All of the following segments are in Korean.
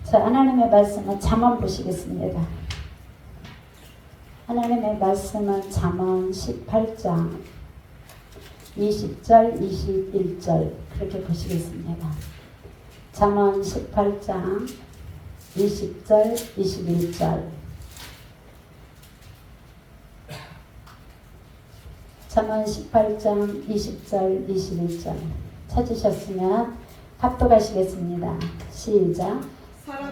자, 하나님의 말씀은 잠언 보시겠습니다. 하나님의 말씀은 잠언 18장 20절 21절 그렇게 보시겠습니다. 잠언 18장 20절 21절 잠언 18장 20절 21절 찾으셨으면 합독하시겠습니다. 시작.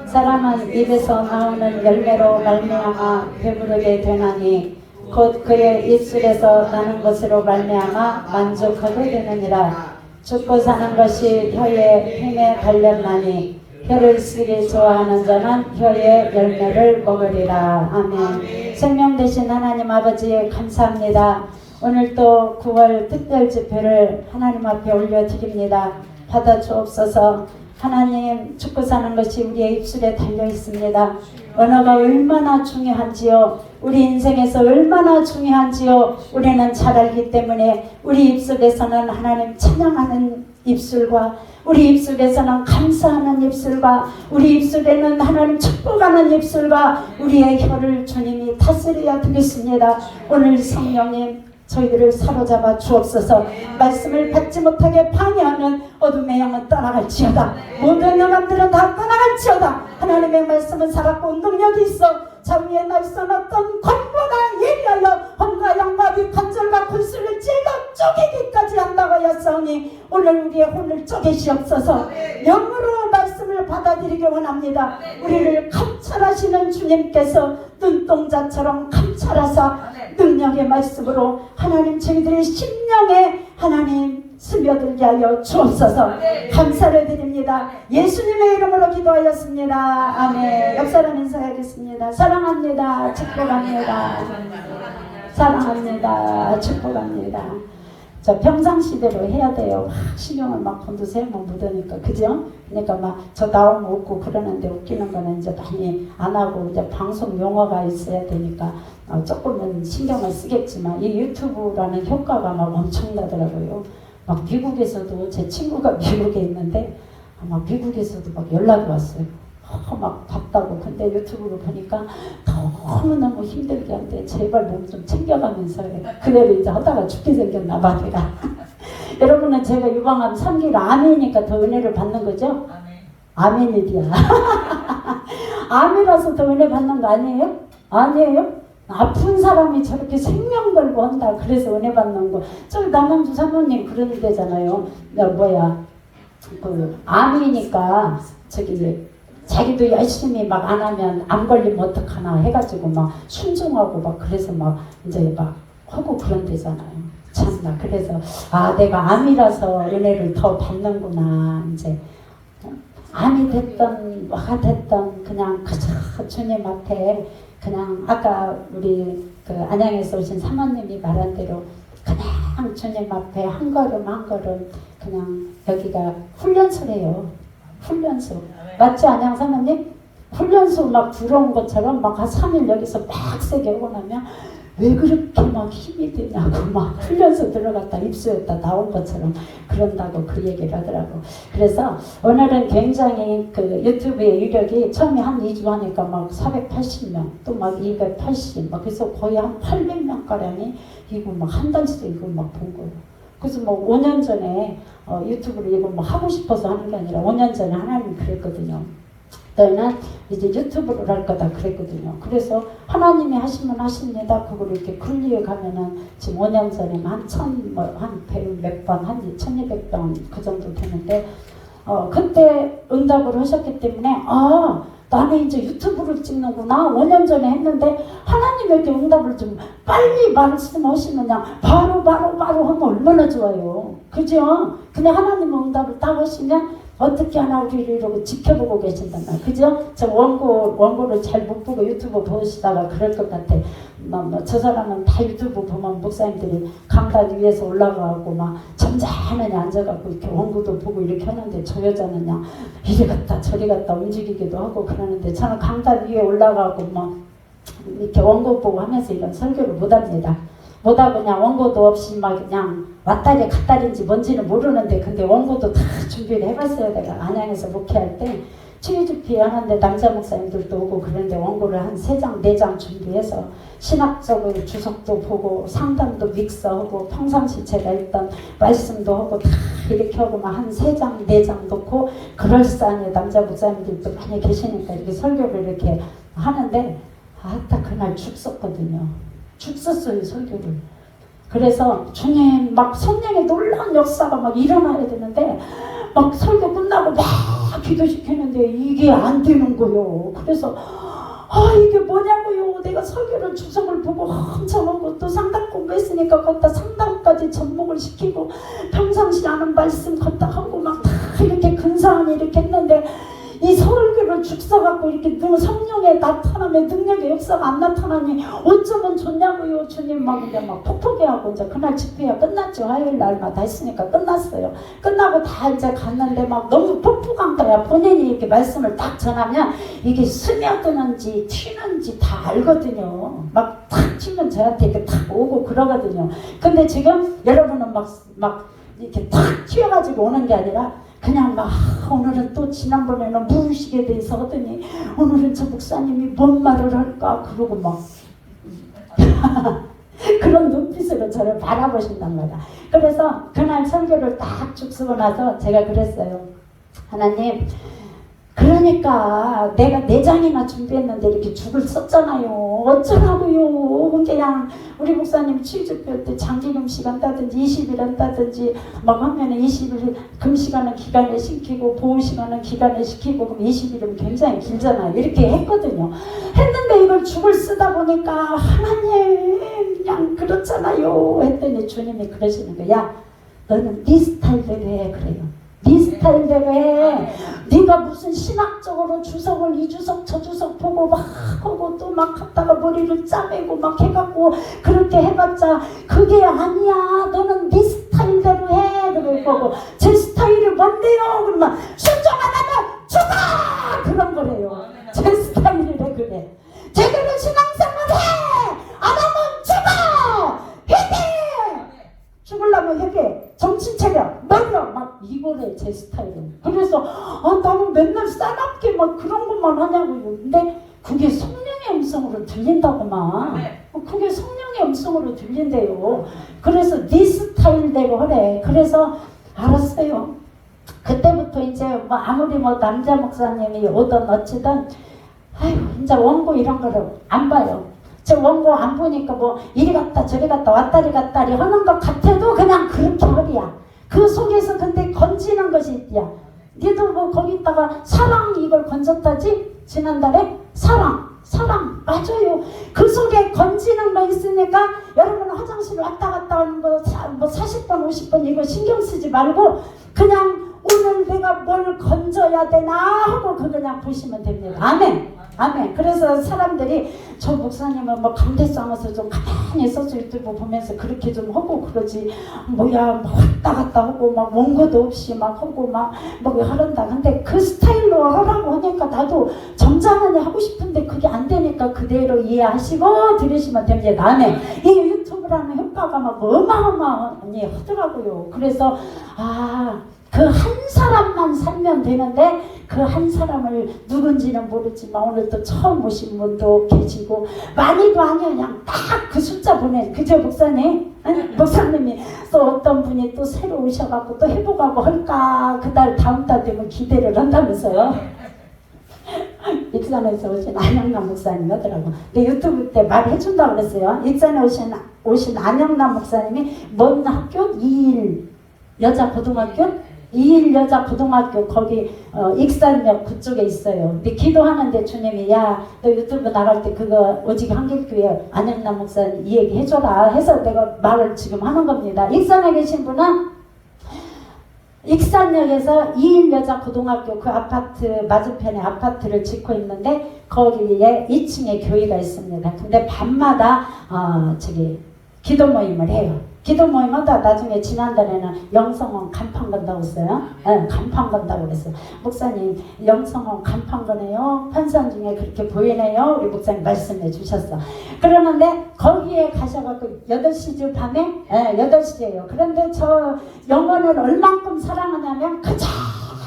사람은 입에서 나오는 열매로 말미암아 배부르게 되나니 곧 그의 입술에서 나는 것으로 말미암아 만족하게 되느니라. 죽고 사는 것이 혀의 힘에 달렸나니 혀를 쓰기 좋아하는 자는 혀의 열매를 먹으리라. 아멘. 생명 되신 하나님 아버지 감사합니다. 오늘 또 9월 특별 집회를 하나님 앞에 올려드립니다. 받아 주옵소서. 하나님, 죽고 사는 것이 우리의 입술에 달려 있습니다. 언어가 얼마나 중요한지요, 우리 인생에서 얼마나 중요한지요, 우리는 잘 알기 때문에 우리 입술에서는 하나님 찬양하는 입술과 우리 입술에서는 감사하는 입술과 우리 입술에는 하나님 축복하는 입술과 우리의 혀를 주님이 다스려야 되겠습니다. 오늘 성령님 저희들을 사로잡아 주옵소서. 말씀을 받지 못하게 방해하는 어둠의 영은 떠나갈지어다. 모든 영혼들은 다 떠나갈지어다. 하나님의 말씀은 살았고 능력이 있어 자 위에 날선 어떤 권보다 예리하여 혼과 영마비 관절과 골수를 찔러 쪼개기까지 한다고 하였사오니 오늘 우리의 혼을 쪼개시옵소서. 영으로 말씀을 받아들이기 원합니다. 우리를 감찰하시는 주님께서 눈동자처럼 감찰하사 능력의 말씀으로 하나님 저희들의 심령에 하나님 스며들게 하여 주옵소서. 감사를 드립니다. 예수님의 이름으로 기도하였습니다. 아멘. 옆 사람 인사하겠습니다. 사랑합니다. 축복합니다. 사랑합니다. 축복합니다. 저 평상시대로 해야 돼요. 막 신경을 막 곤두세요. 묻으니까 그죠? 그러니까 막 저 나오면 웃고 그러는데 웃기는 거는 이제 많이 안 하고 이제 방송 용어가 있어야 되니까 조금은 신경을 쓰겠지만 이 유튜브라는 효과가 막 엄청나더라고요. 막 미국에서도 제 친구가 미국에 있는데 막 미국에서도 막 연락이 왔어요. 막 봤다고. 근데 유튜브로 보니까 너무너무 힘들게 한데 제발 몸 좀 챙겨가면서 해. 그대로 이제 하다가 죽게 생겼나 봐 내가. 여러분은 제가 유방암 3기를 암이니까 더 은혜를 받는 거죠? 아멘이디야. 암이라서 더 은혜 받는 거 아니에요? 아니에요? 아픈 사람이 저렇게 생명 걸고 한다 그래서 은혜 받는 거. 저기 남한주 사모님 그런 데잖아요. 그 암이니까 저기 자기도 열심히 막 안 하면 암 걸리면 어떡하나 해가지고 막 순종하고 막 그래서 막 이제 막 하고 그런 데잖아요. 참나. 그래서 내가 암이라서 은혜를 더 받는구나. 이제 암이 됐던 뭐가 됐던 그냥 그저 주님 앞에 그냥 아까 우리 그 안양에서 오신 사모님이 말한 대로 그냥 주님 앞에 한 걸음 한 걸음 그냥 여기가 훈련소래요. 훈련소. 맞지 안양 사모님? 훈련소 막 들어온 것처럼 막 한 3일 여기서 빡세게 하고 나면 왜 그렇게 막 힘이 드냐고 막 훈련소 들어갔다 입수했다 나온 것처럼 그런다고 그 얘기를 하더라고. 그래서 오늘은 굉장히 그 유튜브의 유력이 처음에 한 2주 하니까 막 480명 또 막 280 막 그래서 거의 한 800명 가량이 이거 막 한 달씩 이거 막 본 거예요. 그래서 뭐 5년 전에 유튜브를 이거 뭐 하고 싶어서 하는 게 아니라 5년 전에 하나님이 그랬거든요. 너희는 이제 유튜브를 할 거다 그랬거든요. 그래서 하나님이 하시면 하십니다. 그걸 이렇게 클리어 가면은 지금 5년 전에 한 1,100번, 한 1,200번 그 정도 되는데 그때 응답을 하셨기 때문에 나는 이제 유튜브를 찍는구나. 5년 전에 했는데 하나님에게 응답을 좀 빨리 말씀하시느냐 바로 하면 얼마나 좋아요. 그죠? 근데 하나님 응답을 딱 하시면 어떻게 하나 우리를 이러고 지켜보고 계신단 말이에요. 그죠? 저 원고를 잘 못 보고 유튜브 보시다가 그럴 것 같아. 저 사람은 다 유튜브 보면 목사님들이 강단 위에서 올라가고 막 점잖하게 앉아갖고 이렇게 원고도 보고 이렇게 하는데 저 여자는 그냥 이리 갔다 저리 갔다 움직이기도 하고 그러는데 저는 강단 위에 올라가고 막 이렇게 원고 보고 하면서 이런 설교를 못합니다. 못하고 그냥 원고도 없이 막 그냥 왔다리 갔다리인지 뭔지는 모르는데 근데 원고도 다 준비를 해봤어요. 내가 안양에서 목회할 때 치유집회 하는데 남자 목사님들도 오고 그런데 원고를 한 3장 4장 준비해서 신학적으로 주석도 보고 상담도 믹서하고 평상시 제가 했던 말씀도 하고 다 이렇게 하고 막 한 3장 4장 놓고 그럴싸하게 남자 목사님들도 많이 계시니까 이렇게 설교를 이렇게 하는데 아따 그날 죽었거든요. 죽었어요 설교를. 그래서 주님 막 성령의 놀라운 역사가 막 일어나야 되는데 막 설교 끝나고 막 기도시키는데 이게 안 되는 거요. 그래서 이게 뭐냐고요. 내가 설교를 주석을 보고 엄청 하고 또 상담 공부했으니까 거기다 상담까지 접목을 시키고 평상시 아는 말씀 거기다 하고 막 다 이렇게 근사하게 이렇게 했는데 이 설교를 죽서갖고 이렇게 성령의 나타남의 능력의 역사가 안 나타나니 어쩌면 좋냐고요 주님. 막 근데 막 폭포기하고 이제 그날 집회가 끝났죠. 화요일 날마다 했으니까 끝났어요. 끝나고 다 이제 갔는데 막 너무 폭포간 거야. 본인이 이렇게 말씀을 딱 전하면 이게 스며드는지 튀는지 다 알거든요. 막 탁 튀면 저한테 이렇게 탁 오고 그러거든요. 근데 지금 여러분은 막 이렇게 탁 튀어가지고 오는 게 아니라 그냥 막 오늘은 또 지난번에는 무의식에 대해서 하더니 오늘은 저 목사님이 뭔 말을 할까 그러고 막 그런 눈빛으로 저를 바라보신단 말이야. 그래서 그날 설교를 딱 쭉 쓰고 나서 제가 그랬어요. 하나님 그러니까 내가 4장이나 준비했는데 이렇게 죽을 썼잖아요. 어쩌라고요. 그냥 우리 목사님 치유집회 때 장기금식 한다든지 20일 한다든지 막 하면은 20일 금식하는 기간에 시키고 보호시간은 기간에 시키고 그럼 20일은 굉장히 길잖아요. 이렇게 했거든요. 했는데 이걸 죽을 쓰다 보니까 하나님 그냥 그렇잖아요 했더니 주님이 그러시는 거야. 너는 네 스타일대로 해. 그래요. 네 스타일대로 해. 네가 무슨 신학적으로 주석을 이 주석 저 주석 보고 막 하고 또 막 갖다가 머리를 짜매고 막 해갖고 그렇게 해봤자 그게 아니야. 너는 네 스타일대로 해. 그럴 거고 제 스타일이 뭔데요? 그러면 순종하다면 죽어! 그런 거래요. 제 스타일이래 그래. 제대로 신앙생활 해! 안 하면 죽어! 회개! 죽으려면 회개, 정신차려, 멀려 막 이거래 제 스타일은. 그래서 나는 맨날 싸납게 막 그런 것만 하냐고요. 근데 그게 성령의 음성으로 들린다고만. 그게 성령의 음성으로 들린대요. 그래서 네 스타일대로 하래. 그래서 알았어요. 그때부터 이제 뭐 아무리 뭐 남자 목사님이 오든 어찌든 아유 이제 원고 이런 거를 안 봐요. 저 원고 안 보니까 뭐 이리 갔다 저리 갔다 왔다리 갔다리 하는 것 같아도 그냥 그렇게 하리야. 그 속에서 근데 건지는 것이 있디야. 니도 뭐 거기다가 사랑 이걸 건졌다지? 지난달에 사랑 맞아요. 그 속에 건지는 거 있으니까 여러분 화장실 왔다 갔다 하는 거 뭐 40번 50번 이거 신경 쓰지 말고 그냥 오늘 내가 뭘 건져야 되나 하고 그 그냥 보시면 됩니다. 아멘. 아멘. 그래서 사람들이 저 목사님은 뭐 감대상에서 좀 가만히 있어서 유튜브 보면서 그렇게 좀 하고 그러지 뭐야 막 왔다 갔다 하고 막 원고도 없이 막 하고 막 뭐 하란다. 근데 그 스타일로 하라고 하니까 나도 점잖으니 하고 싶은데 그게 안 되니까 그대로 이해하시고 들으시면 됩니다. 아멘. 이 유튜브라는 효과가 막 어마어마하니 하더라고요. 그래서 그 한 사람만 살면 되는데 그 한 사람을 누군지는 모르지만 오늘 또 처음 오신 분도 계시고 많이도 아니에요. 그냥 딱 그 숫자 보내. 그죠 목사님? 목사님이 또 어떤 분이 또 새로 오셔갖고 또 해보가고 할까 그달 다음 달 되면 기대를 한다면서요. 익산에서 오신 안영남 목사님 하더라고. 근데 유튜브 때 말해준다고 그랬어요. 익산에 오신 안영남 목사님이 먼 학교 2일 여자 고등학교 2일 여자 고등학교 거기 익산역 그쪽에 있어요. 근데 기도하는데 주님이 야 너 유튜브 나갈 때 그거 오직 한길교회 안영남 목사님 이 얘기 해줘라 해서 내가 말을 지금 하는 겁니다. 익산에 계신 분은 익산역에서 2일 여자 고등학교 그 아파트 맞은편에 아파트를 짓고 있는데 거기에 2층에 교회가 있습니다. 근데 밤마다 기도 모임을 해요. 기도 모임마다 나중에 지난달에는 영성원 간판 건다고 했어요. 네, 간판 건다고 그랬어요. 목사님 영성원 간판 거네요. 판상 중에 그렇게 보이네요. 우리 목사님 말씀해 주셨어. 그러는데 거기에 가셔갖고 8시죠 밤에? 네, 8시예요. 그런데 저 영혼을 얼만큼 사랑하냐면 그저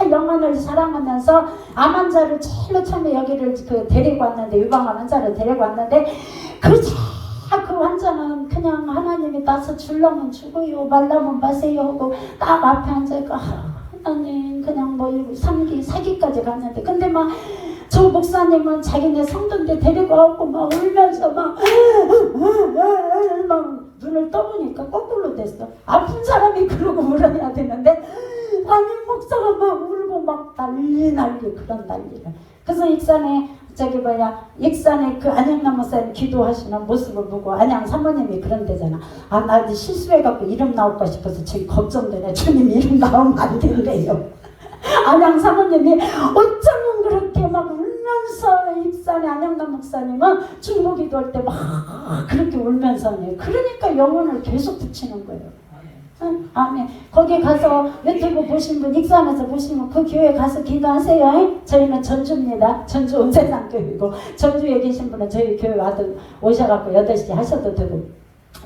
영혼을 사랑하면서 암 환자를 제일로 처음에 여기를 데리고 왔는데, 유방암 환자를 데리고 왔는데, 그 환자는 그냥 하나님이 나서 줄라면 죽어요, 말라면 마세요 하고 딱 앞에 앉아있고, 하나님 그냥 뭐 3기 4기까지 갔는데, 근데 막 저 목사님은 자기네 성도인데 데리고 와고 막 울면서 막 눈을 떠보니까 거꾸로 됐어. 아픈 사람이 그러고 울어야 되는데 아니 목사가 막 울고 막 난리 그런 난리를. 그래서 익산에 익산에 그 안양남 목사님 기도하시는 모습을 보고, 안양 사모님이 그런 데잖아. 아, 나 이제 실수해갖고 이름 나올까 싶어서 지금 걱정되네. 주님 이름 나오면 안 된대요. 안양 사모님이 어쩌면 그렇게 막 울면서, 익산의 안양남 목사님은 중보 기도할 때 막 그렇게 울면서 해요. 그러니까 영혼을 계속 붙이는 거예요. 아멘. 거기 가서 유튜브 보신 분, 익산에서 보시면 그 교회 가서 기도하세요. 저희는 전주입니다. 전주 온세상교회이고, 전주에 계신 분은 저희 교회 오셔갖고 8시 하셔도 되고.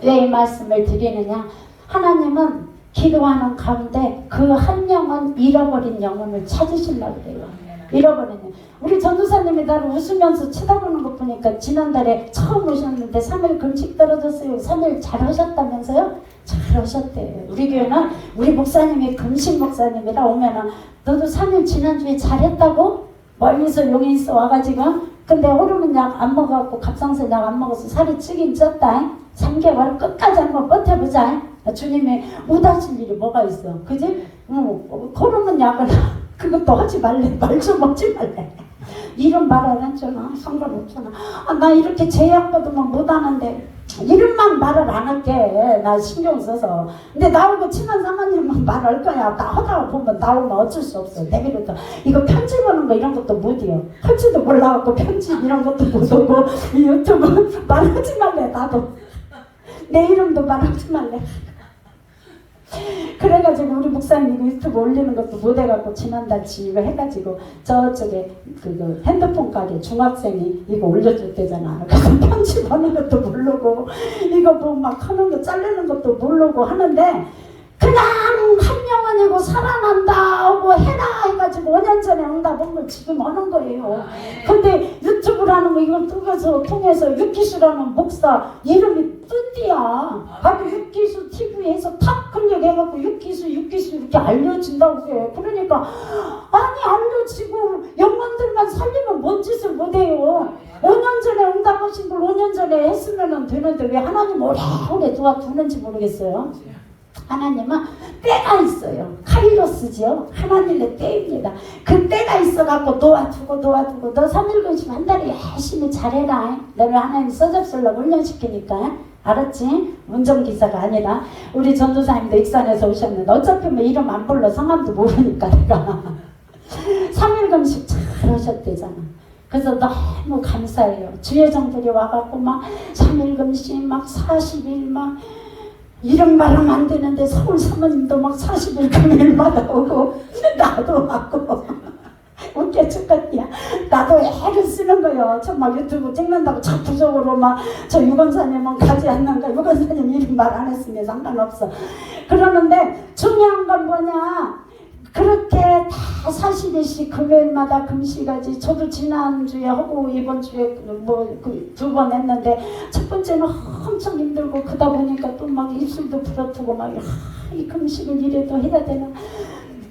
왜 이 말씀을 드리느냐, 하나님은 기도하는 가운데 그 한 영혼, 잃어버린 영혼을 찾으시려고 그래요. 잃어버린 영혼. 우리 전도사님이 나를 웃으면서 쳐다보는 것 보니까 지난달에 처음 오셨는데 3일 금식 떨어졌어요. 3일 잘 하셨다면서요? 잘 하셨대. 우리 교회는 우리 목사님이 금식 목사님이라 오면은 너도 3일 지난주에 잘했다고? 멀리서 용인서 와가지고, 근데 호르몬 약 안 먹어갖고 갑상선 약 안 먹어서 살이 찌긴 쪘다. 3개월 끝까지 한번 버텨보자. 주님이 못하실 일이 뭐가 있어, 그지? 호르몬 약을 그것도 하지 말래. 말 좀 먹지 말래. 이런 말 안 했잖아. 상관없잖아. 아, 나 이렇게 제약 받으면 못하는데 이름만 말을 안 할게. 나 신경 써서. 근데 나오고 친한 사모님은 말할 거야. 나 하다가 보면 나오면 어쩔 수 없어. 내비로도 이거 편집하는 거 이런 것도 못해요. 할지도 몰라갖고 편집 이런 것도 못하고, 이 유튜브 말하지 말래. 나도 내 이름도 말하지 말래. 그래가지고 우리 목사님 이거 유튜브 올리는 것도 못해갖고 지난달 지입을 해가지고 저쪽에 그 핸드폰 가게 중학생이 이거 올려줬대잖아. 그래서 편집하는 것도 모르고 이거 뭐 막 하는 거 자르는 것도 모르고 하는데, 그냥 한 영혼이고 살아난다 하고 해라 해가지고 5년 전에 응답 온 걸 지금 하는 거예요. 근데 유튜브라는 거 이걸 통해서 육기수라는 목사 이름이 뜬디야. 바로 육기수 TV에서 탁 클릭해갖고 육기수 이렇게 알려진다고 해. 그러니까 아니 알려지고 영혼들만 살리면 뭔 짓을 못해요. 5년 전에 응답하신 걸 5년 전에 했으면 되는데 왜 하나님 오래 도와두는지 모르겠어요. 하나님은 때가 있어요. 카이로스죠. 하나님의 때입니다. 그 때가 있어갖고 도와두고 너 3일근심 한 달에 열심히 잘해라. 너를 하나님 써잡술로 훈련시키니까. 알았지? 운전기사가 아니라. 우리 전도사님도 익산에서 오셨는데 어차피 뭐 이름 안 불러 성함도 모르니까 내가 3일금식 잘 하셨대잖아. 그래서 너무 감사해요. 주예정들이 와갖고 막 3일금식 막 40일 막 이런 말하면 안 되는데 서울 사모님도 막 40일 금요일마다 오고 나도 왔고 웃겨 죽겠냐. 나도 애를 쓰는 거요. 저 막 유튜브 찍는다고 자부적으로 막 저 유건사님은 가지 않는가. 유건사님 이름 말 안 했으면 상관없어. 그러는데 중요한 건 뭐냐. 그렇게 다 40일씩 금요일마다 금식하지. 저도 지난주에 하고 이번 주에 뭐 두 번 했는데 첫 번째는 엄청 힘들고 그러다 보니까 또 막 입술도 부러뜨고 막 이 금식을 이래도 해야 되나.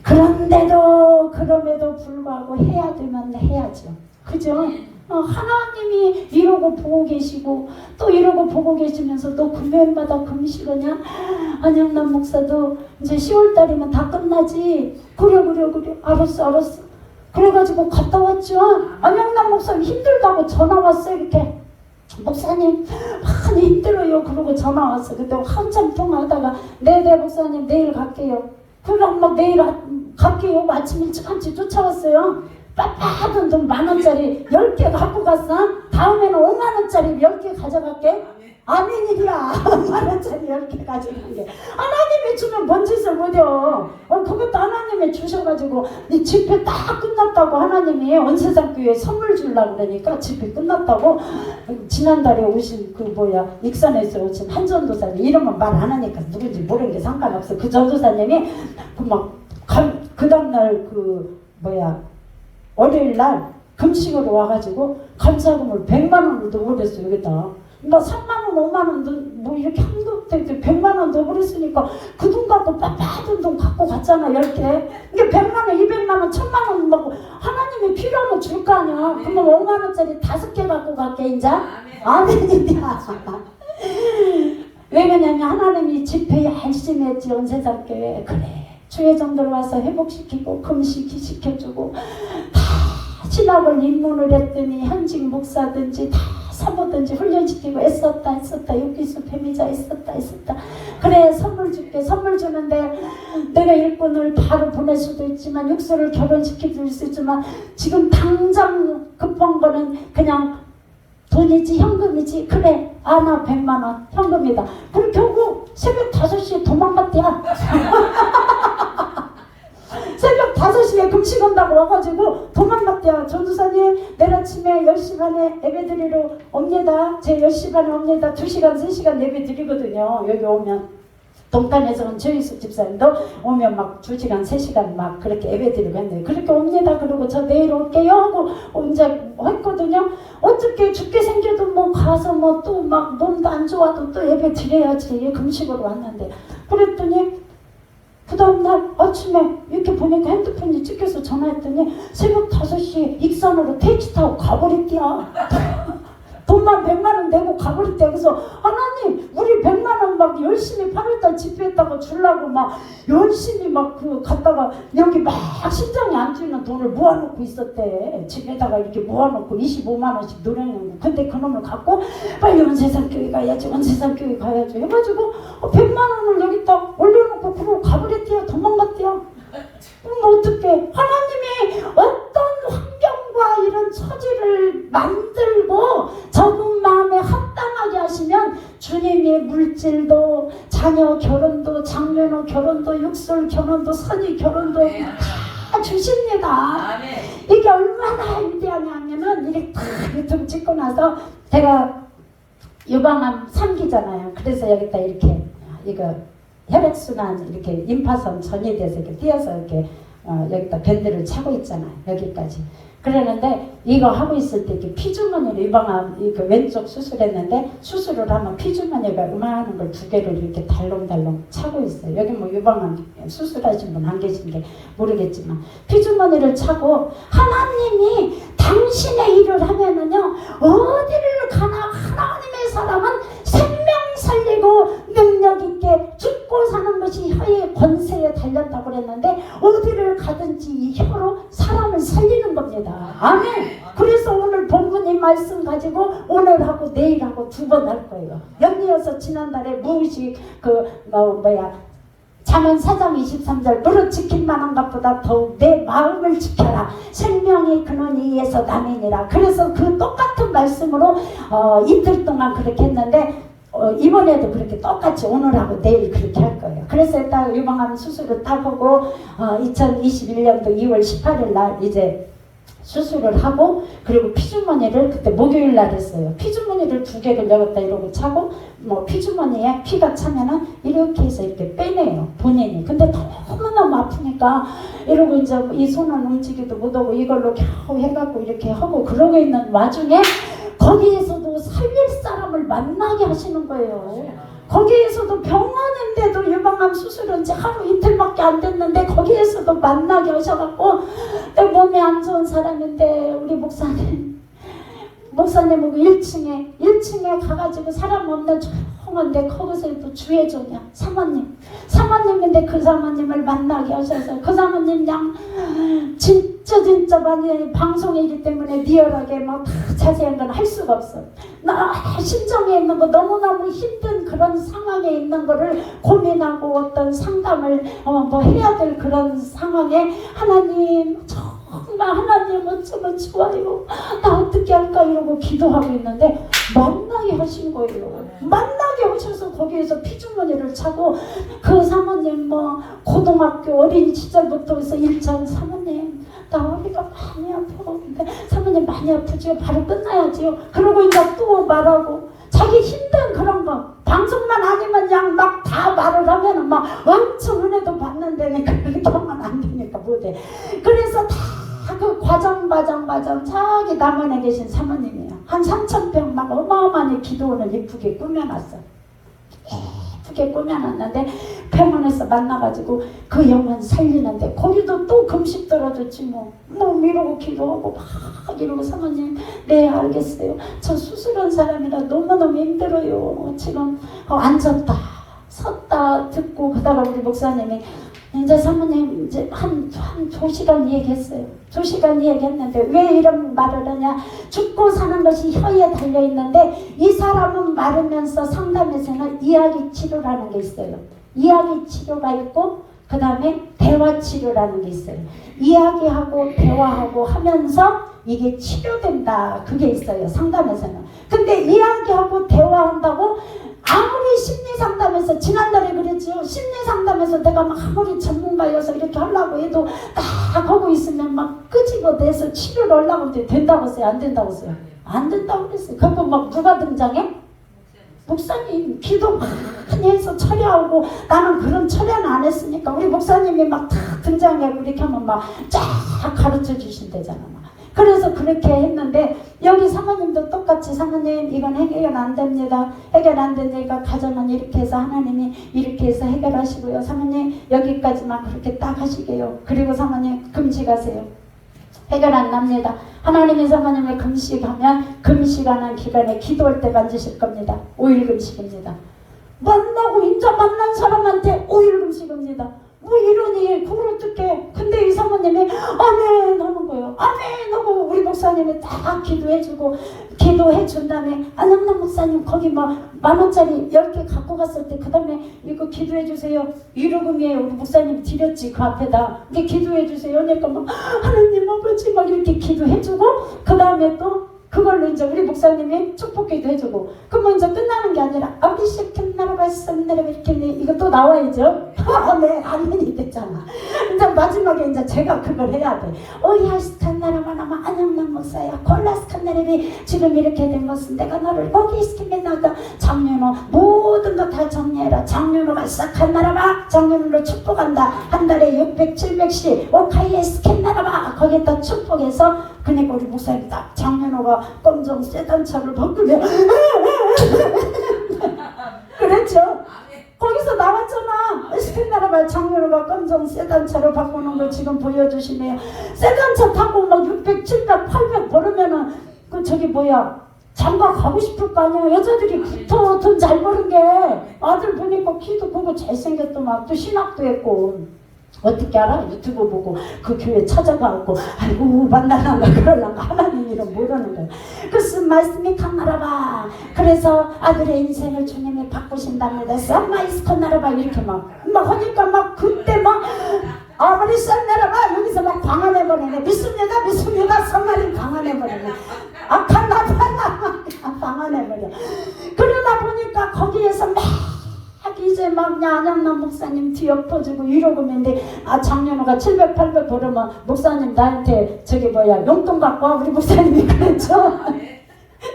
그럼에도 불구하고 해야 되면 해야죠. 그죠? 하나님이 이러고 보고 계시고 또 이러고 보고 계시면서 또 금요일마다 금식하냐? 안영남 목사도 이제 10월달이면 다 끝나지. 그래 알았어. 그래가지고 갔다 왔죠. 안영남 목사님 힘들다고 전화 왔어. 이렇게 목사님 많이 힘들어요. 그러고 전화 왔어. 그때 한참 통화하다가 네 목사님 내일 갈게요. 그럼 막 내일 갈게요. 아침 일찍 한치 쫓아왔어요. 빳빳한 돈 10,000원짜리 10개 갖고 갔어. 다음에는 50,000원짜리 10개 가져갈게. 아멘이야. 10,000원짜리 10개 가져갈게. 하나님이 주면 뭔 짓을 못해요. 그것도 하나님이 주셔가지고 이 집회 딱 끝났다고 하나님이 온세상교회에 선물 주려고 그러니까 집회 끝났다고. 지난달에 오신 익산에서 오신 한 전도사님 이름은 말 안 하니까 누군지 모르는 게 상관없어. 그 전도사님이 그 다음날 월요일 날 금식으로 와가지고 감사금을 100만 원을 넣어버렸어 여기다. 막 3만 원, 5만 원도 뭐 이렇게 한도 없대 100만 원 넣어버렸으니까 그 돈 갖고 빠빠던 돈 갖고 갔잖아 10개. 이게 100만 원, 200만 원, 1000만 원 막 하나님이 필요하면 줄 거 아니야. 그러면 5만 원짜리 5개 갖고 갈게 이제. 아멘이야. 왜 그러냐면 하나님이 집회 열심히 했지 온세상교회. 그래 주의 정도로 와서 회복시키고 금식시켜주고 다 신학을 입문을 했더니 현직 목사든지 다 사모든지 훈련시키고 애썼다 육기수 배미자 애썼다 그래 선물 줄게. 선물 주는데 내가 일꾼을 바로 보낼 수도 있지만 육수를 결혼시켜줄 수 있지만 지금 당장 급한 거는 그냥 돈이지 현금이지. 그래 나 100만 원 현금이다. 그리고 결국 새벽 5시에 도망갔대야. 새벽 5시에 금식 온다고 와가지고 도망갔대요. 전도사님 내일 아침에 10시 반에 예배 드리러 옵니다. 제 10시 반에 옵니다. 2시간 3시간 예배 드리거든요. 여기 오면 동탄에서는 조희숙 집사님도 오면 막 2시간 3시간 막 그렇게 예배 드리고 했는데 그렇게 옵니다. 그리고 저 내일 올게요 하고 이제 했거든요. 어떻게 죽게 생겨도 뭐 가서 뭐 또 막 몸도 안 좋아도 또 예배 드려야지 금식으로 왔는데 그랬더니 그 다음날 아침에 이렇게 보니까 핸드폰이 찍혀서 전화했더니 새벽 5시에 익산으로 택시 타고 가버렸대야. 돈만 100만 원 내고 가버렸대. 그래서 하나님 우리 100만 원 막 열심히 8월달 집회했다고 주려고 막 열심히 막 갔다가 여기 막 심장이 안 뛰는 돈을 모아놓고 있었대. 집에다가 이렇게 모아놓고 25만 원씩 노래는 거. 근데 그놈을 갖고 빨리 온세상교회 가야지 해가지고 100만 원을 여기다 올려놓고 그러고 가버렸대요. 도망갔대요. 그럼 어떡해. 하나님이 어떤 환경과 이런 처지를 만들고 적은 마음에 합당하게 하시면 주님이 물질도 자녀 결혼도 장면호 결혼도 육설 결혼도 선의 결혼도 다 주십니다. 이게 얼마나 위대하냐면은 이게 다 유튜브 찍고 나서 제가 유방암 3기잖아요. 그래서 여기다 이렇게 이거 혈액순환 이렇게 임파선 전이 돼서 이렇게 띄어서 이렇게 여기다 밴드를 차고 있잖아요. 여기까지. 그러는데 이거 하고 있을 때 이렇게 피주머니를 유방암 그 왼쪽 수술했는데 수술을 하면 피주머니가 요만한 걸 2개를 이렇게 달롱달롱 차고 있어요. 여기 뭐 유방암 수술하신 분 안 계신 게 모르겠지만 피주머니를 차고 하나님이 당신의 일을 하면은요 어디를 가나 하나님의 사람은 생명 살리고 능력 있게 죽고 사는 것이 혀의 권세에 달렸다고 그랬는데 어디를 가든지 이 혀로 사람을 살리는 겁니다. 아멘. 그래서 오늘 본문의 말씀 가지고 오늘하고 내일하고 2번 할 거예요. 연이어서 지난달에 무의식 잠언 4장 23절 무릇 지킬 만한 것보다 더욱 내 마음을 지켜라. 생명이 근원이 이에서 남이니라. 그래서 그 똑같은 말씀으로 이틀 동안 그렇게 했는데 이번에도 그렇게 똑같이 오늘하고 내일 그렇게 할 거예요. 그래서 일단 유방암 수술을 다 하고 2021년도 2월 18일 날 이제 수술을 하고 그리고 피주머니를 그때 목요일 날 했어요. 피주머니를 2개를 여기다 이러고 차고 뭐 피주머니에 피가 차면은 이렇게 해서 이렇게 빼내요 본인이. 근데 너무너무 아프니까 이러고 이제 이 손은 움직이도 못하고 이걸로 겨우 해갖고 이렇게 하고 그러고 있는 와중에 거기에서도 살릴 사람을 만나게 하시는 거예요. 거기에서도 병원인데도 유방암 수술은 이제 하루 이틀밖에 안 됐는데 거기에서도 만나게 하셔갖고 몸이 안 좋은 사람인데 우리 목사님하고 1층에 가가지고 사람 없는 조용한데 거기서 또 주의종이야 사모님인데 그 사모님을 만나게 하셔서 그 사모님 양 진짜 많이 방송이기 때문에 리얼하게 뭐 다 자세한 건 할 수가 없어. 나 심정에 있는 거 너무너무 힘든 그런 상황에 있는 거를 고민하고 어떤 상담을 뭐 해야 될 그런 상황에 하나님 정말 하나님 어쩌면 좋아요. 나 어떻게 할까 이러고 기도하고 있는데 만나게 하신 거예요. 만나게 오셔서 거기에서 피주머니를 차고 그 사모님 뭐 고등학교 어린 시절부터 해서 1장 사모님 나 허리가 많이 아파. 근데 사모님 많이 아프지요? 바로 끝나야지요. 그러고 이제 또 말하고 자기 힘든 그런 거 방송만 아니면 그냥 막 다 말을 하면은 막 엄청 은혜도 받는데 그렇게 하면 안 되니까 못해. 그래서 다 그 과정 자기 남원에 계신 사모님이에요. 한 3,000평 막 어마어마하게 기도원을 이쁘게 꾸며놨어. 예쁘게 꾸며놨는데 병원에서 만나가지고 그 영혼 살리는데 거기도 또 금식 떨어졌지 뭐 이러고 기도하고 막 이러고 사모님 네 알겠어요. 저 수술한 사람이라 너무너무 힘들어요. 지금 앉았다 섰다 듣고 그다가 우리 목사님이 이제 사모님 이제 한 2시간 얘기했어요. 2시간 얘기했는데 왜 이런 말을 하냐. 죽고 사는 것이 혀에 달려있는데 이 사람은 말하면서 상담에서는 이야기 치료라는 게 있어요. 이야기 치료가 있고 그 다음에 대화 치료라는 게 있어요. 이야기하고 대화하고 하면서 이게 치료된다. 그게 있어요. 상담에서는. 근데 이야기하고 대화한다고 아무리 심리상담에서 지난달에 그랬지요. 심리상담에서 내가 막 아무리 전문가여서 이렇게 하려고 해도 딱 하고 있으면 막 끄집어내서 치료를 하려고 해도 된다고 했어요? 안 된다고 했어요? 안 된다고 그랬어요. 그거 막 누가 등장해? 목사님 기도 많이 해서 철야하고 나는 그런 철야는 안 했으니까 우리 목사님이 막 다 등장하고 이렇게 하면 막 쫙 가르쳐 주신대잖아. 그래서 그렇게 했는데 여기 사모님도 똑같이 사모님 이건 해결 안 됩니다. 해결 안 되니까 가정은 이렇게 해서 하나님이 이렇게 해서 해결하시고요. 사모님 여기까지만 그렇게 딱 하시게요. 그리고 사모님 금식하세요. 해결 안 납니다. 하나님이 사모님을 금식하면 금식하는 기간에 기도할 때 만지실 겁니다. 5일 금식입니다. 만나고 인자 만난 사람한테 5일 금식입니다. 뭐 이러니 그걸 어떡해. 근데 이 사모님이 아멘 하는 거예요. 아멘 하고 우리 목사님이 다 기도해주고 기도해준 다음에 안영남 목사님 거기 막 10,000원짜리 10개 갖고 갔을 때 그 다음에 이거 기도해주세요. 1호금이에요. 우리 목사님 드렸지 그 앞에다. 이게 기도해주세요. 그러니까 막 하나님 아버지 막 이렇게 기도해주고 그 다음에 또 그걸로 이제 우리 목사님이 축복기도 해주고 그러면 이제 끝나는 게 아니라 아비시 캔나라 발산나라 이렇게 이거 또 나와야죠. 네 아멘이 됐잖아. 이제 마지막에 이제 제가 그걸 해야 돼. 오야스칸나라마나마 안영남 목사야 콜라스칸나라비 지금 이렇게 된 것은 내가 너를 거기 시키면나가 장윤호 모든 거 다 정리해라. 장윤호가 싹한나라마 장윤호로 축복한다. 한 달에 600, 700씩 오카이에스캔나라마 거기다 축복해서 그러니까 우리 목사님 딱 장윤호가 검정 세단 차를 바꾸며 그랬죠. 거기서 나왔잖아. 스캔나라발 장윤호가 검정 세단 차로 바꾸는 걸 지금 보여주시네요. 세단 차 타고 막 600, 700, 800 벌으면은 그 저기 뭐야 장가 가고 싶을 거 아니야. 여자들이 돈 잘 버는 게 아들 보니까 키도 크고 잘생겼더만 또 신학도 했고 어떻게 알아? 유튜브 보고 그 교회 찾아가고 아이고 만나란가 그러란가 하나님 이름 모르는 거야. 그래서 말씀이 강나라봐. 그래서 아들의 인생을 주님이 바꾸신답니다. 쌈마이스컨나라봐 이렇게 막 하니까 막 그때 막 아버리 쌈나라봐 여기서 막 방언해버리네. 믿습니다 선말이 방언해버리네. 아칸나파나 방언해버려. 그러다 보니까 거기에서 막 이제 막 안영남 목사님 뒤엎어지고 이러고있는데 작년호가 700, 800 벌으면 목사님 나한테 저기 뭐야 용돈 갖고 와. 우리 목사님이 그랬죠.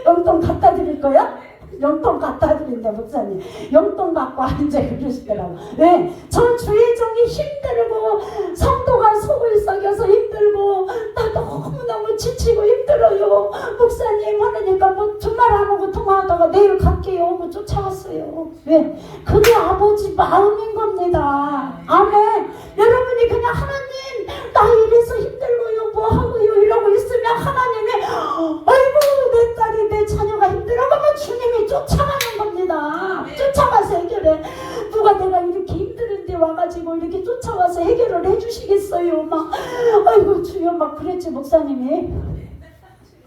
용돈 갖다 드릴 거야? 용돈 갖다 드린다 목사님. 용돈 갖고 와 이제 그러시더라고. 왜? 저 주의 종이 힘들고 성도가 속을 썩여서 힘들고 나 너무너무 지치고 힘들어요. 목사님 하니까 뭐 주말 안 오고 통화하다가 내일 갈게요 하고 쫓아왔어요. 왜? 그게 아버지 마음인 겁니다. 아멘. 여러분이 그냥 하나님 나 이래서 힘들고요 뭐 하고요 이러고 있으면 하나님이 아이고 내 딸이 내 자녀가 힘들어 그러면 주님이 쫓아가는 겁니다. 쫓아가서 해결해. 누가 내가 이렇게 힘드는데 와가지고 이렇게 쫓아와서 해결을 해주시겠어요. 막 아이고 주여 막 그랬지 목사님이.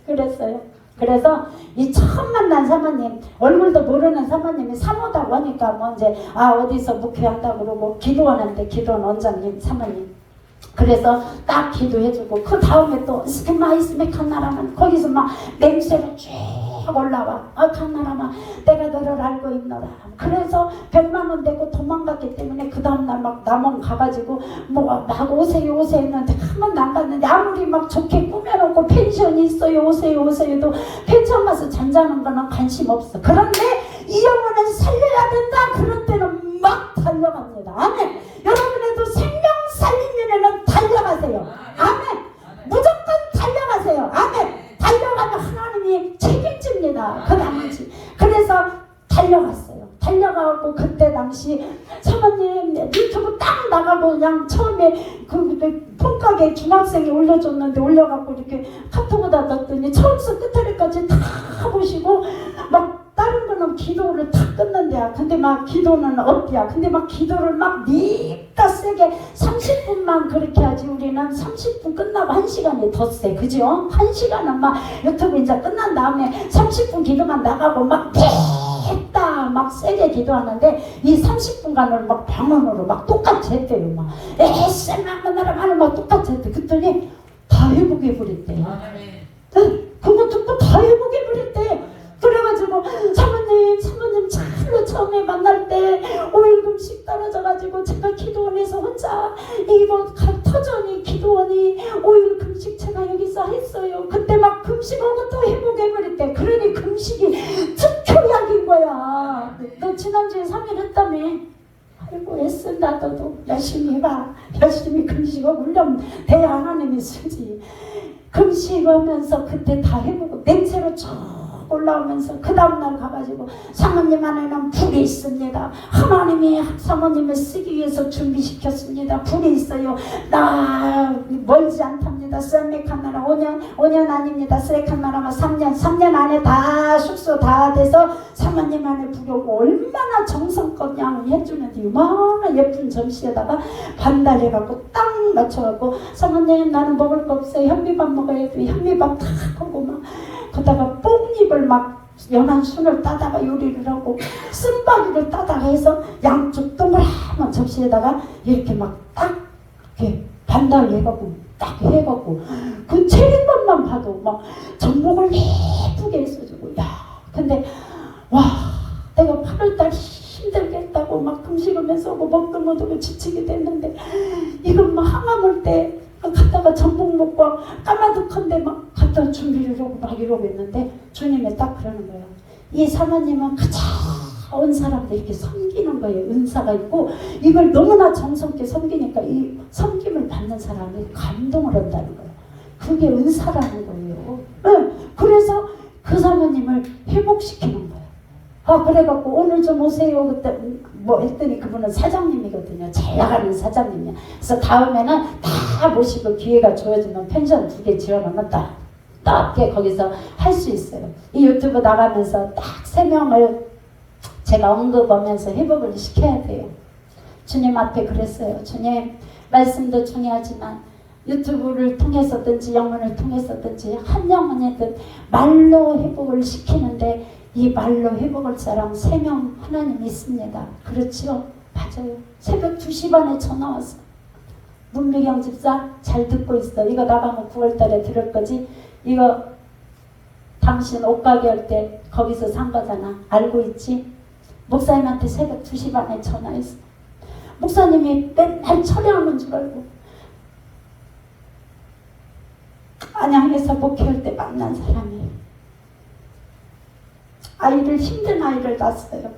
그랬어요. 그래서 이 처음 만난 사모님 얼굴도 모르는 사모님이 사모다고 하니까 뭐 이제 어디서 목회한다고 그러고 기도하는데 기도원 원장님 사모님 그래서 딱 기도해주고 그 다음에 또 스키마이스메 칸나라만 거기서 막 냄새로 쭉 올라와. 칸나라마 내가 너를 알고 있노라. 그래서 100만 원 내고 도망갔기 때문에 그 다음날 막 남원 가가지고 뭐 막 오세요 했는데 한 번도 안 갔는데 아무리 막 좋게 꾸며놓고 펜션이 있어요 오세요도 펜션 가서 잠자는 거는 관심 없어. 그런데 이 영혼은 살려야 된다. 그런 때는 막 달려갑니다. 아멘. 여러분에도 생명 살린 일에는 달려가세요. 있잖아. 그 나머지. 그래서 달려갔어요. 달려가고 그때 당시 사모님 유튜브 딱 나가고 그냥 처음에 그 폰가게 중학생이 올려줬는데 올려갖고 이렇게 카톡에다 넣었더니 처음부터 끝까지 다 보시고 막 다른 거는 기도를 다 끊는데야. 근데 막 기도는 어때야. 근데 막 기도를 막 니까 세게 30분만 그렇게 하지. 우리는 30분 끝나고 1시간이 더 세. 그죠? 1시간은 막 유튜브 이제 끝난 다음에 30분 기도만 나가고 막 했다 막 세게 기도하는데 이 30분간을 막 방언으로 막 똑같이 했대요. 막 에세마마나라마는 막 똑같이 했대. 그랬더니 다 회복해 버렸대. 그거 듣고 다 회복해 버렸대. 그래가지고 사모님 참으로 처음에 만날 때 오일금씩 떨어져가지고 제가 기도원에서 혼자 이거 터전이 기도원이 오일금식 제가 여기서 했어요. 그때 막 금식하고 또 회복해버렸대. 그러니 금식이 특효약인 거야. 너 지난주에 3일 했다며. 아이고 애쓴다. 너도 열심히 해봐. 열심히 금식하고 훈련 돼야 하나님이 쓰지. 금식하면서 그때 다 해보고 냄새로 쭉 올라오면서 그 다음날 가가지고 사모님 안에는 불이 있습니다. 하나님이 사모님을 쓰기 위해서 준비시켰습니다. 불이 있어요. 나 멀지 않답니다. 셀메칸 나라 5년 아닙니다. 셀메칸 나라만 3년 안에 다 숙소 다 돼서 사모님 안에 불이 오고 얼마나 정성껏 양을 해주는데 얼마나 예쁜 점시에다가 반달해갖고 딱 맞춰갖고 사모님 나는 먹을 거 없어요. 현미밥 먹어야 돼. 현미밥 탁 하고 막 그러다가 뽕잎을 막 연한 순을 따다가 요리를 하고 쓴바귀를 따다가 해서 양쪽 동그라만 접시에다가 이렇게 막 딱 이렇게 반달해갖고 딱 해갖고 그 차린 것만 봐도 막 전복을 예쁘게 해서주고 야 근데 와 내가 8월달 힘들게 했다고 막 금식하면서 먹도 못하고 지치게 됐는데 이건 막 항암을 때 갔다가 전복 먹고 까마득한데 막 갖다 준비를 하고 막 이러고 있는데 주님이 딱 그러는 거예요. 이 사모님은 가장 온 사람들 이렇게 섬기는 거예요. 은사가 있고 이걸 너무나 정성있게 섬기니까 이 섬김을 받는 사람이 감동을 한다는 거예요. 그게 은사라는 거예요. 네. 그래서 그 사모님을 회복시키는 거예요. 아 그래갖고 오늘 좀 오세요. 그때 뭐 했더니 그분은 사장님이거든요. 잘 나가는 사장님이야. 그래서 다음에는 다 모시고 기회가 주어지면 펜션 2개 지어놓으면 딱 거기서 할 수 있어요. 이 유튜브 나가면서 딱 3명을 제가 언급하면서 회복을 시켜야 돼요. 주님 앞에 그랬어요. 주님 말씀도 중요하지만 유튜브를 통해서든지 영문을 통해서든지 한 영혼이든 말로 회복을 시키는데 이 말로 회복할 사람 3명 하나님 있습니다. 그렇죠? 맞아요. 새벽 2시 반에 전화 왔어. 문미경 집사 잘 듣고 있어. 이거 나가면 9월달에 들을 거지. 이거 당신 옷가게 할 때 거기서 산 거잖아. 알고 있지? 목사님한테 새벽 2시 반에 전화했어. 목사님이 맨날 철회하는 줄 알고 안양에서 목회할 때 만난 사람이에요. 아이를 힘든 아이를 낳았어요.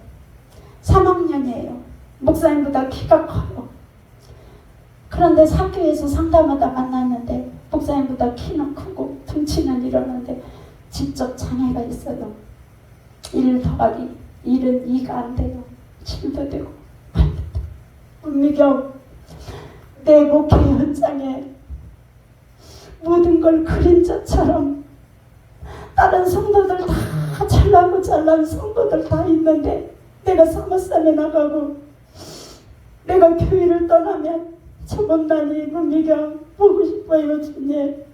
3학년이에요. 목사님보다 키가 커요. 그런데 학교에서 상담하다 만났는데 목사님보다 키는 크고 등치는 이러는데 지적 장애가 있어요. 1 더하기 1은 2가 안 돼요. 7도 되고 8도 되고. 문미경 내 목회 현장에 모든 걸 그림자처럼 다른 성도들 다 잘나고 잘난 성도들 다 있는데 내가 사무산에 나가고 내가 교회를 떠나면 저 못난 이 문미경 보고 싶어요. 주님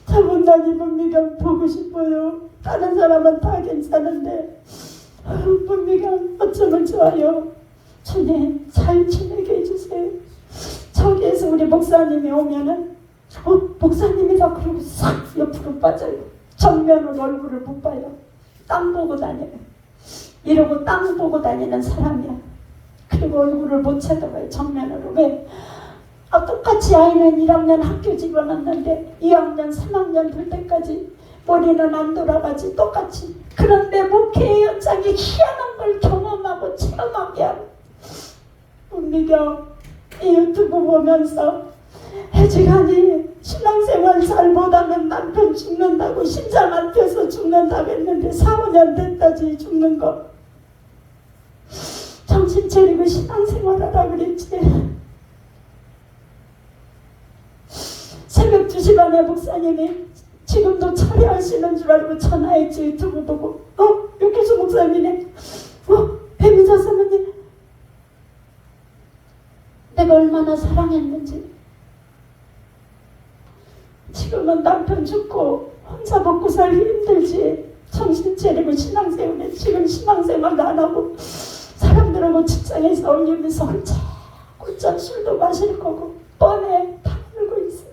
저 못난 이 문미경 보고 싶어요. 다른 사람은 다 괜찮은데 문미경 어쩌면 좋아요. 주님 잘 지내게 해주세요. 저기에서 우리 목사님이 오면은 목사님이다 그러고 싹 옆으로 빠져요. 정면으로 얼굴을 못 봐요. 땅 보고 다녀요. 이러고 땅 보고 다니는 사람이야. 그리고 얼굴을 못 쳐다봐요. 정면으로. 왜? 똑같이 아이는 1학년 학교 집어넣는데 2학년 3학년 될 때까지 머리는 안 돌아가지. 똑같이. 그런데 목회 현장에 희한한 걸 경험하고 체험하게 하고 문미경 이 유튜브 보면서 해지간이 신앙생활 잘 못하면 남편 죽는다고 심장 안 펴서 죽는다고 했는데 4, 5년 됐다지 죽는 거. 정신 차리고 신앙생활 하라 그랬지. 새벽 2시 반에 목사님이 지금도 철회하시는 줄 알고 전화했지. 유튜브 보고 육교수 목사님이네. 배미자 사모님 내가 얼마나 사랑했는지. 지금은 남편 죽고 혼자 먹고 살기 힘들지. 정신 차리고 신앙생활에 지금 신앙생활도 안 하고 사람들하고 직장에서 어울리면서 혼자 꿀잠 술도 마실 거고 뻔해 다 알고 있어.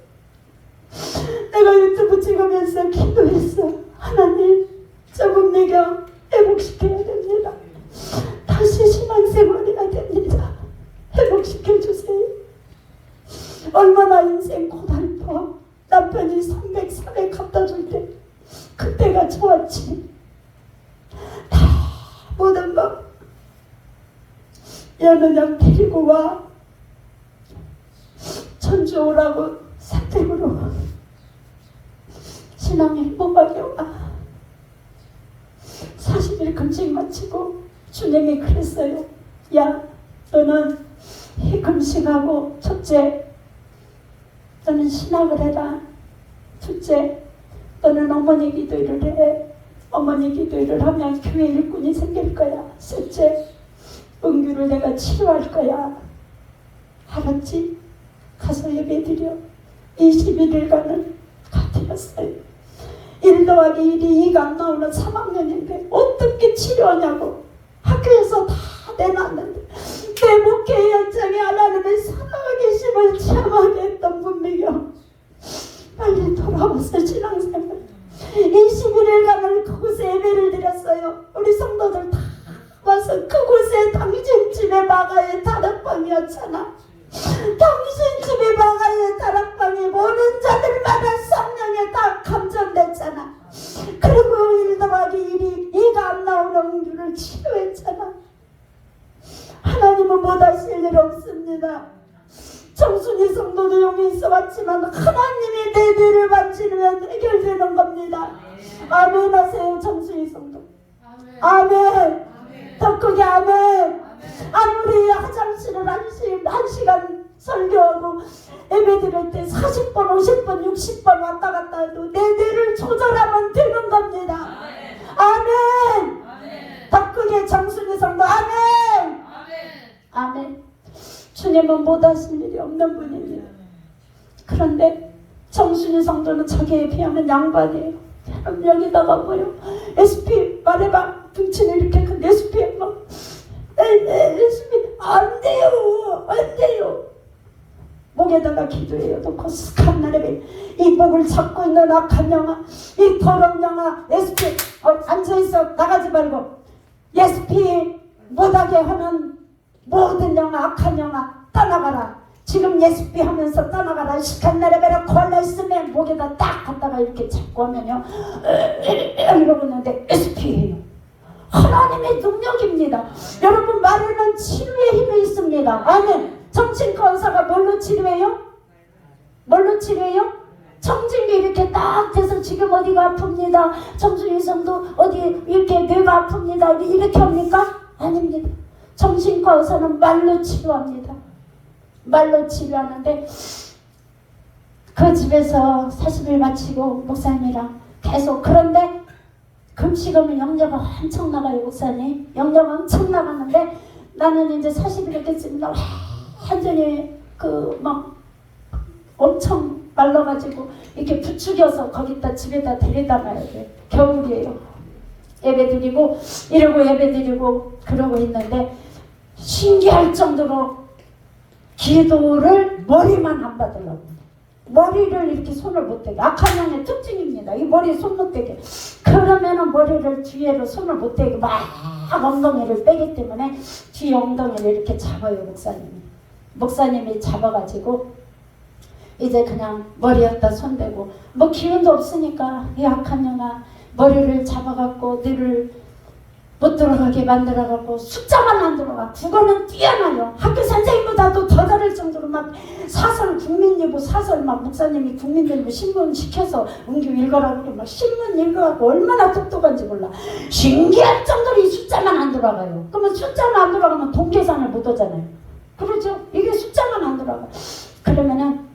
내가 유튜브 찍으면서 기도했어. 하나님 조금 내가 회복시켜야 됩니다. 다시 신앙생활해야 됩니다. 회복시켜주세요. 얼마나 인생 고달퍼. 남편이 300, 400 갖다 줄 때 그때가 좋았지. 다 모든 거 얘는 그냥 데리고 와. 전주 오라고 사택으로 신앙 행복하게 와. 40일 금식 마치고 주님이 그랬어요. 야 너는 이 금식하고 첫째 너는 신학을 해라. 둘째 너는 어머니 기도를 해. 어머니 기도를 하면 교회 일꾼이 생길 거야. 셋째 은규를 내가 치료할 거야. 알았지? 가서 예배드려. 21일간을 가드렸어요. 1 더하기 1이 2가 안 나오는 3학년인데 어떻게 치료하냐고 학교에서 다 내놨는데 내 목회 연장에 하나님의 사랑의 심을 체험하게 했던 분명이요. 빨리 돌아와서 신앙생활 21일간을 그곳에 예배를 드렸어요. 우리 성도들 다 와서 그곳에 당신 집에 마가의 다락방이었잖아. 당신 집에 마가의 다락방에 오는 자들마다 성령에 다 감전됐잖아. 그리고 1 더하기 1이 2가 안 나오는 은규를 치료했잖아. 하나님은 못하실 일 없습니다. 정순이 성도도 용이 있어 왔지만 하나님이 내 죄를 만지면 해결되는 겁니다. 아멘 하세요. 정순이 성도 아멘. 더 크게 아멘. 아무리 화장실을 한 시간 설교하고 예배 드릴 때 40번 50번 60번 왔다 갔다 해도 내 뇌를 조절하면 되는 겁니다. 아멘. 더 크게 정순이 성도 아멘. 아멘. 주님은 못하실 일이 없는 분입니다. 그런데 정순이 성도는 자기에 비하면 양반이에요. 그럼 여기다가 뭐요? SP 말해봐. 등치는 이렇게 큰 SP 막 SP 안 돼요. 안 돼요. 목에다가 기도해요. 놓고 스칸 나래배 이 목을 잡고 있는 악한 영아, 이 더러운 영아, SP 앉아있어. 나가지 말고 SP 못하게 하는 모든 영아, 악한 영아 떠나가라. 지금 예수비 하면서 떠나가라. 시칸나레베라 콜라 있으면 목에다 딱 갖다가 이렇게 잡고 하면요 이러고 있는데 SP예요. 하나님의 능력입니다. 여러분 말에는 치료의 힘이 있습니다. 아멘. 정신과 의사가 뭘로 치료해요? 뭘로 치료해요? 청진기 이렇게 딱 돼서 지금 어디가 아픕니다. 정순이 성도 어디 이렇게 뇌가 아픕니다. 이렇게 합니까? 아닙니다. 정신과 의사는 말로 치료합니다. 말로 치료하는데 그 집에서 40일 마치고 목사님이랑 계속 그런데 금식하면 영녀가 엄청 나가요. 목사님 영녀가 엄청 나갔는데 나는 이제 40일 됐습니다. 완전히 그 막 엄청 말라가지고 이렇게 부추겨서 거기다 집에다 데려다 놔야 돼. 겨울이에요. 예배드리고 이러고 예배드리고 그러고 있는데 신기할 정도로 기도를 머리만 안 받으려고 머리를 이렇게 손을 못 대게 악한 영의 특징입니다. 이 머리에 손 못 대게 그러면은 머리를 뒤에로 손을 못 대게 막 엉덩이를 빼기 때문에 뒤에 엉덩이를 이렇게 잡아요. 목사님이 잡아가지고 이제 그냥 머리에다 손 대고 뭐 기운도 없으니까 이 악한 영아 머리를 잡아갖고 뇌를 못 들어가게 만들어갖고 숫자만 안 들어가. 국어는 뛰어나요. 학교 선생님보다도 더 잘할 정도로 막 사설 국민예보 사설 막 목사님이 국민예보 신문 시켜서 은규 읽어라고 막 신문 읽어갖고 얼마나 똑똑한지 몰라. 신기할 정도로 이 숫자만 안 들어가요. 그러면 숫자만 안 들어가면 돈 계산을 못 하잖아요. 그러죠? 이게 숫자만 안 들어가. 그러면은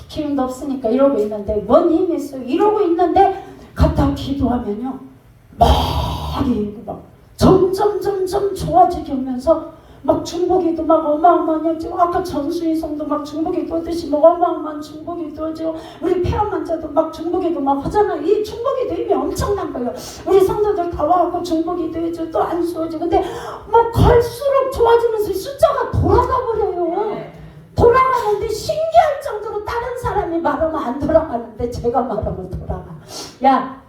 기운도 없으니까 이러고 있는데 뭔 힘이 있어요. 이러고 있는데 갔다 기도하면요. 막 점점 좋아지게 하면서 막 중보기도 막 어마어마하냐. 지금 아까 전수인성도 막 중보기도 하듯이 막 어마어마한 중보기도 하죠. 우리 폐암환자도 막 중보기도 막 하잖아요. 이 중보기도 힘이 엄청난 거예요. 우리 성도들 다 와갖고 중보기도 해줘. 또 안수하죠. 근데 막 갈수록 좋아지면서 숫자가 돌아가 버려요. 돌아가는데 신기할 정도로 다른 사람이 말하면 안 돌아가는데 제가 말하면 돌아가. 야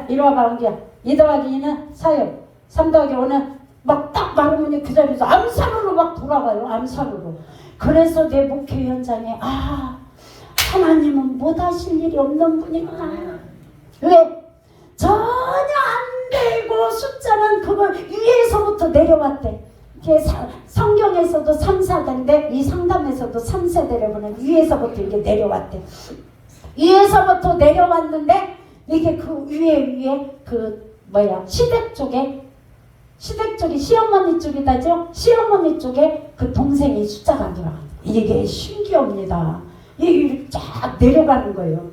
이리 와봐 은기야. 2 더하기 2는 4요. 3 더하기 5는 막 딱 말하면 그 자리에서 암살으로 막 돌아가요. 암살으로. 그래서 내 목회 현장에 하나님은 못하실 일이 없는 분이구나. 왜? 전혀 안 되고 숫자는 그걸 위에서부터 내려왔대. 성경에서도 3, 4대인데 이 상담에서도 3세대를 보는 위에서부터 이게 내려왔대. 위에서부터 내려왔는데 이게 그 위에 그 시댁 쪽에 시어머니 쪽이다죠. 시어머니 쪽에 그 동생이 숫자가 안 들어가. 이게 신기합니다. 이게 쫙 내려가는 거예요.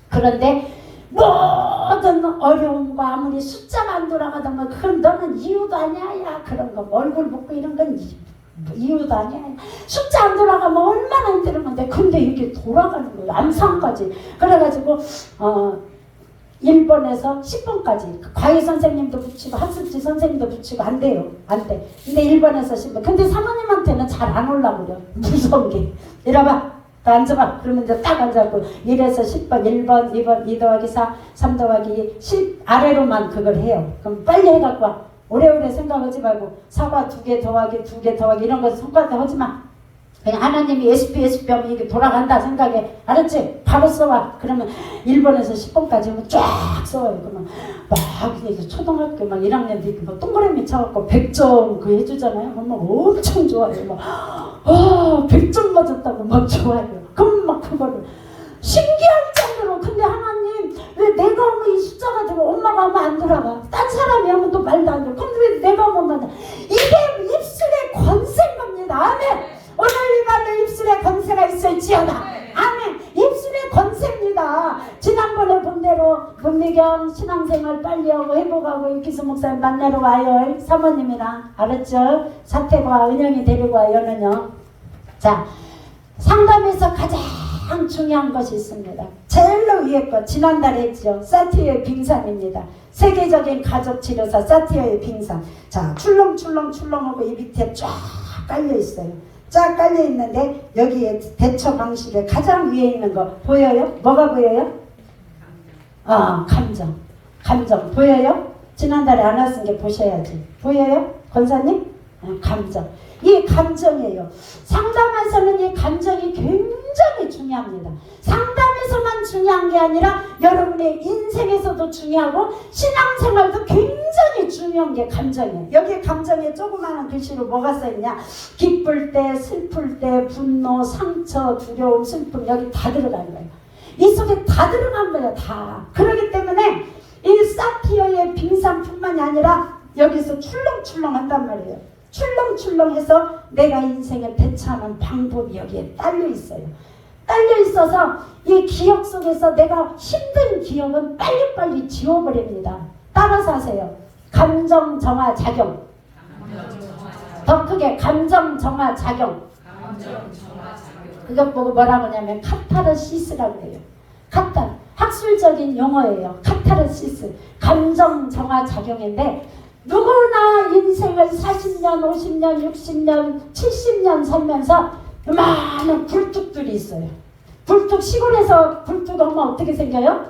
그런데 모든 어려움과 아무리 숫자가 안 돌아가다면 그건 너는 이유도 아니야. 야 그런 거 얼굴 붓고 이런 건 이유도 아니야. 숫자 안 돌아가면 얼마나 힘들었는데 근데 이게 돌아가는 거예요. 암산까지. 그래가지고 1번에서 10번까지 과외 선생님도 붙이고 학습지 선생님도 붙이고 안 돼요. 안 돼. 근데 1번에서 10번. 근데 사모님한테는 잘 안 올라오려. 무서운 게. 이러봐. 앉아봐. 그러면 이제 딱 앉아고 1에서 10번, 1번, 2번, 2 더하기 4, 3 더하기 10 아래로만 그걸 해요. 그럼 빨리 해갖고 와. 오래오래 생각하지 말고 사과 2개 더하기 2개 더하기 이런 거 손가락에 하지 마. 그냥 하나님이 SP 하면 이게 돌아간다 생각해. 알았지? 바로 써와. 그러면 1번에서 10번까지 하면 쫙 써와요. 그러면 막 이제 초등학교 막 1학년 되고 막 동그라미 쳐갖고 100점 그 해주잖아요. 그러면 엄청 좋아요. 막 100점 맞았다고 막 좋아요. 그럼 막 그거를 신기할 정도로. 근데 하나님 왜 내가 하면 이 숫자가 들어 엄마가 하면 안 들어가. 딴 사람이 하면 또 말도 안 들어. 근데 왜 내가 하면 안 들어. 이게 입술의 권세인 겁니다. 아멘. 오늘 이 밤에 입술에 권세가 있을지어다. 아멘. 입술에 권세입니다. 지난번에 본 대로 문미경 신앙생활 빨리 하고 회복하고 유기수 목사님 만나러 와요. 사모님이랑. 알았죠? 사태과 은영이 데리고 와요는요. 자, 상담에서 가장 중요한 것이 있습니다. 제일로 위에 거 지난달에 했죠. 사티어의 빙산입니다. 세계적인 가족치료사 사티어의 빙산. 자, 출렁출렁하고 이 밑에 쫙 깔려 있어요. 쫙 깔려 있는데 여기에 대처 방식에 가장 위에 있는 거 보여요? 뭐가 보여요? 감정 보여요? 지난달에 안 왔은 게 보셔야지. 보여요? 권사님? 감정. 이 감정이에요. 상담에서는 이 감정이 굉장히 중요합니다. 상담에서만 중요한 게 아니라 여러분의 인생에서도 중요하고 신앙생활도 굉장히 중요한 게 감정이에요. 여기 감정에 조그마한 글씨로 뭐가 써있냐. 기쁠 때, 슬플 때, 분노, 상처, 두려움, 슬픔 여기 다 들어간 거예요. 이 속에 다 들어간 거예요. 다. 그렇기 때문에 이 사티어의 빙산뿐만이 아니라 여기서 출렁출렁 한단 말이에요. 출렁출렁해서 내가 인생을 대처하는 방법이 여기에 딸려 있어요. 딸려 있어서 이 기억 속에서 내가 힘든 기억은 빨리빨리 지워버립니다. 따라서 하세요. 감정 정화 작용. 더 크게 감정 정화 작용. 그것 보고 뭐라고 하냐면 카타르시스라고 해요. 학술적인 용어예요. 카타르시스. 감정 정화 작용인데 누구나 인생을 40년, 50년, 60년, 70년 살면서 많은 불뚝들이 있어요. 불뚝, 시골에서 불뚝 하면 어떻게 생겨요?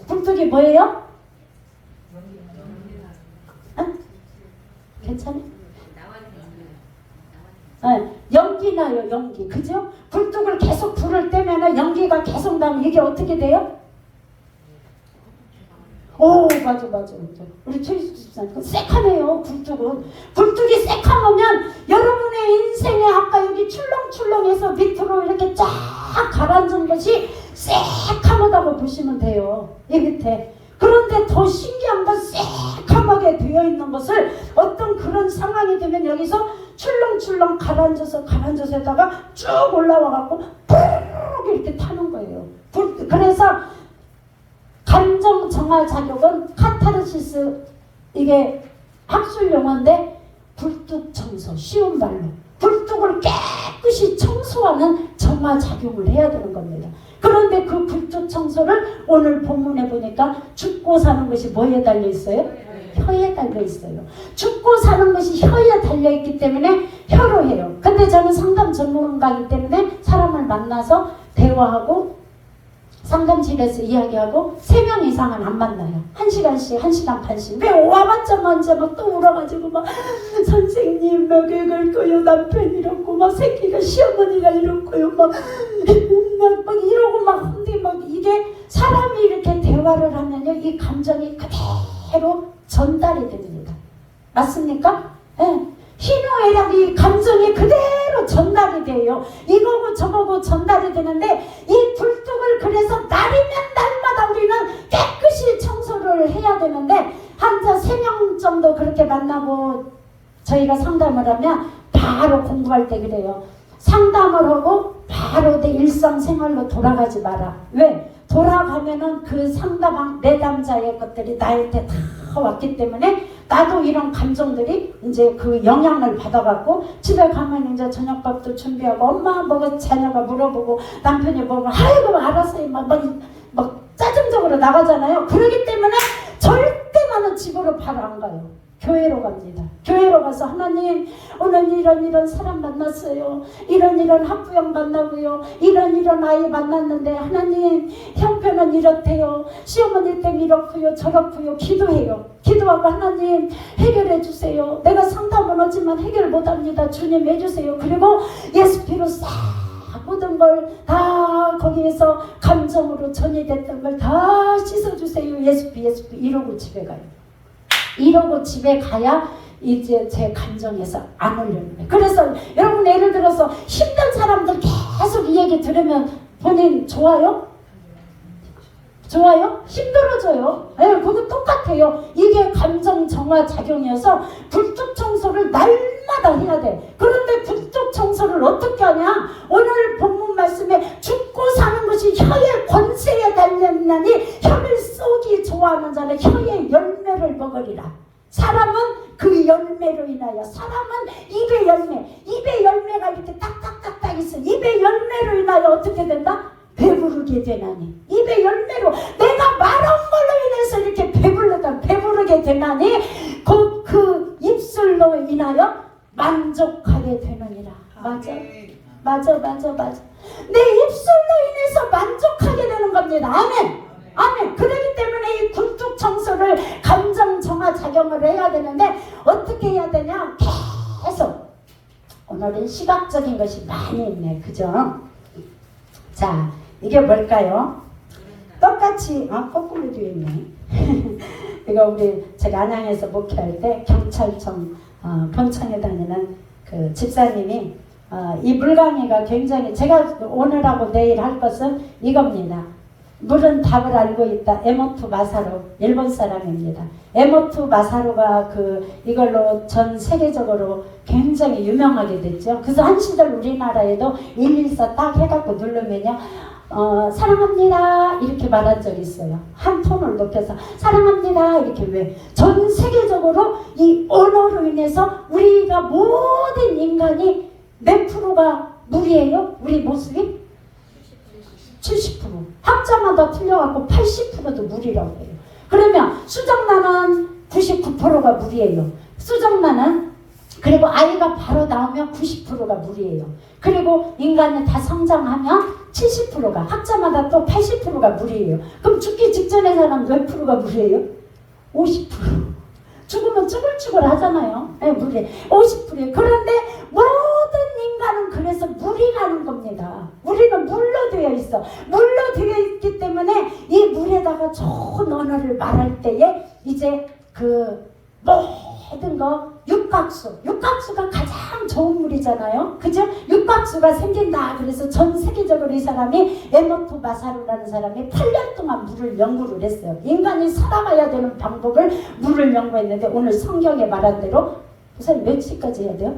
불뚝이 뭐예요? 괜찮아요? 연기 나요, 연기. 그죠? 불뚝을 계속 불을 떼면 연기가 계속 나면 이게 어떻게 돼요? 맞아. 우리 최희수 집사님, 그 새카매요, 굴뚝은. 굴뚝이 새카매면 여러분의 인생에 아까 여기 출렁출렁해서 밑으로 이렇게 쫙 가라앉은 것이 새카매다고 보시면 돼요. 이 밑에. 그런데 더 신기한 건 새카맣게 되어 있는 것을 어떤 그런 상황이 되면 여기서 출렁출렁 가라앉아서다가 쭉 올라와갖고 푹 이렇게 타는 거예요. 그래서 감정 정화 작용은 카타르시스, 이게 학술 용어인데 굴뚝 청소, 쉬운 말로 굴뚝을 깨끗이 청소하는 정화 작용을 해야 되는 겁니다. 그런데 그 굴뚝 청소를 오늘 본문에 보니까 죽고 사는 것이 뭐에 달려 있어요? 혀에 달려 있어요. 죽고 사는 것이 혀에 달려 있기 때문에 혀로 해요. 근데 저는 상담 전문가이기 때문에 사람을 만나서 대화하고 상담실에서 이야기하고 3명 이상은 안 만나요. 1시간씩, 1시간 반씩. 왜 와봤자 먼저 막 또 울어가지고 막 선생님 몇 읽을거요, 남편 이렇고 막 새끼가 시어머니가 이렇고요, 막 이러고 막. 근데 막 이게 사람이 이렇게 대화를 하면요, 이 감정이 그대로 전달이 됩니다. 맞습니까? 네. 희노애락이 감정이 그대로 전달이 돼요. 이거고 저거고 전달이 되는데 이 굴뚝을 그래서 날이면 날마다 우리는 깨끗이 청소를 해야 되는데 한자 3명 정도 그렇게 만나고 저희가 상담을 하면 바로 공부할 때 그래요. 상담을 하고 바로 내 일상생활로 돌아가지 마라. 왜? 돌아가면은 그 상담한 내담자의 것들이 나한테 다 왔기 때문에 나도 이런 감정들이 이제 그 영향을 받아갖고 집에 가면 이제 저녁밥도 준비하고 엄마 뭐가 자녀가 물어보고 남편이 보면 아이고 알았어요 막 짜증적으로 나가잖아요. 그러기 때문에 절대 나는 집으로 바로 안 가요. 교회로 갑니다. 교회로 가서 하나님 오늘 이런 사람 만났어요. 이런 학부형 만나고요. 이런 아이 만났는데 하나님 형편은 이렇대요. 시어머니 때문에 이렇고요. 저렇고요. 기도해요. 기도하고 하나님 해결해 주세요. 내가 상담은 하지만 해결 못합니다. 주님 해주세요. 그리고 예수 피로 싹 모든 걸 다 거기에서 감정으로 전이됐던 걸 다 씻어주세요. 예수피 이러고 집에 가요. 이러고 집에 가야 이제 제 감정에서 안 올려는 거예요. 그래서 여러분 예를 들어서 힘든 사람들 계속 이 얘기 들으면 본인 좋아요? 좋아요? 힘들어져요. 네, 그거 똑같아요. 이게 감정 정화 작용이어서 굴뚝 청소를 날마다 해야 돼. 그런데 굴뚝 청소를 어떻게 하냐? 오늘 본문 말씀에 죽고 사는 것이 혀의 권세에 달렸나니 혀를 쏘기 좋아하는 자는 혀의 열매를 먹으리라. 사람은 그 열매로 인하여, 사람은 입의 열매, 입의 열매가 이렇게 딱딱딱딱 있어. 입의 열매로 인하여 어떻게 된다? 배부르게 되나니. 입의 열매로 내가 말한 걸로 인해서 이렇게 배부르게 되나니 그 입술로 인하여 만족하게 되느니라. 맞아. 내 입술로 인해서 만족하게 되는 겁니다. 아멘. 그렇기 때문에 이 굴뚝 청소를 감정 정화 작용을 해야 되는데 어떻게 해야 되냐? 계속. 오늘은 시각적인 것이 많이 있네. 그죠? 자, 이게 뭘까요? 똑같이 거꾸로 되어 있네. 이거 제가 안양에서 목회할 때 경찰청 본청에 다니는 그 집사님이 이 물강이가 굉장히, 제가 오늘하고 내일 할 것은 이겁니다. 물은 답을 알고 있다. 에모투 마사루, 일본 사람입니다. 에모투 마사루가 이걸로 전 세계적으로 굉장히 유명하게 됐죠. 그래서 한 시절 우리나라에도 114 딱 해갖고 누르면요, 사랑합니다 이렇게 말한 적이 있어요. 한 톤을 높여서 사랑합니다 이렇게. 왜? 전 세계적으로 이 언어로 인해서 우리가 모든 인간이 몇 프로가 물이에요? 우리 모습이? 70%. 학자마다 틀려갖고 80%도 물이라고 해요. 그러면 수정란은 99%가 물이에요. 수정란은. 그리고 아이가 바로 나오면 90%가 물이에요. 그리고 인간이 다 성장하면 70%가, 학자마다 또 80%가 물이에요. 그럼 죽기 직전의 사람 몇 프로가 물이에요? 50%. 죽으면 쭈글쭈글 하잖아요. 네, 물이 50%예요. 그런데 모든 인간은 그래서 물이 가는 겁니다. 우리는 물로 되어 있어. 물로 되어 있기 때문에 이 물에다가 좋은 언어를 말할 때에 이제 그 모든 거 육각수가 가장 좋은 물이잖아요. 그죠? 육각수가 생긴다. 그래서 전 세계적으로 이 사람이 에모토 마사루라는 사람이 8년 동안 물을 연구를 했어요. 인간이 살아가야 되는 방법을 물을 연구했는데 오늘 성경에 말한 대로 우선 몇 시까지 해야 돼요?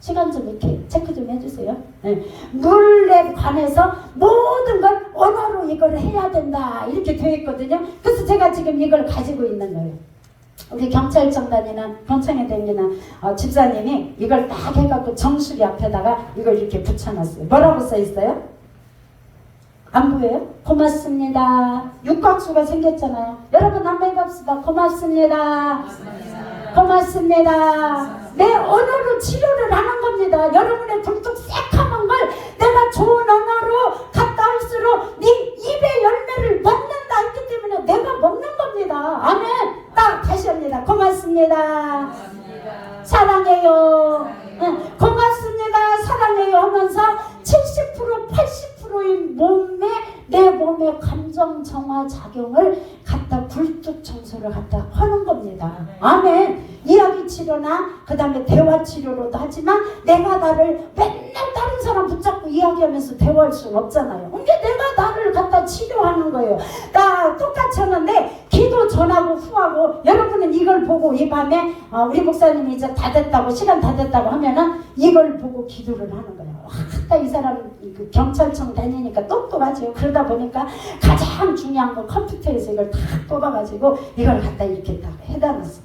시간 좀 이렇게 체크 좀 해주세요. 네. 물에 관해서 모든 걸 언어로 이걸 해야 된다. 이렇게 되어 있거든요. 그래서 제가 지금 이걸 가지고 있는 거예요. 우리 경찰청 다니는 경청에 다니는 집사님이 이걸 딱 해갖고 정수리 앞에다가 이걸 이렇게 붙여놨어요. 뭐라고 써있어요? 안 보여요? 고맙습니다. 육각수가 생겼잖아요. 여러분 한번 해봅시다. 고맙습니다. 고맙습니다. 내 언어로 치료를 하는 겁니다. 여러분의 굴뚝 새카만 걸 내가 좋은 언어로 갖다 할수록 네 입의 열매를 먹는다 했기 때문에 내가 먹는 겁니다. 아멘. 딱 다시 합니다. 고맙습니다. 사랑해요. 고맙습니다. 사랑해요 하면서 70% 80%인 내 몸의 감정 정화 작용을 갖다 굴뚝 청소를 갖다 하는 겁니다. 아멘. 이야기 치료나 그 다음에 대화 치료로도 하지만 내가 나를 맨날 다른 사람 붙잡고 이야기하면서 대화할 수는 없잖아요. 근데 내가 나를 갖다 치료하는 거예요. 나 똑같이 하는데 기도 전하고 후하고 여러분은 이걸 보고 이 밤에 우리 목사님이 이제 다 됐다고 시간 다 됐다고 하면은 이걸 보고 기도를 하는 거예요. 아까 이 사람 그 경찰청 다니니까 똑똑하죠. 그러다 보니까 가장 중요한 건 컴퓨터에서 이걸 다 뽑아가지고 이걸 갖다 이렇게 딱 해다 놨어.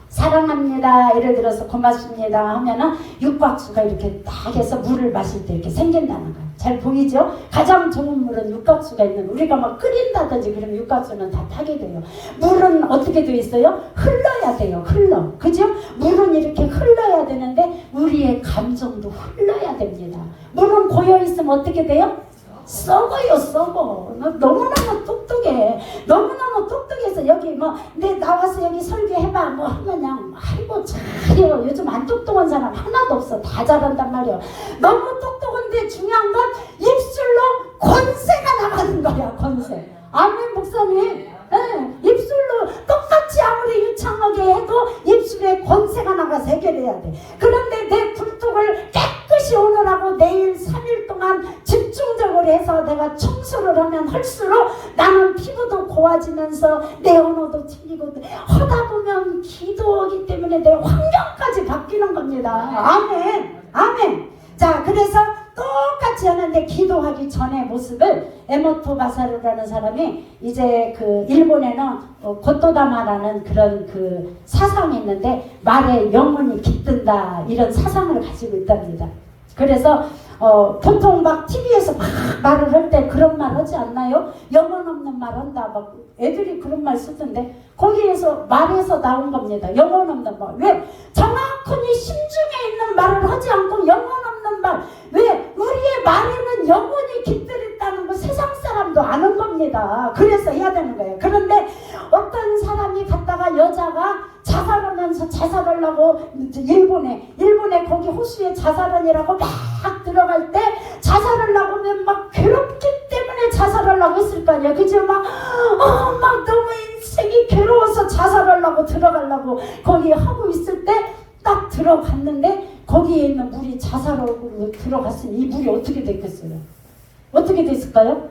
사랑합니다. 예를 들어서 고맙습니다 하면은 육각수가 이렇게 딱 해서 물을 마실 때 이렇게 생긴다는 거예요. 잘 보이죠? 가장 좋은 물은 육각수가 있는, 우리가 막 끓인다든지 그러면 육각수는 다 타게 돼요. 물은 어떻게 되어 있어요? 흘러야 돼요. 흘러. 그죠? 물은 이렇게 흘러야 되는데 우리의 감정도 흘러야 됩니다. 물은 고여있으면 어떻게 돼요? 썩어요. 썩어. 너 너무너무 똑똑해. 너무너무 똑똑해서 여기 뭐 내 나와서 여기 설교해봐 뭐 하면 그냥 아이고 잘해요. 요즘 안 똑똑한 사람 하나도 없어. 다 잘한단 말이야. 너무 똑똑한데 중요한 건 입술로 권세가 나가는 거야. 권세. 아멘 목사님. 네, 입술로 똑같이 아무리 유창하게 해도 입술에 권세가 나가서 해결해야 돼. 그런데 내 굴뚝을 깨끗이 오늘하고 내일 3일 동안 집중적으로 해서 내가 청소를 하면 할수록 나는 피부도 고와지면서 내 언어도 틀리고 하다 보면 기도하기 때문에 내 환경까지 바뀌는 겁니다. 아멘. 아멘. 자, 그래서 똑같이 하는데 기도하기 전의 모습을 에모토 마사루라는 사람이 이제 그 일본에는 고토다마라는 그런 그 사상이 있는데 말에 영혼이 깃든다 이런 사상을 가지고 있답니다. 그래서 보통 막 TV에서 막 말을 할 때 그런 말 하지 않나요? 영혼 없는 말 한다. 막 애들이 그런 말 쓰던데 거기에서 말에서 나온 겁니다. 영혼 없는 말. 왜? 정확히 심중에 있는 말을 하지 않고 영혼 없는 말. 왜? 우리의 말에는 영혼이 깃들었다는 거 세상 사람도 아는 겁니다. 그래서 해야 되는 거예요. 그런데 어떤 사람이 갔다가 여자가 자살하면서 자살하려고 일본에 거기 호수에 자살하느라고 막 들어갈 때 자살하려고 하면 막 괴롭기 때문에 자살하려고 했을 거 아니야. 그죠? 막 너무 인생이 괴로워서 자살하려고 들어가려고 거기 하고 있을 때 딱 들어갔는데 거기에 있는 물이 자살하고 들어갔으니 이 물이 어떻게 됐겠어요? 어떻게 됐을까요?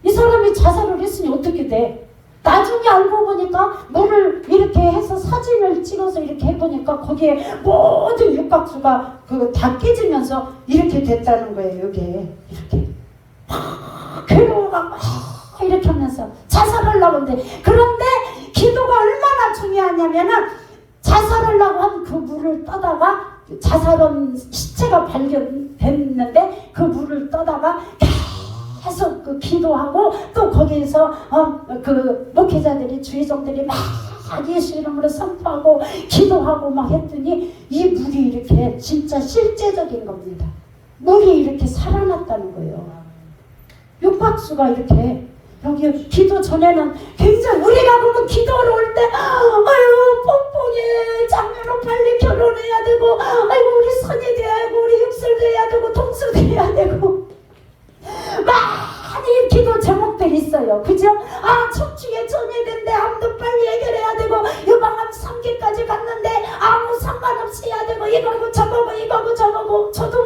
이 사람이 자살을 했으니 어떻게 돼? 나중에 알고 보니까 물을 이렇게 해서 사진을 찍어서 이렇게 해보니까 거기에 모든 육각수가 다 깨지면서 이렇게 됐다는 거예요. 이게 이렇게 괴로워가 이렇게 하면서 자살하려고 하는데, 그런데 기도가 얼마나 중요하냐면은 자살하려고 한 그 물을 떠다가 자살한 시체가 발견됐는데 그 물을 떠다가 계속 그 기도하고 또 거기에서 그 목회자들이 주의종들이 막 예수 이름으로 선포하고 기도하고 막 했더니 이 물이 이렇게 진짜 실제적인 겁니다. 물이 이렇게 살아났다는 거예요. 육박수가 이렇게 여기 기도 전에는 굉장히 우리가 보면 기도를 올 때 아유 뽕뽕 우리 장녀는 빨리 결혼해야 되고, 아이고 우리 선이 돼야 되고, 우리 육설 돼야 되고, 동수 돼야 되고, 많이 기도 제목들이 있어요. 그죠? 아, 척추에 전이된데 암도 빨리 해결해야 되고, 유방암 3기까지 갔는데 아무 상관없이 해야 되고, 이거고 저거고 이거고 저거고. 저도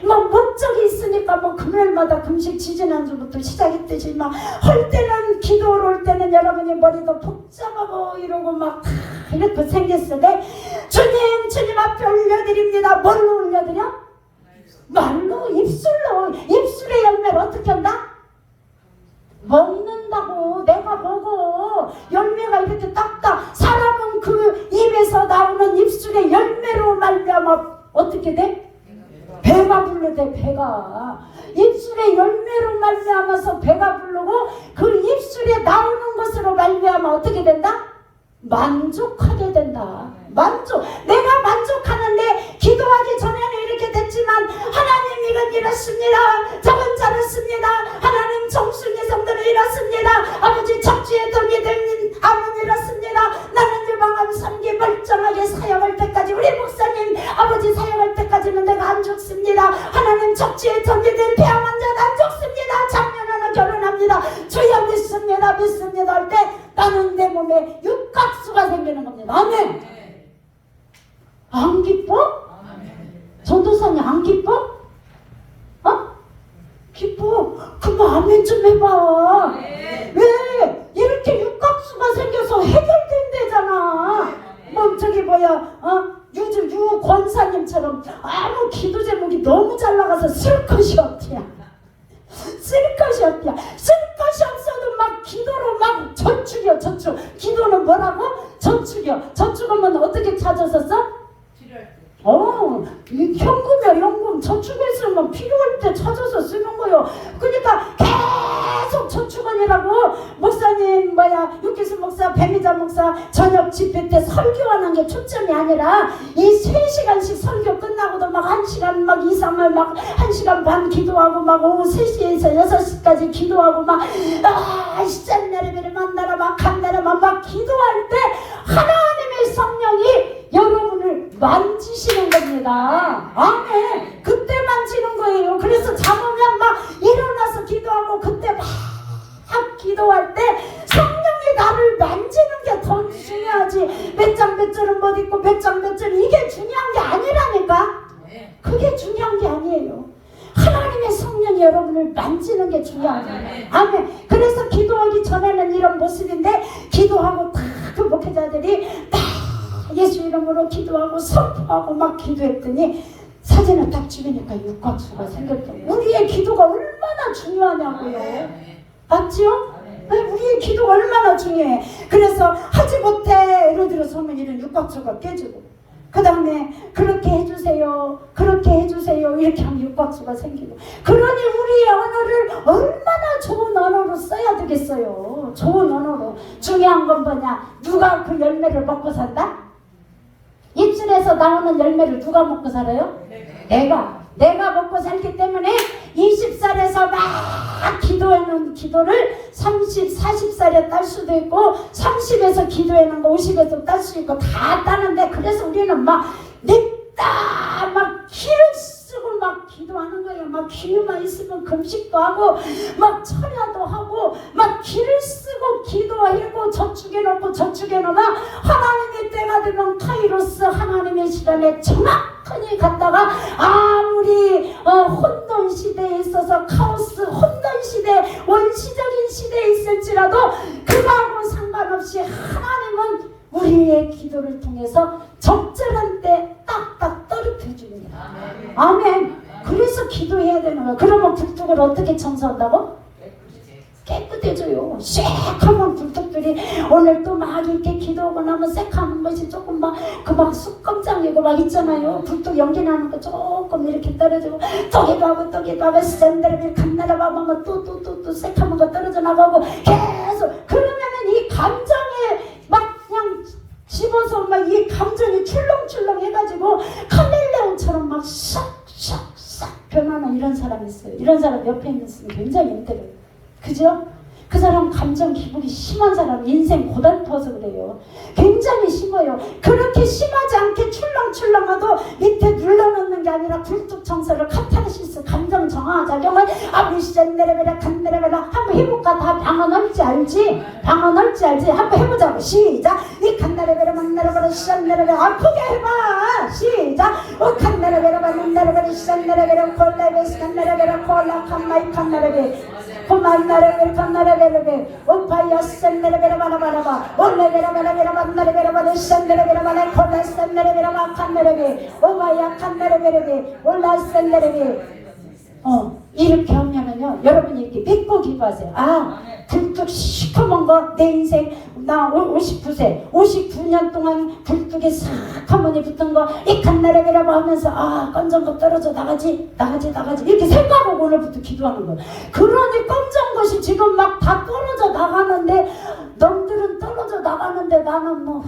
뭐 목적이 있으니까 뭐 금요일마다 금식 지지난주부터 시작했듯이 막 할 때는 기도를 올 때는 여러분이 머리도 복잡하고 이러고 막 이렇게 생겼을 때, 주님 앞에 올려드립니다. 뭘로 올려드려? 말로, 입술로. 입술의 열매를 어떻게 한다? 먹는다고. 내가 먹어. 열매가 이렇게 딱딱. 사람은 그 입에서 나오는 입술의 열매로 말미암아 어떻게 돼? 배가 부르대. 배가 입술의 열매로 말미암아서 배가 부르고, 그 입술에 나오는 것으로 말미암아 어떻게 된다? 만족하게 된다. 만족. 내가 만족하는데 기도하기 전에는 이렇게 됐지만, 하나님 이건 이렇습니다. 저건 저렇습니다. 하나님 정순이 성도는 이렇습니다. 아버지 척추에 덕이 된 암은 이렇습니다. 나는 유방암 3기 멀쩡하게 사역할 때까지, 우리 목사님 아버지 사역할 때까지는 내가 안 죽습니다. 하나님 척추에 덕이 된 폐암 환자는 안 죽습니다. 작년에는 결혼합니다. 주여 믿습니다. 믿습니다 할 때 나는 내 몸에 육각수가 생기는 겁니다. 아멘. 안 기뻐? 전도사님 안 기뻐? 어? 기뻐. 그럼 아멘 좀 해봐. 왜? 이렇게 육각수가 생겨서 해결된대잖아. 뭐 저기 뭐야, 유 권사님처럼 아무 기도 제목이 너무 잘 나가서 쓸 것이 없지야. 쓸 것이 없지야. 쓸 것이 없어도 막 기도로 막 저축이요. 저축. 기도는 뭐라고? 저축이요. 저축하면 어떻게 찾아서 써? 이 현금이야. 현금. 저축을 쓰면 필요할 때 찾아서 쓰는 거요. 그러니까 계속 저축원이라고. 목사님 육기수 목사, 배미자 목사 저녁 집회 때 설교하는 게 초점이 아니라, 이 3시간씩 설교 끝나고도 막 1시간 막 이상을 막 1시간 반 기도하고, 막 오후 3시에서 6시까지 기도하고, 막 시짠나라비를 만나라 막 간나라만 막 기도할 때 하나님의 성령이 여러분을 만지시는 겁니다. 아멘. 그때 만지는 거예요. 그래서 잠오면 막 일어나서 기도하고, 그때 막 기도할 때 성령이 나를 만지는 게 더 중요하지. 몇 장 몇 절은 못 읽고 몇 장 몇 절, 이게 중요한 게 아니라니까. 그게 중요한 게 아니에요. 하나님의 성령이 여러분을 만지는 게 중요한 거예요. 아멘. 그래서 기도하기 전에는 이런 모습인데, 기도하고 다 그 목회자들이 다 예수 이름으로 기도하고 선포하고 막 기도했더니 사진을 딱 찍으니까 육각수가 생겼던. 우리의 기도가 얼마나 중요하냐고요. 맞지요? 우리의 기도가 얼마나 중요해. 그래서 하지 못해 예를 들어서 하면 이런 육각수가 깨지고, 그 다음에 그렇게 해주세요, 그렇게 해주세요, 이렇게 하면 육각수가 생기고. 그러니 우리의 언어를 얼마나 좋은 언어로 써야 되겠어요. 좋은 언어로. 중요한 건 뭐냐? 누가 그 열매를 먹고 산다? 입술에서 나오는 열매를 누가 먹고 살아요? 내가 먹고 살기 때문에 20살에서 막 기도하는 기도를 30, 40살에 딸 수도 있고, 30에서 기도하는 거 50에서 딸 수 있고 다 따는데, 그래서 우리는 막 냈다 막 기를 쓰고 막 기도하는 거예요. 막 기회만 있으면 금식도 하고 막 철야도 하고 막 기를 쓰고 기도하고 저축해 놓고 저축해 놓으면 하나님의 때가 되면 카이로스 하나님의 시간에 정확하게 갔다가, 아무리 혼돈 시대에 있어서 카오스 혼돈 시대, 원시적인 시대에 있을지라도 그거하고 상관없이 하나님은 우리의 기도를 통해서 적절한 때 딱딱 떨어뜨려 줍니다. 아멘. 그래서 기도해야 되는 거야. 그러면 굴뚝을 어떻게 청소한다고? 깨끗해져요. 쎄하면 굴뚝들이 오늘 또 막 이렇게 기도하고 나면 쎄하는 것이 조금 막 그 막 숯검장이고 막 있잖아요. 굴뚝 연기 나는 거 조금 이렇게 떨어지고, 또 기도하고 샌드를 간나라 봐보면 또 쎄하는 거 떨어져 나가고 계속. 그러면은 이 감정에 막 그냥 집어서 막 이 감정이 출렁출렁 해가지고 카멜레온처럼 막 싹싹싹 변하는 이런 사람이 있어요. 이런 사람 옆에 있는 사람 굉장히 힘들어요. 그죠? 그 그 사람 감정 기복이 심한 사람 인생 고달퍼서 그래요. 굉장히 심어요. 그렇게 심하지 않게 출렁출렁하도 밑에 눌러놓는 게 아니라 굴뚝 청소를 카타르시스 감정 정화 작용을 아브리시전 내려베라 간 내려베라 한번 해볼까? 다 방어 넓지 알지? 방어 넓지 알지? 한번 해보자고. 시작. 이 간 내려베라 만 내려베라 시전 내려베라 아 크게 해봐. 시작. 간 내려베라 만 내려베라 시전 내려베라 콜라베스 간 내려베라 콜라 칸마이 간 내려베 고만 내려베라 간 내려베라 오파이어 시전 내려베라 바라바라바 올레베라 바라베라 만 내려베라 바라 시전 내려베라 바라 콜라 시전 내려베라 간 내려베 오마야 간 내려베라 올라 시전 내려베 이렇게 하면은요, 여러분이 이렇게 믿고 기도하세요. 아, 굴뚝 시커먼 거, 내 인생, 나 59세, 59년 동안 굴뚝에 싹 한번이 붙은 거, 이 갓나라비라고 하면서, 아, 검정 거 떨어져 나가지, 이렇게 생각하고 오늘부터 기도하는 거예요. 그러니 검정 것이 지금 막 다 떨어져 나가는데, 놈들은 떨어져 나가는데 나는 뭐,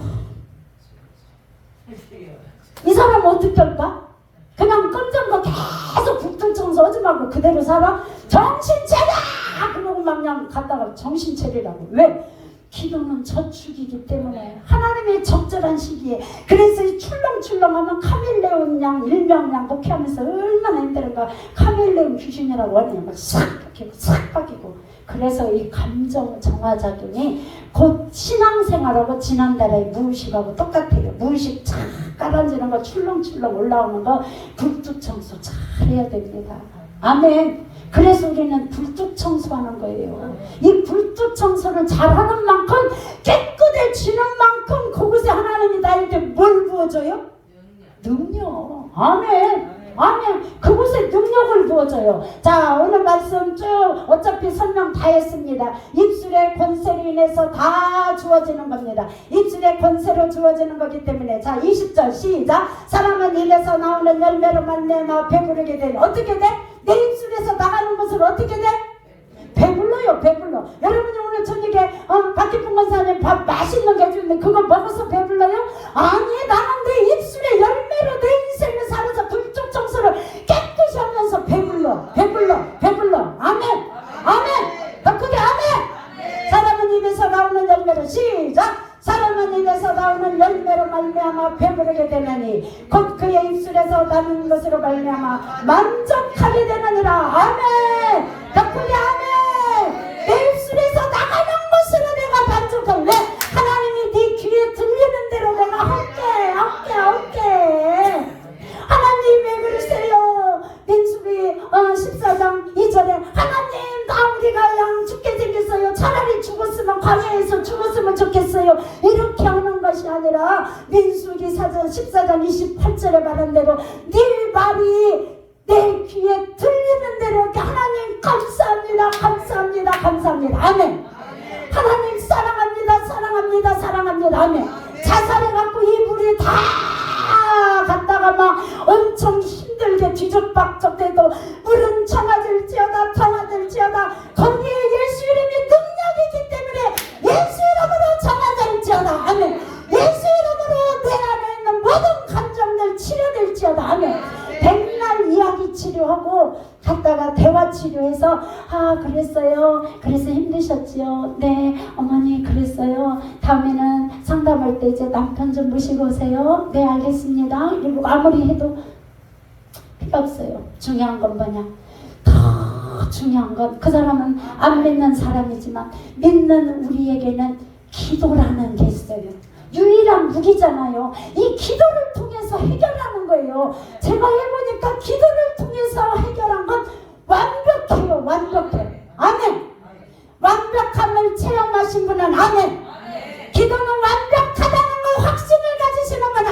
이 사람 어떻게 할까? 그냥 검정 거 계속 굴뚝 청소하지 말고 그대로 살아? 정신 차려! 그러고 막 그냥 갔다가 정신 차리라고. 왜? 기도는 저축이기 때문에 하나님의 적절한 시기에 그래서 이 출렁출렁하면 카멜레온 양 일명양 목회하면서 얼마나 힘들은가. 카멜레온 귀신이라고 하네요. 막 싹 바뀌고 싹 바뀌고. 그래서 이 감정 정화작용이 곧 신앙생활하고 지난달에 무의식하고 똑같아요. 무의식 쫙 깔아지는 거 출렁출렁 올라오는 거 굴뚝 청소 잘 해야 됩니다. 아멘. 그래서 우리는 굴뚝 청소하는 거예요. 이 굴뚝 청소를 잘하는 만큼 깨끗해지는 만큼 그곳에 하나님이 나에게 뭘 부어줘요? 능력. 아멘. 아멘. 그곳에 능력을 부어줘요. 자, 오늘 말씀 쭉 어차피 설명 다 했습니다. 입술의 권세로 인해서 다 주어지는 겁니다. 입술의 권세로 주어지는 거기 때문에. 자, 20절 시작. 사람은 입에서 나오는 열매로 말미암아 배부르게 돼. 어떻게 돼? 내 입술에서 나가는 것을 어떻게 돼? 배불러요. 배불러. 여러분이 오늘 저녁에 박기풍 권사님 밥 맛있는 거 해주는데 그거 먹어서 배불러요? 아니, 나는 내 입술의 열매로 내 인생을 살아서 굴뚝 청소를 깨끗이 하면서 배불러. 아멘. 더 크게 아멘. 사람은 입에서 나오는 열매로 시작. 사람은 입에서 나오는 열매로 말미암아 배부르게 되느니 곧 그의 입술에서 나는 것으로 말미암아 만족하게 되느니라. 아멘. 더 크게 아멘. 내 입술에서 나가는 것으로 내가 만족하고. 왜? 하나님이 네 귀에 들리는 대로 내가 할게. 하나님 왜 그러세요? 민수기 14장 2절에 하나님 나 우리가 양 죽게 생겼어요. 차라리 죽었으면 광야에서 죽었으면 좋겠어요. 이렇게 하는 것이 아니라 민수기 14장 28절에 말한 대로 네 말이 내 귀에 들리는 대로 하나님 감사합니다. 아멘. 하나님 사랑합니다. 아멘. 자살해갖고 이불이 다 갔다가 막 엄청 힘들게 뒤죽박죽돼도 물은 청아들지어다 거기에 예수 이름이 능력이기 때문에 예수 이름으로 청아들지어다. 아멘. 예수 이름으로 내 안에 있는 모든 감정들 치료될지어다. 아멘. 백날 이야기 치료하고 갔다가 대화 치료해서 그랬어요. 그래서 힘드셨지요. 네 어머니 그랬어요. 다음에는 상담할 때 이제 남편 좀 모시고 오세요. 네 알겠습니다. 그리고 아무리 해도 필요 없어요. 중요한 건 뭐냐? 더 중요한 건 그 사람은 안 믿는 사람이지만 믿는 우리에게는 기도라는 게 있어요. 유일한 무기잖아요. 이 기도를 통해서 해결하는 거예요. 제가 해보니까 기도를 통해서 해결한 건 완벽해요. 아멘. 완벽함을 체험하신 분은 아멘. 기도는 완벽하다는 걸 확신을 가지시는 분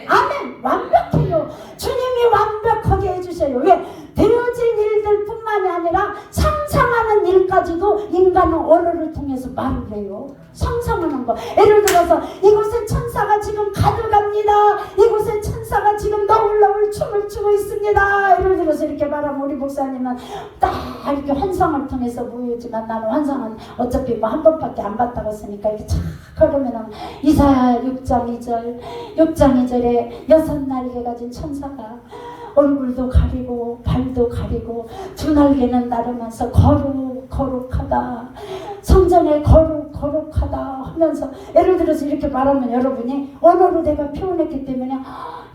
아멘. 완벽해요. 주님이 완벽하게 해주셔요. 왜? 되어질 일들 뿐만이 아니라 상상하는 일까지도 인간은 언어를 통해서 말을 해요. 상상하는 거. 예를 들어서 이곳에 천사가 지금 가져갑니다. 이곳에 천사가 지금 너울너울 춤을 추고 있습니다. 예를 들어서 이렇게 말하면 우리 목사님은 딱 이렇게 환상을 통해서 보이지만 나는 환상은 어차피 뭐 한 번밖에 안 봤다고 했으니까 이렇게 착 걸으면 이사야 6장 2절에 6날개 가진 천사가 얼굴도 가리고 발도 가리고 두 날개는 나르면서 거룩하다 성전에 거룩하다 하면서 예를 들어서 이렇게 말하면 여러분이 언어로 내가 표현했기 때문에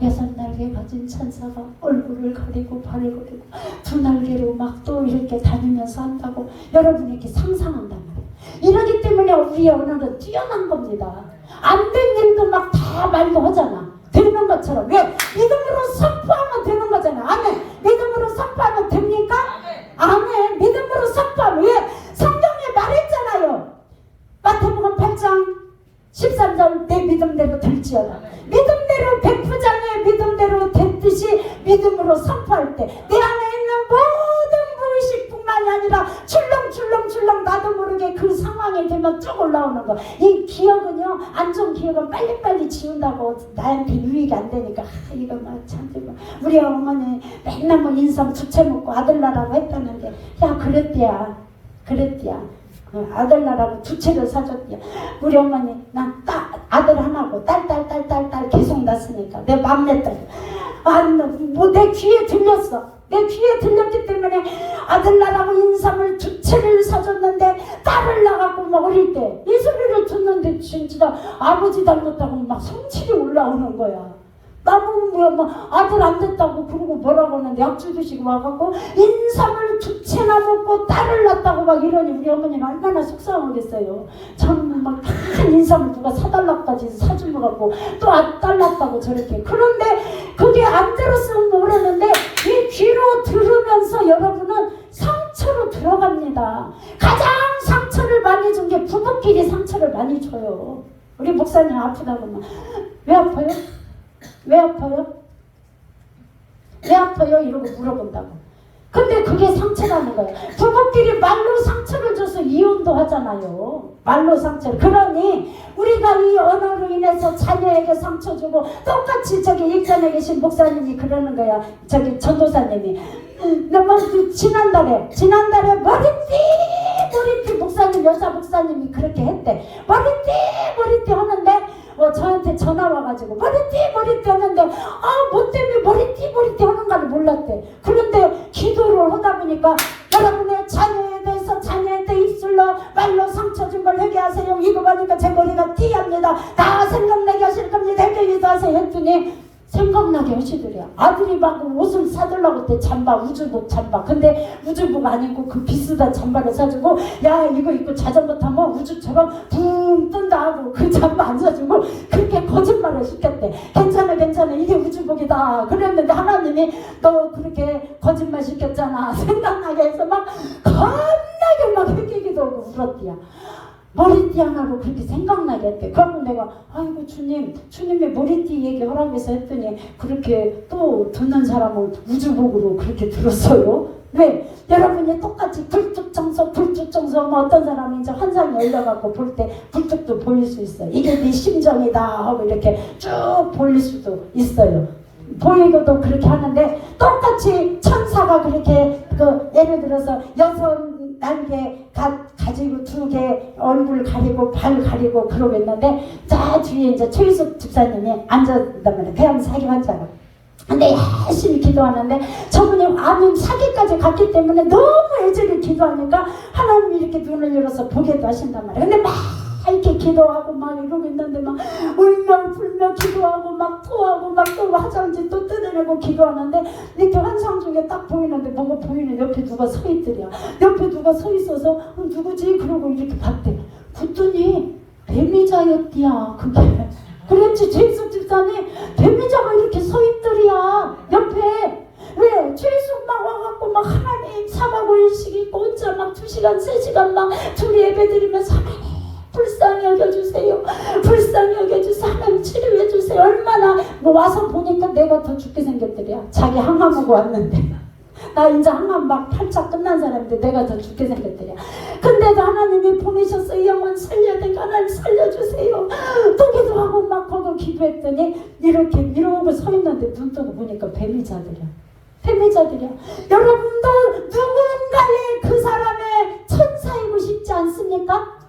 6날개 가진 천사가 얼굴을 가리고 발을 가리고 2날개로 막 또 이렇게 다니면서 한다고 여러분이 이렇게 상상한단 말이에요. 이러기 때문에 우리의 언어는 뛰어난 겁니다. 안 된 일도 막 다 말도 하잖아. 되는 것처럼. 왜? 믿음으로 선포하면 되는 거잖아. 아멘. 믿음으로 선포하면 됩니까? 아멘. 믿음으로 선포하면. 왜? 성경에 말했잖아요. 마태복음 8장 13절 내 믿음대로 될지어다. 믿음대로 백부장의 믿음대로 됐듯이 믿음으로 선포할 때 내 안에 있는 모든 무의식뿐만이 아니라 출렁출렁 나도 모르게 그 상황이 되면 쭉 올라오는 거. 이 기억은요, 안 좋은 기억은 빨리빨리 지운다고 나한테 유익이 안 되니까 이거 막 참 우리 어머니 맨날 뭐 인삼 두채 먹고 아들 낳으라고 했다는데 야 그랬대야 아들 낳으라고 두채를 사줬대요. 우리 어머니 난 아들 하나고 딸 계속 낳았으니까 내 막내 딸 뭐 내 귀에 들렸어. 내 귀에 들렸기 때문에 아들 낳으라고 인삼을 2채를 사줬는데 딸을 낳았고 막 어릴 때 이 소리를 듣는데 진짜 아버지 닮았다고 막 성질이 올라오는 거야. 나보고 뭐 아들 안 됐다고 그러고 뭐라고 하는데 약주 드시고 와갖고 인삼을 2채나 먹고 딸을 낳았다고 막 이러니 우리 어머니는 얼마나 속상하겠어요. 저는 막 큰 인삼을 누가 사달라고까지 사주고 갖고 또 딸 낳았다고 저렇게. 그런데 그게 안 들었으면 모르는데 이 귀로 들으면서 여러분은 상처로 들어갑니다. 가장 상처를 많이 준 게 부부끼리 상처를 많이 줘요. 우리 목사님 아프다고 하면 왜 아파요? 왜 아파요? 왜 아파요? 이러고 물어본다고. 근데 그게 상처라는 거예요. 부부끼리 말로 상처를 줘서 이혼도 하잖아요. 말로 상처를. 그러니 우리가 이 언어로 인해서 자녀에게 상처 주고 똑같이 저기 일전에 계신 목사님이 그러는 거야. 저기 전도사님이 너무 지난달에 머리띠 목사님 여자 목사님이 그렇게 했대. 머리띠 하는데 저한테 전화 와가지고 머리띠 하는데 뭐 때문에 머리띠 하는 걸 몰랐대. 그런데 기도를 하다 보니까 여러분의 자녀에 대해서 자녀한테 입술로 말로 상처 준 걸 회개하세요. 이거 보니까 제 머리가 띠합니다. 다 생각나게 하실 겁니다. 회개 기도하세요 했더니 생각나게 하시더래요. 아들이 막 옷을 사달라고 때 잠바 우주복 잠바. 근데 우주복 아니고 그 비슷한 잠바를 사주고 야 이거 입고 자전거 타면 우주처럼 붕 뜬다 하고 그 잠바 안 사주고 그렇게 거짓말을 시켰대. 괜찮아 이게 우주복이다 그랬는데 하나님이 너 그렇게 거짓말 시켰잖아 생각나게 해서 막 겁나게 막 회개기도 하고 울었대요. 머리띠 하나로 그렇게 생각나게 했대. 그러면 내가 아이고 주님의 머리띠 얘기 하라면서 했더니 그렇게 또 듣는 사람은 우주복으로 그렇게 들었어요. 왜? 여러분이 똑같이 불뚝정서 뭐 어떤 사람이 이제 환상이 열려갖고 볼 때 불뚝도 보일 수 있어요. 이게 네 심정이다 하고 이렇게 쭉 보일 수도 있어요. 보이고도 그렇게 하는데 똑같이 천사가 그렇게 예를 들어서 6날개 가지고 2개 얼굴 가리고 발 가리고 그러고 있는데 자 뒤에 이제 최유숙 집사님이 앉았단 말이에요. 폐암 사기 환자가. 근데 열심히 기도하는데 저분이 암 사기까지 갔기 때문에 너무 애절히 기도하니까 하나님이 이렇게 눈을 열어서 보게도 하신단 말이에요. 근데 막 이렇게 기도하고 막 이러고 있는데 막 울며 불며 기도하고 막 토하고 막 또 화장지 또 뜯어내고 기도하는데 이렇게 환상 중에 딱 보이는데 뭐가 보이는 옆에 누가 서 있더랴. 옆에 누가 서 있어서 누구지? 그러고 이렇게 봤대. 그랬더니 배미자였디야 그게. 그랬지 최희숙 집사님 배미자가 이렇게 서 있더랴 옆에. 왜? 최희숙 막 와갖고 막 하나님 4박 5일씩 있고 혼자 막 2시간 3시간 막 둘이 예배드리면서 하나님 불쌍히 여겨주세요. 하나님 치료해주세요. 얼마나 와서 보니까 내가 더 죽게 생겼더랴. 자기 항암하고 왔는데 나 이제 항암 막 8차 끝난 사람인데 내가 더 죽게 생겼더랴. 근데도 하나님이 보내셔서 이 영혼 살려야 되니까 하나님 살려주세요. 또 기도하고 막 거기 기도했더니 이렇게 이러고 서 있는데 눈 뜨고 보니까 뱀이자들이야. 여러분도 누군가의 그 사람의 천사이고 싶지 않습니까?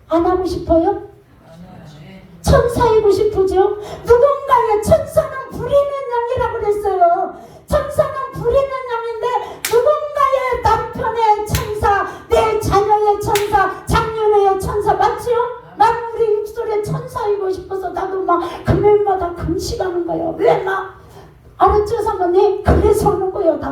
안 하고 싶어요? 천사이고 싶으죠? 누군가의 천사는 부리는 양이라고 그랬어요. 천사는 부리는 양인데 누군가의 남편의 천사, 내 자녀의 천사,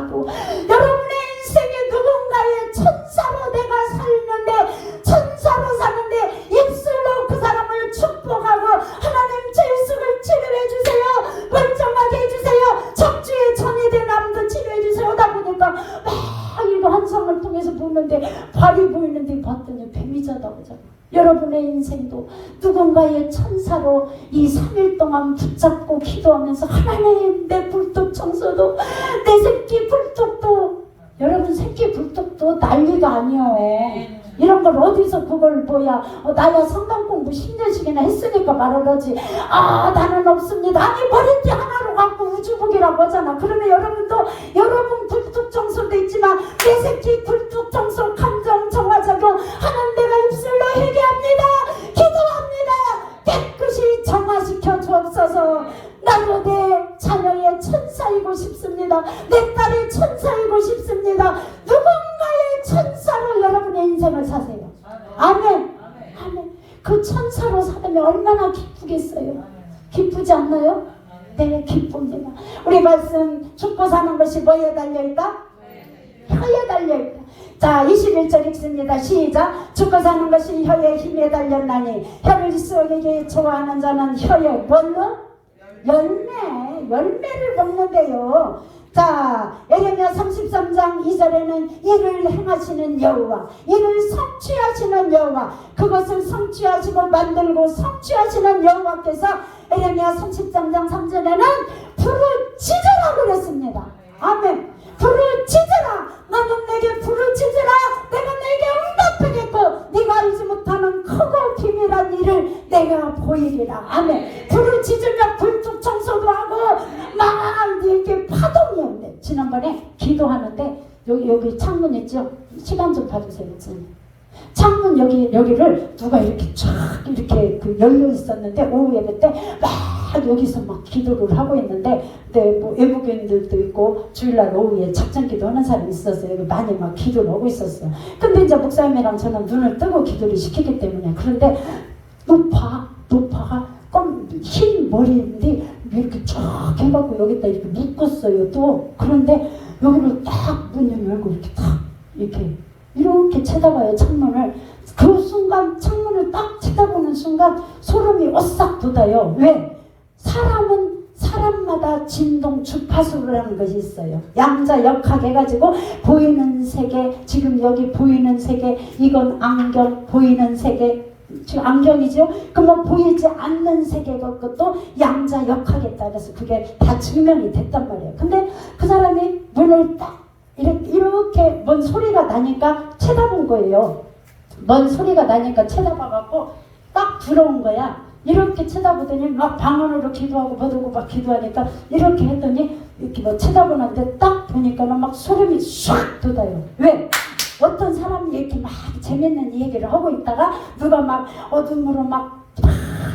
나도 여러분의 인생에 누군가의 천사로 내가 살는데 천사로 사는데 입술로 그 사람을 축복하고 하나님 제 일숙을 치료해 주세요, 멀쩡하게 해주세요, 척추에 전이 된 암도 치료해 주세요 하다 보니까 막 이거 환상을 통해서 보는데 발이 보이는데 봤더니 뱀이 자다오잖아. 여러분의 인생도 누군가의 천사로 이 3일 동안 붙잡고 기도하면서 하나님 내 불독 청소도 내 새끼 불독도, 여러분 새끼 불독도 난리가 아니에요. 이런 걸 어디서 그걸 나야 성경 공부 10년씩이나 했으니까 말을 하지. 나는 없습니다. 아니 머리띠 하나로 갖고 우주복이라고 하잖아. 그러면 여러분도 여러분 불독 청소도 있지만 내 새끼 불독 청소 감정 정화작용 하나님 내가 입술로 회개합니다, 기도합니다, 깨끗이 정화시켜 주옵소서. 나도 내 자녀의 천사이고 싶습니다. 내 딸의 천사이고 싶습니다. 누군가의 천사로 여러분의 인생을 사세요. 아멘. 아멘. 그 천사로 살면 얼마나 기쁘겠어요. 기쁘지 않나요? 네, 기쁩니다. 우리 말씀 죽고 사는 것이 뭐에 달려있다? 혀에 달려있다. 자, 21절 읽습니다. 시작. 죽고 사는 것이 혀에 힘에 달렸나니 혀를 쏘게 좋아하는 자는 혀에 뭘로? 열매를 먹는데요. 자, 에레미야 33장 2절에는 이를 행하시는 여호와, 이를 성취하시는 여호와, 그것을 성취하시고 만들고 성취하시는 여호와께서 에레미야 33장 3절에는 부르짖으라 그랬습니다. 아멘. 부르짖으라. 너는 내게 부르짖으라. 내가 내게 응답하겠고 네가 알지 못하는 크고 기밀한 일을 내가 보이리라. 아멘. 부르짖으며 불뚝 청소도 하고 막 이렇게 파동이 온대. 지난번에 기도하는데 여기 창문 있죠? 시간 좀 봐주세요. 창문 여기를 누가 이렇게 쫙 이렇게 열려 있었는데 오후에 그때 막 여기서 막 기도를 하고 있는데 뭐 외국인들도 있고 주일날 오후에 작전 기도하는 사람이 있었어요. 여기 많이 막 기도를 하고 있었어요. 근데 이제 목사님이랑 저는 눈을 뜨고 기도를 시키기 때문에, 그런데 노파가 흰 머리인데 이렇게 쫙 해갖고 여기다 이렇게 묶었어요. 또 그런데 여기를 딱 문을 열고 이렇게 쳐다봐요, 창문을. 그 순간 창문을 딱 쳐다보는 순간 소름이 오싹 돋아요. 왜? 사람은 사람마다 진동 주파수라는 것이 있어요. 양자역학 해가지고 보이는 세계, 지금 여기 보이는 세계, 이건 안경, 보이는 세계, 지금 안경이죠? 그러면 보이지 않는 세계 것도 양자역학에 따라서 그게 다 증명이 됐단 말이에요. 근데 그 사람이 문을 딱 이렇게 뭔 소리가 나니까 쳐다본 거예요. 뭔 소리가 나니까 쳐다봐갖고 딱 들어온 거야. 이렇게 쳐다보더니 막 방언으로 기도하고 버두고 막 기도하니까 이렇게 했더니 이렇게 뭐 쳐다보는데 딱 보니까는 막 소름이 샥 돋아요. 왜? 어떤 사람이 이렇게 막 재밌는 얘기를 하고 있다가 누가 막 어둠으로 막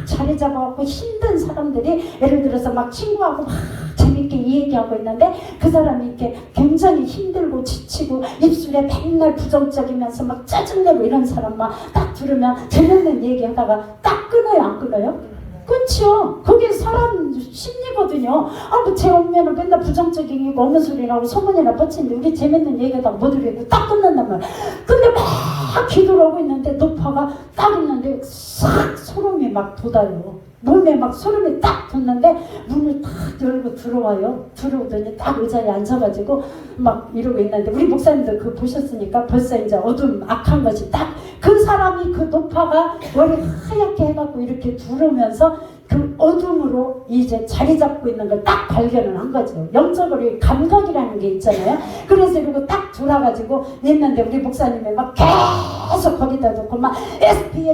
자리 잡아갖고 힘든 사람들이 예를 들어서 막 친구하고 막 재밌게 이 얘기하고 있는데 그 사람이 이렇게 굉장히 힘들고 지치고 입술에 맨날 부정적이면서 막 짜증내고 이런 사람만 딱 들으면 재밌는 얘기하다가 딱 끊어요, 안 끊어요? 끊죠. 그게 사람 심리거든요. 뭐 제 엄마는 맨날 부정적이고 없는 소리 나고 소문이나 뻗치는데 우리 재밌는 얘기하다가 못 들리고 딱 끝난단 말이야. 근데 막 기도를 하고 있는데 노파가 딱 있는데 싹 소름이 막 돋아요. 몸에 막 소름이 딱 돋는데 문을 딱 열고 들어와요. 들어오더니 딱 의자에 앉아가지고 막 이러고 있는데 우리 목사님도 그거 보셨으니까 벌써 이제 어둠 악한 것이 딱 그 사람이 그 노파가 머리 하얗게 해갖고 이렇게 들어오면서 그 어둠으로 이제 자리 잡고 있는 걸 딱 발견을 한 거죠. 영적으로 감각이라는 게 있잖아요. 그래서 이러고 딱 돌아가지고 있는데 우리 목사님이 막 계속 거기다 놓고 막 SP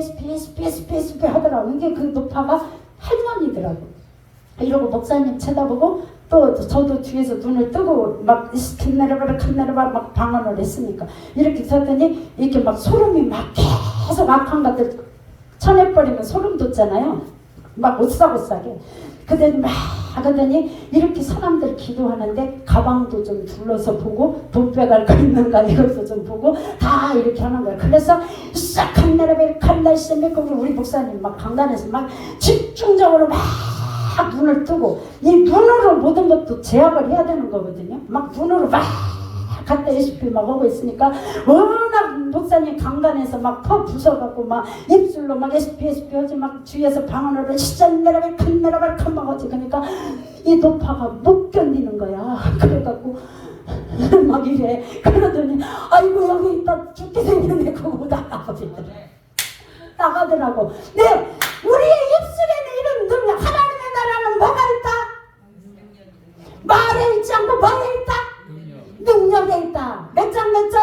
하더라고. 이게 그 노파가 할머니더라고. 이러고 목사님 쳐다보고 또 저도 뒤에서 눈을 뜨고 막 칸내려봐 막 방언을 했으니까 이렇게 섰더니 이렇게 막 소름이 막 계속 악한 것들 쳐내버리면 소름 돋잖아요. 막 오싹오싹해. 그랬더니 막 하더니 이렇게 사람들 기도하는데 가방도 좀 둘러서 보고 돈 빼갈 거 있는가 이것도 좀 보고 다 이렇게 하는 거야. 그래서 싹 칸내려봐 칸날씨미 우리 목사님 막 강단에서 막 집중적으로 막 막 눈을 뜨고 이 눈으로 모든 것도 제압을 해야 되는 거거든요. 막 눈으로 막 갖다 SP 막 하고 있으니까 워낙 목사님 강단에서 막 퍼 부숴갖고 막 입술로 막 SP 하지 막 주위에서 방언으로 시전내라발 큰내라발 큰막 하지. 그러니까 이 노파가 못 견디는 거야. 그래갖고 막 이래. 그러더니 아이고 여기 있다 죽게 생겼네. 그거 나가버리더래. 나가더라고. 네, 우리의 입술에는 이런 능력, 하나님의 나라는 뭐가 있다? 말에 있지 않고 뭐에 있다? 능력에 있다. 몇 장 몇 절?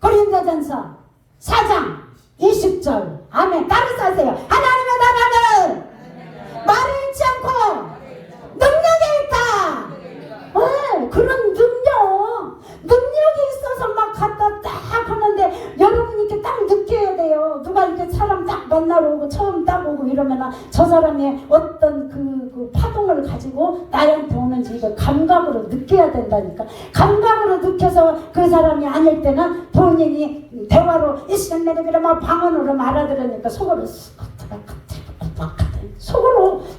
고린도전서 4장 20절. 아멘. 따라서 하세요. 하나님의 나라는 말에 있지 않고 능력에 있다. 그런 능력이 있어서 막 갖다 딱 하는데 여러분 이렇게 딱 느껴야 돼요. 누가 이렇게 사람 딱 만나러 오고 처음 딱 오고 이러면 저 사람이 어떤 그 파동을 가지고 나한테 오는지 이거 감각으로 느껴야 된다니까. 감각으로 느껴서 그 사람이 아닐 때는 본인이 대화로 이시간내리기로 막 방언으로 알아들으니까 속으로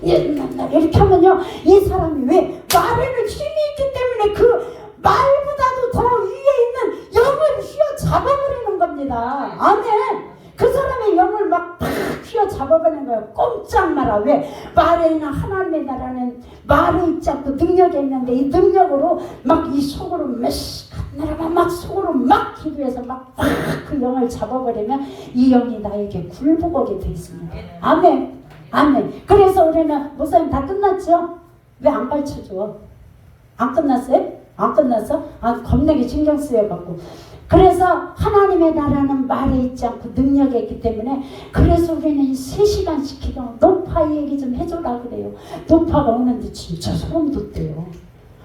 이렇게 하면요 이 사람이 왜 말에는 힘이 있기 때문에 그 말보다도 더 위에 있는 영을 휘어 잡아버리는 겁니다. 아멘. 그 사람의 영을 막 휘어 잡아버리는 거예요. 꼼짝 마라. 왜? 말에 있는 하나님의 나라는 말에 있지 않고 능력이 있는데 이 능력으로 막 이 속으로 막 속으로 막 기도해서 막 그 영을 잡아버리면 이 영이 나에게 굴복하게 돼 있습니다. 아멘. 아멘. 그래서 우리는 목사님 다 끝났죠? 왜 안 가르쳐줘? 안 끝났어요? 안 끝났어? 겁나게 신경 쓰여갖고. 그래서 하나님의 나라는 말에 있지 않고 능력에 있기 때문에 그래서 우리는 3시간씩 기도 노파 얘기 좀 해줘라 그래요. 노파가 오는데 진짜 소름 돋대요.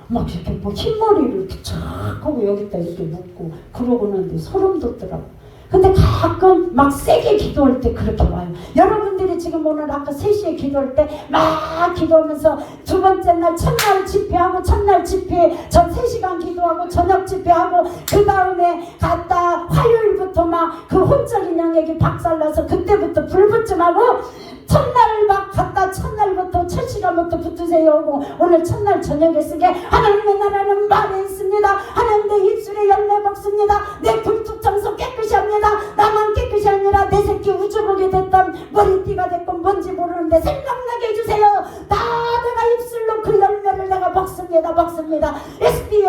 막 이렇게 뭐 흰머리를 이렇게 쫙 하고 여기다 이렇게 묶고 그러고 오는데 소름 돋더라고. 근데 가끔 막 세게 기도할 때 그렇게 와요. 여러분들이 지금 오늘 아까 3시에 기도할 때 막 기도하면서 두 번째 날 첫날 집회하고 첫날 집회 전 3시간 기도하고 저녁 집회하고 그 다음에 갔다 화요일부터 막 그 혼적인 영역이 박살나서 그때부터 불붙음하고 첫날 막 갔다 첫날부터 첫 시간부터 붙으세요 오고 오늘 첫날 저녁에 쓰게 하나님의 나라는 말에 있습니다. 하나님 내 입술에 열매 먹습니다. 내 불뚝 청소 깨끗이 합니다. 나만 깨끗이 아니라 내 새끼 우주복이 됐던 머리띠가 됐건 뭔지 모르는데 생각나게 해주세요. 내가 입술로 그 열매를 내가 먹습니다. SP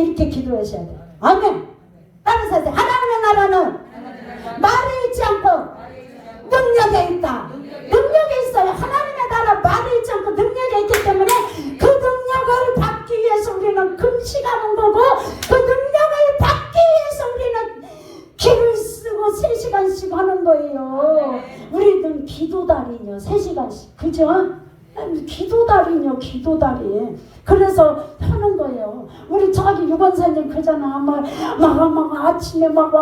이렇게 기도하셔야 돼요. 아멘. 따라서 하세요. 하나님의 나라는 말에 있지 않고 능력에 있다. 능력에 있어요. 하나님의 나라 말에 있지 않고 능력에 있기 때문에 그 능력을 받기 위해서 우리는 금식하는 거고 그 능력을 받기 위해서 우리는 기를 쓰고 3시간씩 하는 거예요. 우리는 기도달이요 3시간씩. 그죠? 기도달이요 기도달이. 그래서 하는 거예요. 우리 자기 유관사님 그러잖아. 막 아침에 막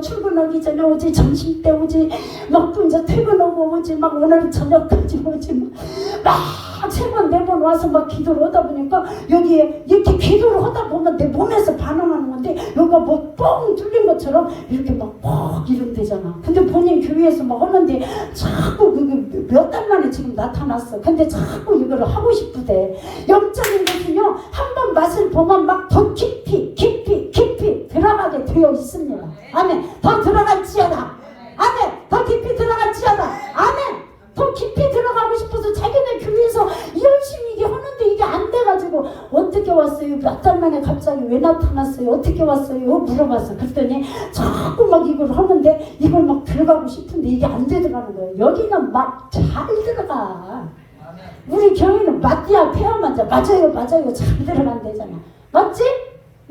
출근하기 전에 오지, 점심 때 오지, 막 또 이제 퇴근하고 오지, 막 오늘 저녁까지 오지, 막 3번 4번 와서 막 기도를 하다 보니까 여기에 이렇게 기도를 하다 보면 내 몸에서 반응하는 건데 여기가 뭐 뻥 뚫린 것처럼 이렇게 막 이러면 되잖아. 근데 본인 교회에서 막 하는데 자꾸 몇 달 만에 지금 나타났어. 근데 자꾸 이거를 하고 싶으대. 영적인 것은요 한번 맛을 보면 막 더 깊이 들어가게 되어 있습니다. 아멘. 더 들어갈지어다. 아멘. 더 깊이 들어갈지어다. 아멘. 더 깊이 들어가고 싶어서 자기네 교회에서 열심히 이게 하는데 이게 안 돼가지고 어떻게 왔어요? 몇 달 만에 갑자기 왜 나타났어요? 어떻게 왔어요? 물어봤어. 그랬더니 자꾸 막 이걸 하는데 이걸 막 들어가고 싶은데 이게 안 되더라는 거예요. 여기는 막 잘 들어가. 우리 교회는 맞디야 폐하만 맞아요 잘 들어간대잖아. 맞지?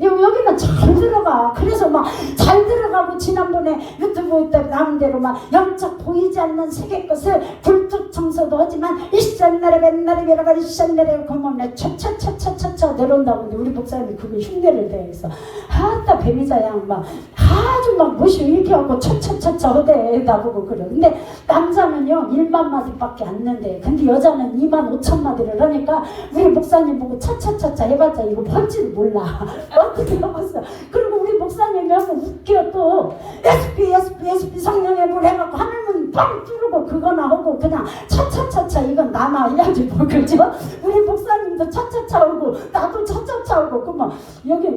여기는 잘 들어가. 그래서 막 잘 들어가고 지난번에 유튜브 때 나온 대로 막 영적 보이지 않는 세계 것을 굴뚝 청소도 하지만 이시전날에 맨날에 여러가 이시전날에 그러면 차차차차차차 내려온다고. 근데 우리 목사님이 그거 흉내를 대해서 아따 뱀이자 양 막 아주 막 무시 이렇게 하고 차차차차 하대 나보고 그래. 근데 남자는요 1만 마디밖에 안 는데 근데 여자는 2만 5천 마디를 하니까 우리 목사님 보고 차차차차 해봤자 이거 뭔지를 몰라. 어떻게 해봤어. 그리고 우리 목사님이 하면 웃겨 또 SP 성령의 물 해갖고 하늘문 빵 뚫고 하고 그거나 하고 그냥 차차차차 이건 나나 해야지 뭐 그죠? 우리 목사님도 차차차 하고 나도 차차차 하고 그만 여기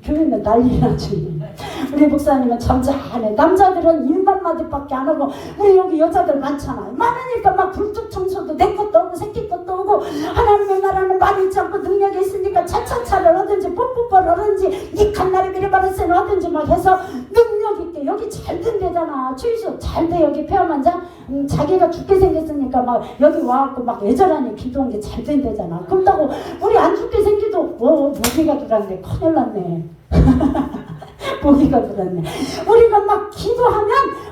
교회는 난리 나지. 우리 목사님은 점잖해. 남자들은 일만 마디밖에 안 하고 우리 여기 여자들 많잖아요. 많으니까 막 불뚝 청소도 내 것도 오고 새끼 것도 오고 하나님의 나라는 말이 있지 않고 능력이 있으니까 차차차를 하든지 뽀뽀뽀를 하든지 이 칸나리 미리바르세는 하든지 막 해서 능력 있게 여기 잘 된대잖아. 주의소 잘 돼. 여기 폐암환자 자기가 죽게 생겼으니까 막 여기 와갖고 막 애절하니 기도한 게 잘 된대잖아. 그렇다고 우리 안 죽게 생기도 모기가 들었네. 큰일 났네. 모기가 들었네. 우리가 막 기도하면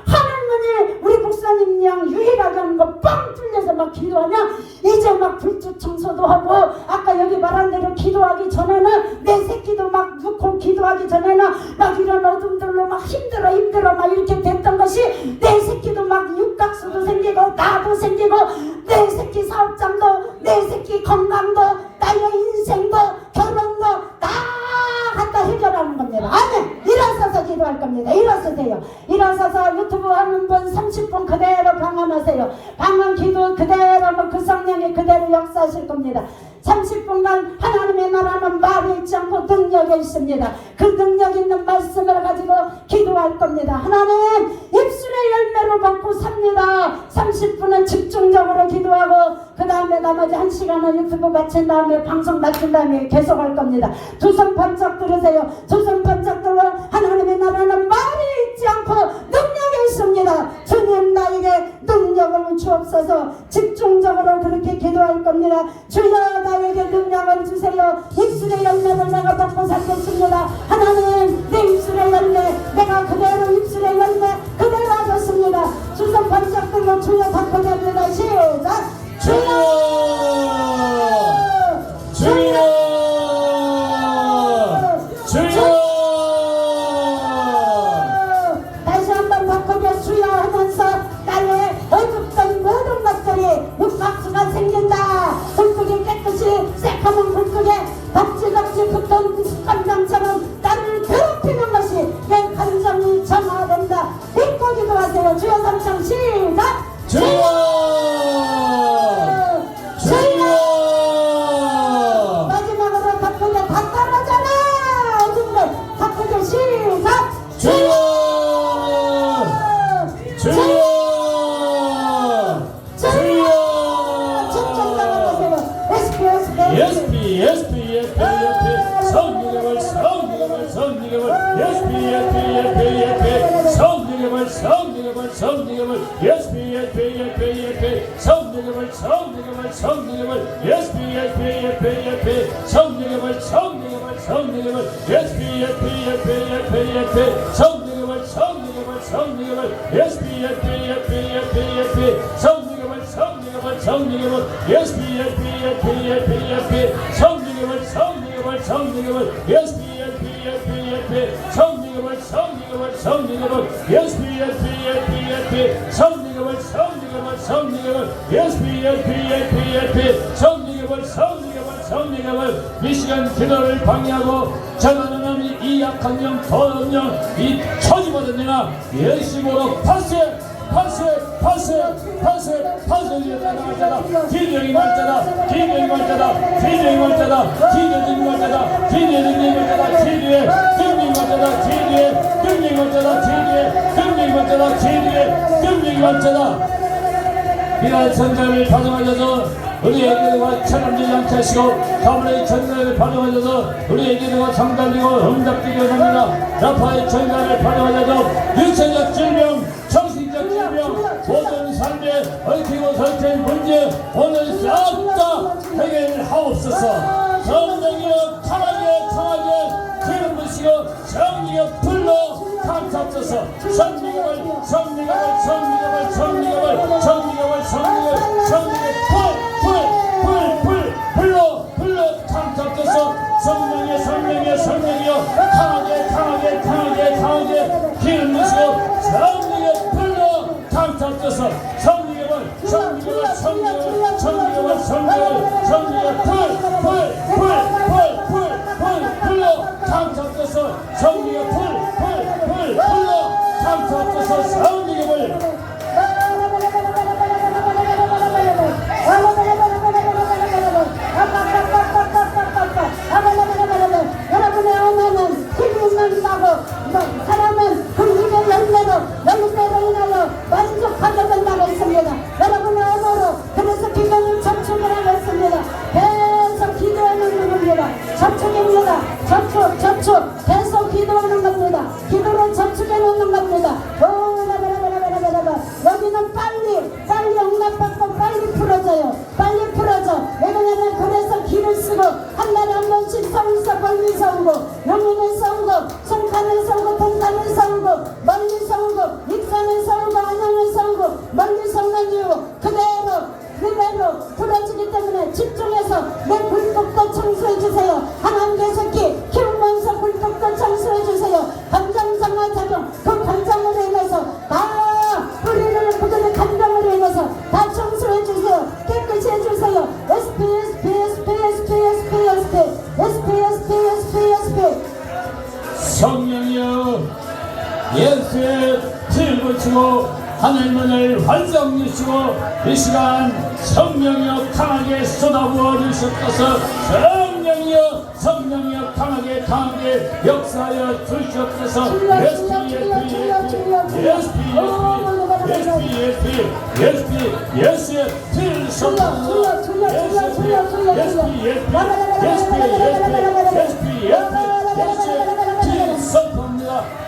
하늘문이 우리 목사님 양 유일하게 하는 거 빵 뚫려서 막 기도하면 이제 막 불빛 청소도 하고 아까 여기 말한 대로 기도하기 전에는 내 새끼도 막 넣고 기도하기 전에는 막 이런 어둠들로 막 힘들어 막 이렇게 됐던 것이 내 새끼도 막 육각수도 생기고 나도 생기고 내 새끼 사업장도 내 새끼 건강도 나의 인생도 결혼도 다 갖다 해결하는 겁니다. 아멘. 일어서서 기도할 겁니다. 일어서세요. 일어서서 유튜브 하는 분 30분 그대로 방언하세요. 방언 기도 그대로 그 성령이 그대로 역사하실 겁니다. 30분간 하나님의 나라는 말이 있지 않고 능력이 있습니다. 그 능력 있는 말씀을 가지고 기도할 겁니다. 하나님 입술의 열매로 받고 삽니다. 30분은 집중적으로 기도하고 그 다음에 나머지 1시간은 유튜브 마친 다음에 방송 마친 다음에 계속 할 겁니다. 두 손 반짝 들으세요. 두 손 반짝 들어. 하나님의 나라는 말이 있지 않고 능력이 있습니다. 주님 나에게 능력을 주옵소서. 집중적으로 그렇게 기도할 겁니다. 주여 나에게 능력을 주세요. 입술의 열매를 내가 받고 살겠습니다. 하나님 내 입술의 열매 내가 그대로 입술의 열매 그대로 하겠습니다. 두 손 반짝 들고 주여 바꾸게 합니다. 시작. 주여 주여 주여 다시 한번 바꾸게 주여 하면서 나의 어둡던 모든 것들이 육각수가 생긴다. 불뚝이 깨끗이 새카만 불뚝에 덕지덕지 붙은 습관장처럼 나를 괴롭히는 것이 내 감정이 정화된다. 믿고 기도하세요. 주여 삼창 시작. 주여 마지막으로 바꾸게 다 떨어져라. 어둠들 바꾸게 시작. 주여 주여 주여 집중 나가보세요. SP 성령의 미시간 기도를 방해하고 전하는 이 약한 영 더러운 영이 처지받은 영아 예수님으로 파쇄 기도의 말자다 기도의 말자다 기도의 말자다 기도의 말자다 기도의 말자다 기도의 말자다 기도의 말자다 기도의 말자다 기도의 말자다 이날 전자를 받아가셔서 우리에게가 천함지 않게 하시고 가문의 전가를 받아가셔서 우리에게가 정달리고 응답되게 합니다. 라파의 전가를 받아가셔서 육체적 질병 정신적 질병 모든 삶에 얽히고 설친 문제 오늘 싹 다 해결하옵소서. 성령이여 강하게 기름 부시고 성령이여 불러 감사옵소서. 성령을 불러 감사옵소서. 성령이여 강하게 기름 부시고 성령이여 불러 감사옵소서. 성령을 불러 감사옵소서. 성령이여 불러 감사옵소서. 성령을 그러면 빨리 응답받고 빨리 풀어져요. 빨리 풀어져. 왜냐면 그래서 길을 쓰고 한 달에 한 번씩 서울서 멀리서 오고 영인에서 오고 송탄에서 오고 동탄에서 오고 멀리서 오고 익산에서 오고 안양에서 오고 멀리서 오는 이유 그대로 풀어지기 때문에 집중해서 내 불법도 청소해주세요. 하나님 계속히 키우면서 불법도 청소해주세요. 감정상화 작용 그 감정으로 인해서 다 우리를 그들의 감정으로 인해서 다 청소해주세요. 깨끗이 해주세요. 성령이여 예수의 피를 붙이고 하늘문을 활짝 여시고 이 시간 성령이여 강하게 쏟아부어 주시옵소서. 성령이여 강하게 역사하여 주시옵소서. 예수의 피를 쏟아부어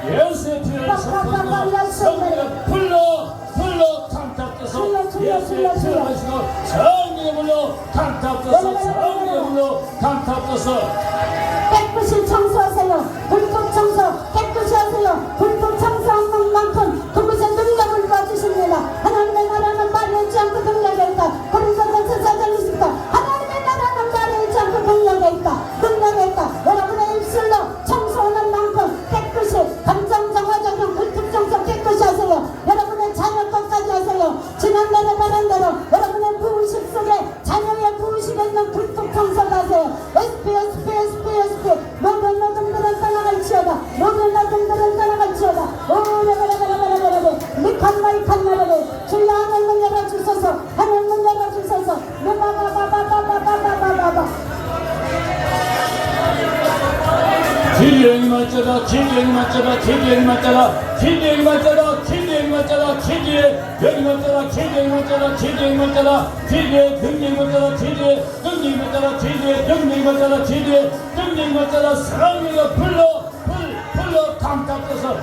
예수의 피를 쏟아부어 성령을 불러 강타옵소서. 예수의 피를 마시고 성령의 불로 강타옵소서. 깨끗이 청소하세요. 불법 청소 깨끗이 하세요. 불법 청소하는 만큼 그곳에 능력을 받으십니다. 하나님의 나라는 말하지 않고 능력에 있다. 고린도전서 4장 20절 하나님의 나라는 말하지 않고 능력에 있다. 여러분의 입술로 청소하는 만큼 깨끗이 감정 정화적인 불법 청소 깨끗이 하세요. 여러분의 자녀 것까지 하세요. 지난날에 말한 대로 여러분의 부으식 속에 자녀의 부으식에 있는 불법 청소가 하세요. SP 모든 어둠들은 떠나갈지어다. 칸마리 주여 하늘문 열어주소서. 기대형이 맞자다. 성령의 불러 강타옵소서.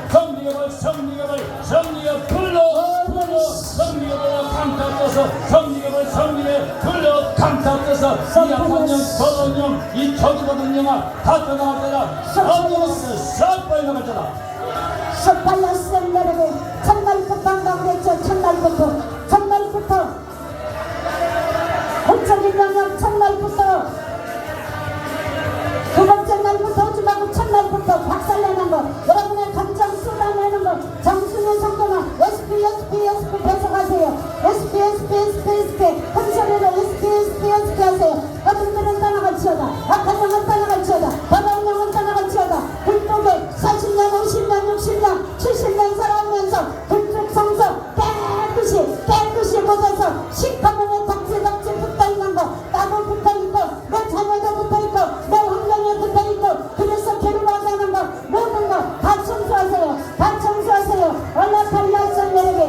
성령의 불러 강타옵소서. 성령의 불러 강타옵소서. 이 양반령 더러운 이 저주받은 영아 다 떠나가라. 싹 빨리 나가라. 섭발렸음 여러분. 첫날부터 한다고 그랬죠. 첫날부터 본적인 영역 첫날부터 두 번째 날부터 오지 말고 첫날부터 박살내는 거, 여러분의 감정 쏟아내는 거, 정순의 성도나 SP 배속하세요. SP 큰 소리로 SP 하세요. 어둠들은 떠나갈지어다. 악한 영은 떠나갈지어다. 더러운 영은 떠나갈지어다. 불법에 40년 50년 60년 70년 살아오면서 불법 성소 깨끗이 걷어서 시커먼에 덕지 붙어있는 거, 나도 붙어있고 내 자녀도 붙어있고 내 환경에 붙어있고 그래서 괴로워하는 거 모든 거 다 청소하세요. 얼라팔라선 여러분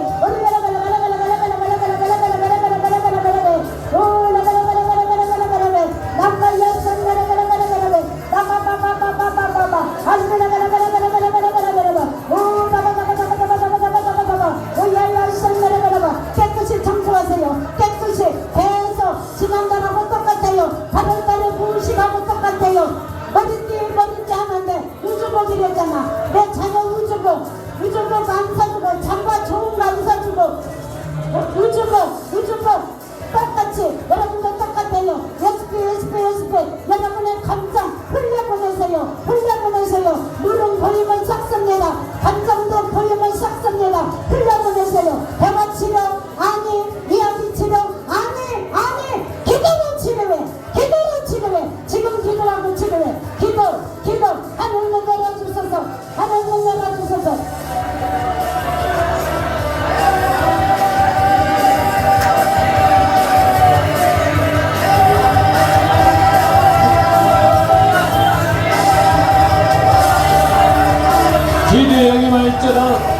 깨끗이 청소하세요. 깨끗이 계속 지난달하고 똑같아요. 8월달에 무식하고 똑같아요. 머리띠 하는데 우주복이랬잖아. 내 자녀 우주복 안 사주고 장과 좋은 거 안 사주고 우주복 똑같이 여러분도 똑같아요. SP 여러분의 감정 흘려보내세요. 물은 보이면 싹습니다. 감정도 보이면 싹습니다. 흘려보내세요. 대화 치료 아니, 이야기 치료 아니, 기도로 치료해. 지금 기도하고 치료해. 기도 하늘문 열어주소서. 기대형이 말자라.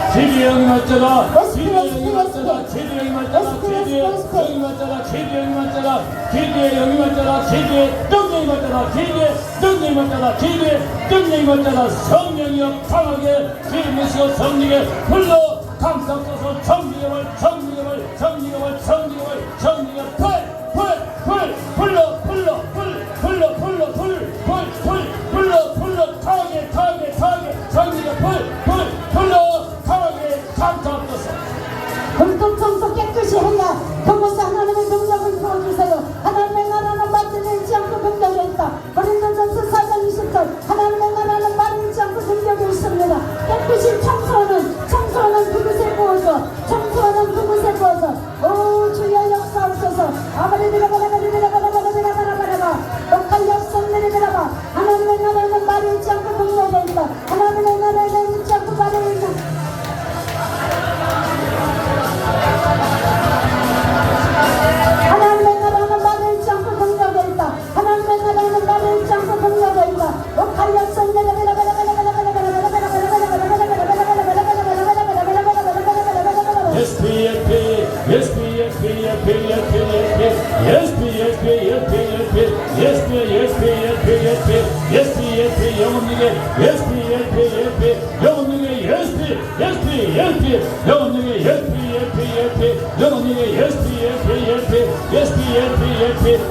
성령이여 강하게 기름으시고 성령의 불로 감싸소서. 성령의 성령을 불러 강하게 강하게 감사합소서. 불똥청소 깨끗이 해야 그곳에 하나님의 능력을 부어주세요. 하나님의 나라는 빠지지 않고 능력이 있다. 고린도전서 4장 20절 하나님의 나라는 빠지지 않고 능력이 있습니다. 깨끗이 청소하는 그곳에 부어서 청소하는 그곳에 부어서 오 주여 역사하소서. 아바리비라바라바리비라바라바라바라바라바 lokal 역성내리비라바 하나님의 나라는 빠지지 않고 능력이 있다. 하나님의 나라는 빠지지 않고 빠지지 않고 하나님의 나라는 빠지지 않고 능력이 있다. 하나님의 나라는 빠지지 않고 능력이 있다. lokal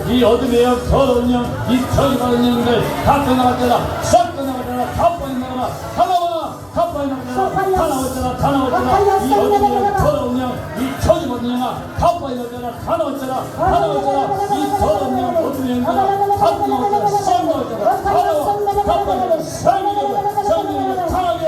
이 어둠의 영, 더러운 영, 이 저기 받은 영들 다 떠나갔잖아. 싹 떠나갔잖아. 다 빠져나가라. 하나와 다 빠져나가라. 다 나왔잖아. 이 어둠의 영, 더러운 영, 이 저기 받은 영아 다 빠져나가잖아. 다 나왔잖아. 이 더러운 영, 어둠의 영들 다 떠나갔잖아. 싹 나왔잖아. 다 나와. 다 빠져나가라. 성령을 강하게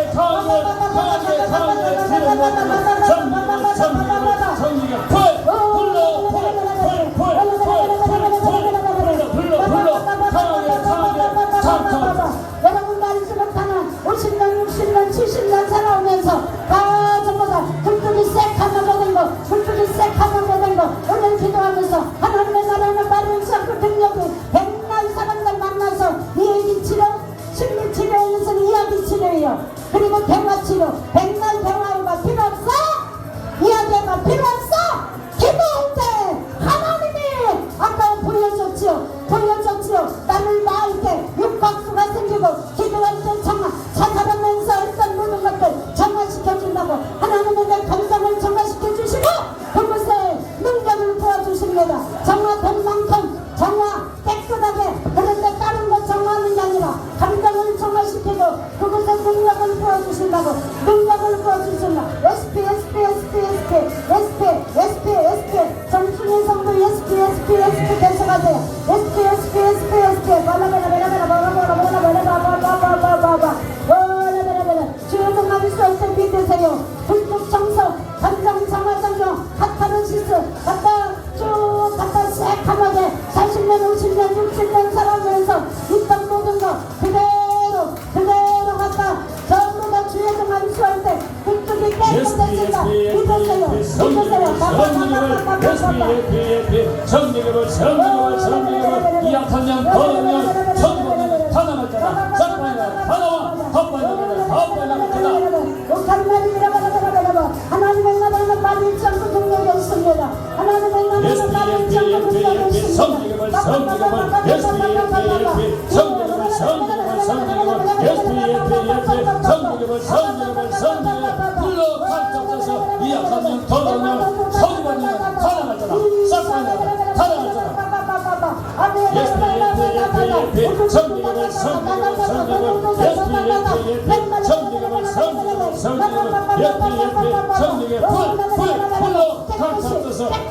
여러분 말이지 못하는 50년, 60년, 70년 살아오면서 다 전부 다 불뚝이 쎄하면 되는 거, 불뚝이 쎄하면 되는 거 오늘 기도하면서 하나님의 나라는 빠르지 않고 능력이 백날 사람들 만나서 이야기 치료, 심리 치료에서는 이야기 치료예요. 그리고 대화 치료, 백날 대화가 필요 없어? 이야기가 필요 없어? 기도할 때 하나님이 아까 보여줬지요. 나를 낳을 때 육각수가 생기고 기도할 때 정화 자살하면서 했던 모든 것들 정화시켜준다고 하나님은 내 감정을 정화시켜주시고 그곳에 능력을 부어주십니다. 정화된 만큼 정화 깨끗하게 그런데 다른 거 정화하는 게 아니라 감정을 정화시키고 그곳에 능력을 부어주신다고 능력을 부어주신다. SP 정순의 성도 SP 계속하세요. 주여 정말 수할때 믿으세요. 불뚝 청소 감정 정화 정정 카타르시스 갖다 쭉 갖다 새카맣게 40년 50년 60년 살아오면서 있던 모든 거 그대로 갖다 전부 다 주여 정말 수할 때 불뚝이 깨끗해진다. 믿으세요. 성령을 이 약한 영, 더러운 영, 천국은 다 남았잖아. 싹 빠져나가. 다 나와. 다 빠져나가. 하나님의 나라는 빠지지 않고 능력이 있습니다. 하나님의 나라는 빠지지 않고 능력이 있습니다. 불러 감싸서 이 약한 영, 더러운 영, 천국은 다 남았잖아. 싹 빠져나가. 다 남았잖아.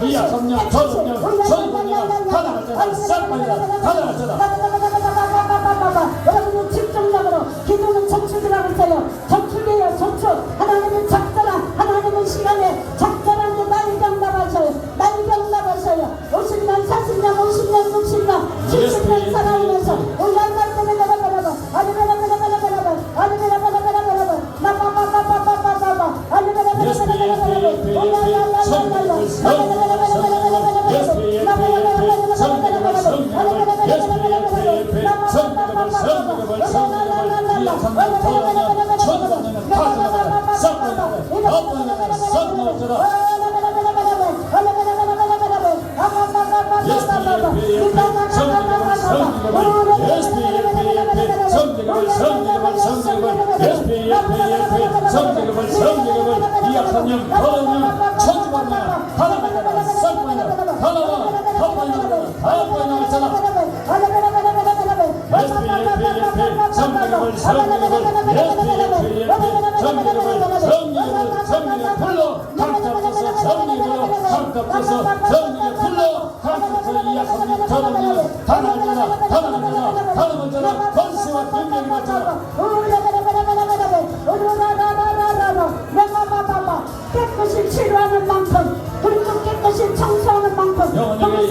이 약함령, 저럼령, 천국령 다 나갔잖아. 싹 빠져나가. 다 나갔잖아. 여러분은 집중적으로 기도는 전축이라고 했어요. 전축이에요. 전축. 하나님은 적절한 하나님은 시간에 적절한 게 날이 경납하셔요. 50년 40년 50년 60년 70년 살아오면서 올라갈 때는 성령을 이 약한 영, 더러운 영, 천주받는 영, 하나님 나가잖아 싹 빠져나가 다 나와 다 빠져나가잖아 다 빠져나가잖아 성령을 불러 강tap져서 성령으로 강tap져서 성령을 불러 강tap져서 이 약속이 더러우면 다 나가잖아 권세와 능력이 맞잖아 깨끗이 치료하는 만큼 그리고 깨끗이 청소하는 만큼 영원하게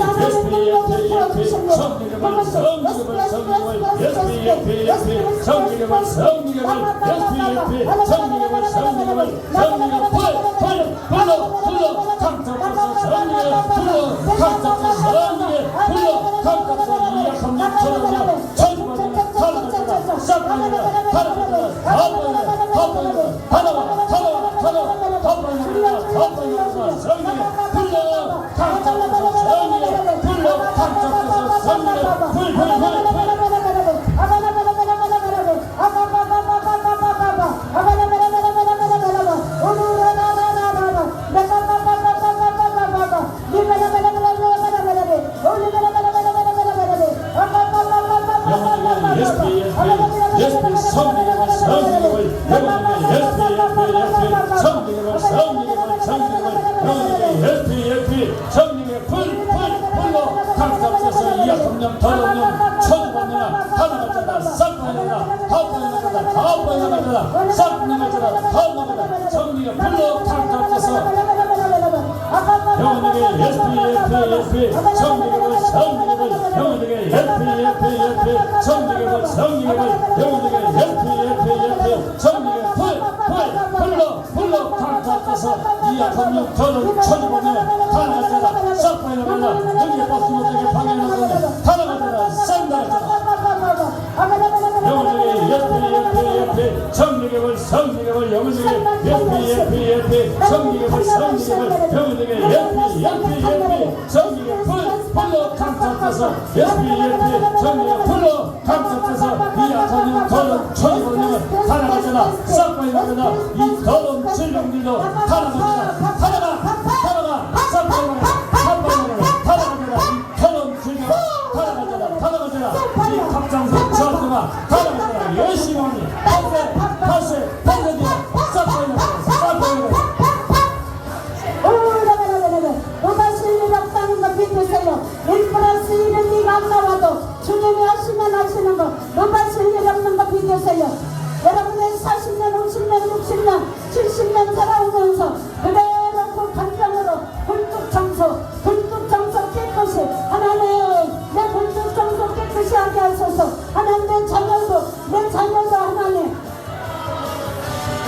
성령의 불로 강tap져서 이 약속령 더러우면 천번이나 다 나가잖아 싹 빠져나가 다 빠져나가잖아 다 빠져나가잖아 싹 나가잖아 다 나가잖아 성령의 불로 강tap져서 영원하게 예수 성령의 영원하게 예수 성령의 영원하게 예수 성령의 불로 강tap져서 이 약속령 더러운 천번이나 다 나가잖아 싹 빠져나가잖아 능력 받지 못하게 방해하는 다 나가잖아 싹 나가잖아 영원하게 예수 성령의 영원하게 예수 성령의 영원하게 예수 성령의 불로 강tap져서 성령의 불로 강tap져서 이 약한 더러운 천번이나 다 나가잖아 싹 빠져나가잖아 이 더러운 질병들도 다 나가잖아 다 나가 싹 빠져나가 다 나가잖아 이 더러운 질병 다 나가잖아 이 갑장선 저주가 다 나가잖아 열심히 하니 파세 싹 빠져나가 싹 빠져나가 또다시 일이 없다는 거 믿으세요. 1+1은 네가 안 나와도 주님이 하시면 하시는 거 또다시 일이 없는 거 믿으세요. 여러분의 40년, 50년, 60년, 70년 살아오면서 그대로 그 감정으로 굴뚝 청소 깨끗이 하나님 내 굴뚝 청소 깨끗이 하게 하소서. 하나님 내 자녀도 하나님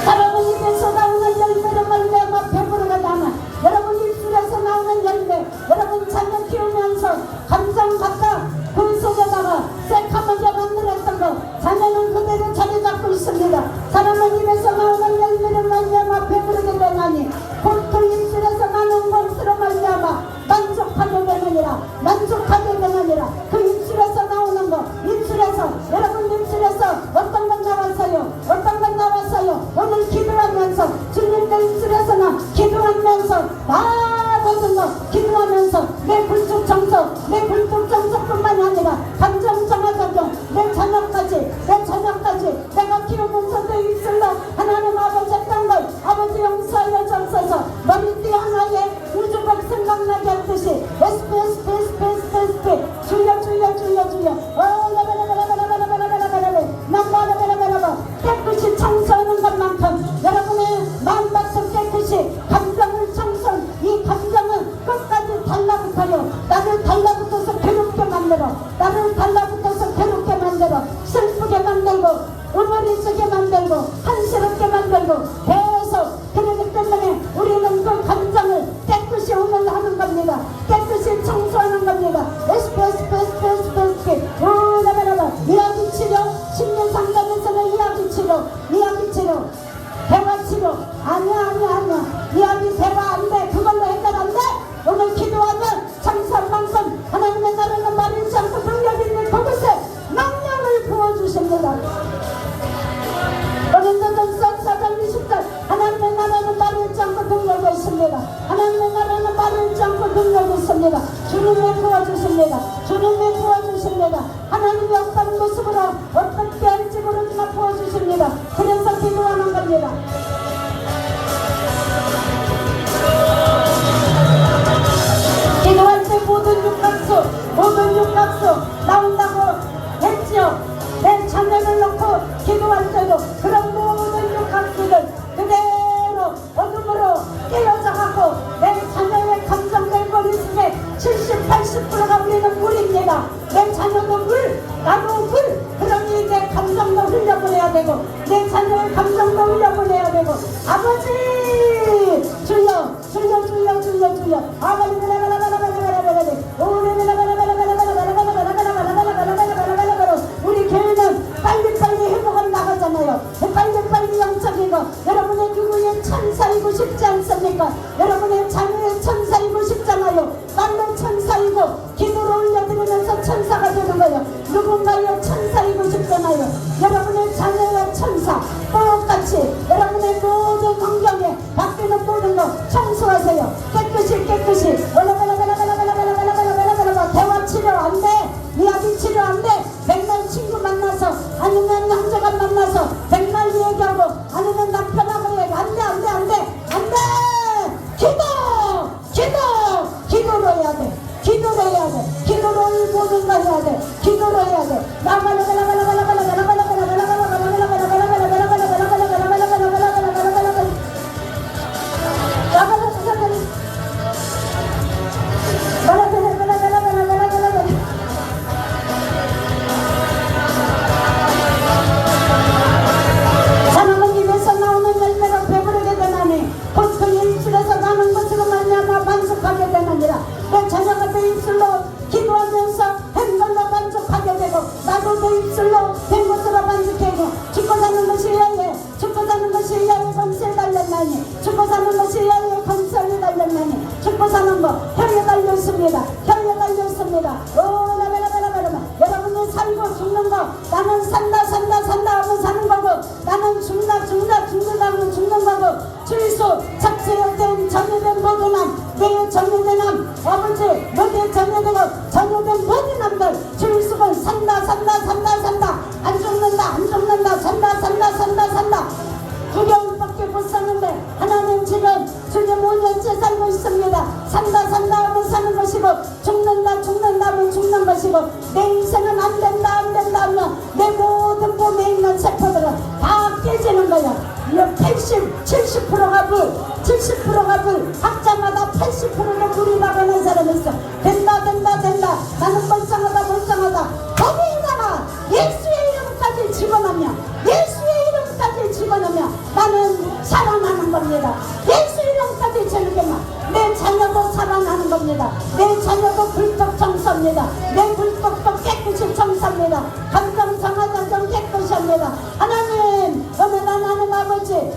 여러분 입에서 나오는 열매로 말미암아 배부르게 나는 여러분 입술에서 나오는 열매 여러분 자녀 키우면서 감정 각각 그 속에다가 새카맣게 만들었던 거 자녀는 그대로 자리 잡고 있습니다. 사람은 입에서 나오는 열매로 말미암아 배부르게 되나니 곧 그 입술에서 나는 것으로 말미암아 만족하게 되느니라 그 입술에서 나오는 거 입술에서 여러분 입술에서 어떤 건 나왔어요 오늘 기도하면서 주님의 입술에서나 기도하면서 모든 거 기도하면서 내 굴뚝 청소뿐만이 아니라 감정 정화작용 내 자녀까지 내가 키우면서 내 입술로 하나님 아버지 했던 걸 아버지 용서하여 주옵소서. 머리띠 하나에 우주복 생각나게 하듯이 주여 깨끗이 청소하는 것만큼 여러분의 마음밭을 깨끗이 감정을 청소한 이 감정은 끝까지 달라붙어요. 나를 달라붙어서 괴롭게 만들어 슬프게 만들고 우물이쓰게 만들고 한스럽게 만들고 계속 그러기 때문에 우리는 그 감정을 깨끗이 오늘 하는 겁니다. 깨끗이 청소하는 겁니다. 이야기치료 심리상담에서는 이야기치료 대화치료 아니야 이야기 대화 안돼 그걸로 해결 안돼. 오늘 기도하면 장사만큼 하나님의 나라는 말이지 않고 능력이 있는 그곳에 능력을 부어주십니다. 고린도전서 4장 20절 하나님의 나라는 말이지 않고 능력이 있습니다. 하나님의 나라는 말이지 않고 능력 있습니다. 주님이 도와주십니다. 주님이 도와주십니다. 하나님이 어떤 모습으로 어떻게 할지 모르지만 도와주십니다. 그래서 기도하는 겁니다. 기도할 때 모든 육각수 나온다고 했지요. 내 자녀를 놓고 기도할 때도 그런 모든 육각수들 그대로 어둠으로 깨어져갖고 내 자녀의 감정된 머릿속에 70, 80%가 우리는 물입니다. 내 자녀도 물, 나도 물. 그러니 내 감정도 흘려보내야 되고 내 자녀의 감정도 흘려보내야 되고 아버지 주여 주여 주여 주여 주여 아버지 우리 교회는 빨리빨리 회복을 나가잖아요. 빨리빨리 영적이고 여러분의 누구의 천사이고 싶지 않습니까? 여러분의 자녀의 천사이고 싶잖아요. 말로 천사이고 기도로 올려드리면서 천사가 되는 거예요. 누군가의 천사이고 싶잖아요. 여러분의 자녀의 천사 똑같이 여러분의 모든 환경에 바뀌는 모든 거 청소하세요. 깨끗이 대화 치료 안 돼. 이야기 치료 안 돼. 맨날 친구 만나서 아니면 형제가 만나서 맨날 얘기하고 아니면 남편하고 얘기 안 돼. 기도로 해야 돼. 기도로 모든 거 해야 돼. 기도로 해야 돼. 사람은 입에서 나오는 열매로 배부르게 되나니 보통 입술에서 나는 것으로 말미암아 만족하게 되느니라. 내 자녀가 내 입술로 기도하면서 된 걸로 만족하게 되고 나도 내 입술로 된 것으로 만족하고 죽고 사는 것이 야예 죽고 사는 것이 야예 검수에 달렸나니 죽고 사는 것이 야예 검수에 달렸나니 죽고 사는 거 혀에 달렸습니다. 여러분이 살고 죽는 거 나는 산다 하면 사는 거고 나는 죽는다 하면 죽는 거고 주의소 착지된 전유된 모든 내 전유된 아버지 너의 전유되고 전유된 모든 남들 주의수는 산다 안 죽는다 산다 9개월밖에 못 사는데 하나님 지금 주님 5년째 살고 있습니다. 산다 하면 사는 것이고 죽는다 하면 죽는 것이고 내 인생은 안 된다 하면 내 모든 몸에 있는 세포들은 다 깨지는 거야. 80, 70%가 물, 70%가 물, 학자마다 80%가 물이 나가는 사람이 있어. 된다. 나는 멀쩡하다. 거기에다가 예수의 이름까지 집어넣으면 나는 살아나는 겁니다. 예수 이름까지 즐기면 내 자녀도 살아나는 겁니다. 내 자녀도 불법 청소입니다. 내 불법도 깨끗이 청소합니다. 감정 정화장정 깨끗이 합니다. 하나님 오늘 하나님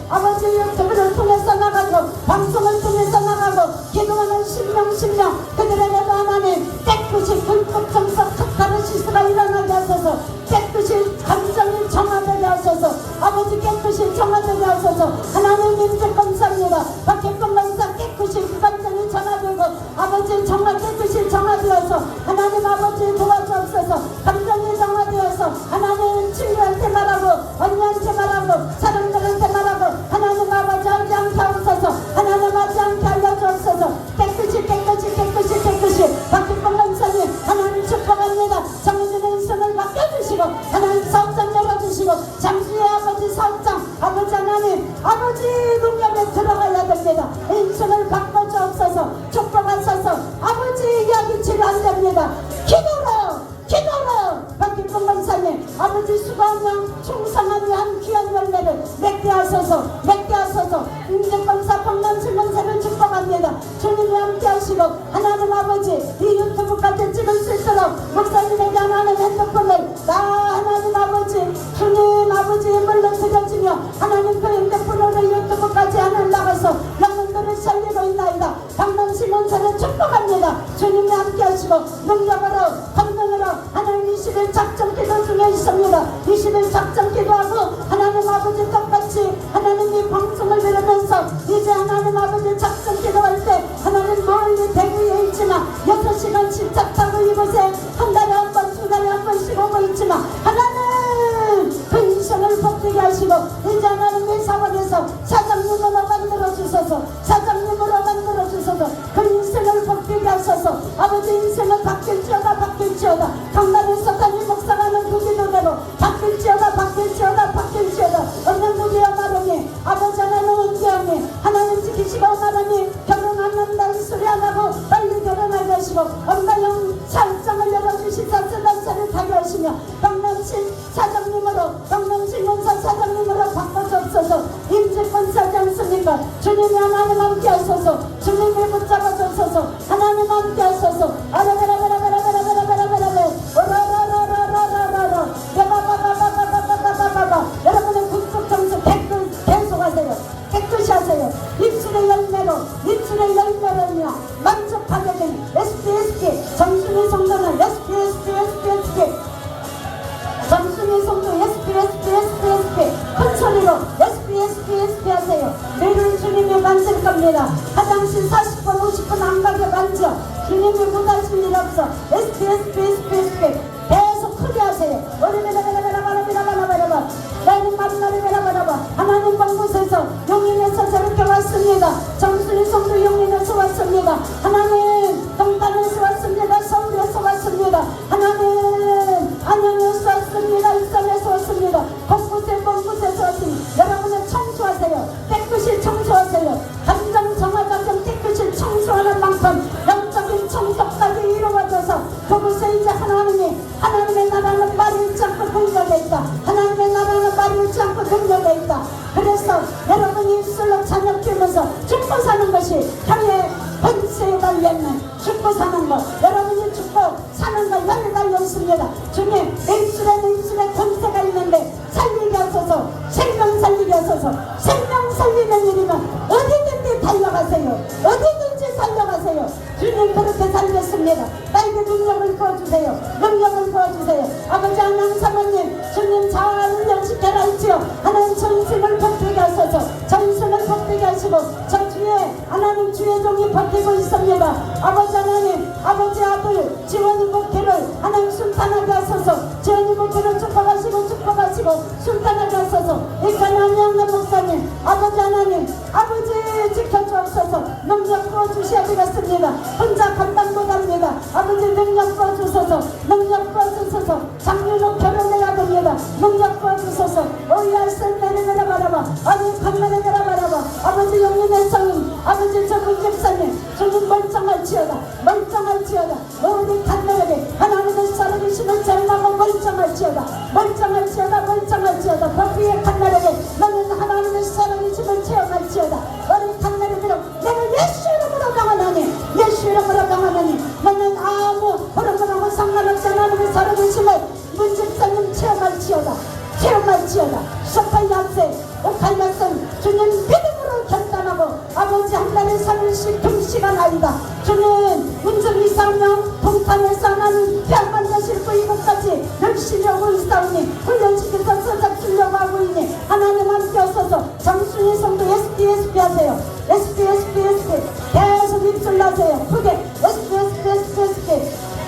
아버지 유튜브를 통해서 나가고 방송을 통해서 나가고 기도하는 신명 그들에게도 하나님 깨끗이 불법 청소 카타르시스가 일어나게 하소서. 깨끗이 감정이 정화되게 하소서. 아버지 깨끗이 정화되게 하소서. 하나님 민족 감사합니다. 박혜권 감사 깨끗이 그 감정이 정화되고 아버지 정말 깨끗이 정화되어서 하나님 아버지 도와주옵소서. 감정이 정화되어서 하나님 친구한테 말하고 언니한테 말하고 사람들한테 말하고 하나님 아버지 하지 않게 하옵소서. 하나님 하지 않게 알려주옵소서. 깨끗이 박혜권 감사님 하나님 축복합니다. 정해진 인생을 바꿔주시고 하나님 사업장 열어주시고 잠시의 아버지 사업장 아버지 하나님 아버지 농협에 들어가야 됩니다. 인생을 바꿔주옵소서. 축복하소서. 아버지 이야기 치료 안 됩니다. 기도로 박기쁨 권사님 아버지 수고하며 충성하며 한 귀한 열매를 맺게 하소서. 임재권사 박남실권사를 축복합니다. 주님이 함께 하시고 하나님 아버지 이 유튜브까지 찍을 수 있도록 목사님에게 하나님 핸드폰을 하나님 아버지 주님 아버지의 물로 드려주며 하나님 그 핸드폰으로 유튜브까지 하늘 나가서 영혼들을 살리고 있나이다. 박남실권사를 축복합니다. 주님이 함께 하시고 능력으로 권능으로 하나님 20일 작전 기도 중에 있습니다. 20일 작전 기도하고 하나님 아버지 똑같이 하나님이 방송을 들으면서 이제 하나님 아버지 작전 기도할 때 하나님 멀리 대구에 있지만 6시간 집착하고 이곳에 한 달에 한 번, 두 달에 한 번씩 오고 있지만 하나님 그 인생을 복되게 하시고 이제 하나님의 사원에서 사장님으로 만들어 주소서. 사장님으로 만들어 주소서. 그 인생을 복되게 하소서. 아버지 인생을 바뀔지어다 바뀔지어다. 강남에서 담임 목사가 하는 그 기도대로 바뀔지어다 바뀔지어다 바뀔지어다. 없는 무기여 마르니 아버지 하나님 은혜하니 하나님 지키시고 하나님 결혼 안 한다 이 소리 안 하고 빨리 결혼하게 하시고 엄마영 살장을 열어주시사 쓰단차를 타게 하시며 강남시 사장님으로 강남시 연사 사장님으로 바꿔주옵소서. 임직권 사지 않습니까? 주님이 하나님 함께 하소서. 주님이 붙잡아 주소서. 하나님 함께 하소서. 여러분의 국적 정수 댓글 계속하세요. 깨끗이 하세요. 입술의 열매로 입술의 열매로냐 만족하게 된 SPSP 정순의 성도는 SPSP 정순의 성도 SPSP 큰 소리로 SPSP 하세요. 매일 주님이 만질 겁니다. 화장실 40분 50분 안 가게 만져. 주님이 못하실 일 없어. SPSP 계속 크게 하세요. 하나님 본 곳에서 용인에서 저렇게 왔습니다. 정순이 성도 용인에서 왔습니다. 하나님 동탄에서 왔습니다. 서울에서 왔습니다. 하나님 안양에서 왔습니다. 일산에서 왔습니다. 곳곳에서 왔습니다. 여러분은 청소하세요. 깨끗이 청소하세요. 감정 정화가정 깨끗이 청소하는 만큼 영적인 청소까지 이루어져서 그곳에 이제 하나님의 나라는 말이 있지 않고 능력에 있다. 하나님의 나라는 말이 있지 않고 능력에 있다. 그래서 여러분이 입술로 자녀 키우면서 죽고 사는 것이 향해 번세에 달려있는 죽고 사는 것. 여러분이 죽고 사는 것 향해 달려있습니다. 주님 입술에 권세가 있는데 살리게 하소서. 생명 살리게 하소서. 생명 살리는 일이면 어디든지 달려가세요. 어디든지 달려가세요. 주님 그렇게 살렸습니다. 나에게 능력을 부어주세요. 능력을 부어주세요. 아버지 하나님 사모님 주님 잘 훈련시켜라 할지요. 하나님 저 인생을 버티게 하소서. 저 인생을 버티게 하시고 저 주에 하나님 주의 종이 버티고 있습니다. 아버지 하나님 아버지 아들 지원이 목회를 하나님 순탄하게 하소서. 지원이 목회를 축복하시고 순탄하게 하소서. 이칸 안양의 목사님 아버지 하나님 아버지 지켜주옵소서. 능력 부어주셔야 되겠습니다. 혼자 감당 못합니다. 아버지 능력 부어주소서. 능력 부어주소서. 장윤호 결혼해야 됩니다. 능력 부어주소서. 오이알선 내려내려 바라봐. 아니 강면에 내려 바라봐. 아버지 영혼의 성인 아버지 저분 집사님 주님 멀쩡할지어다. 멀쩡할지어다. 모든 간절하게 하나님의 살아계심을 잘나고 멀쩡할지어다. 멀쩡할지어다. 멀쩡할지어다. 법위의 간절하게 너는 하나님의 살아계심을 체험할지어다. 우리 간절하게로 내가 예수 이름으로 강하나니 예수 이름으로 강하나니 너는 아무 흐름하고 상관없이 하나님의 살아계심을 문집사님 체험할지어다. 소팔약세 오팔약선 주님 믿음으로 결단하고 아버지 한 달에 3일씩 금시간 아니다. 주님 운전 이상명 동탄에서 하나님 뼈만 되실고 이곳까지 열심히 오고 있사오니 훈련시켜서 서작 주려고 하고 있니 하나님 함께 하소서. 정순이 성도 SPSP 하세요. SPSP 계속 입술 나세요. 크게 SPSP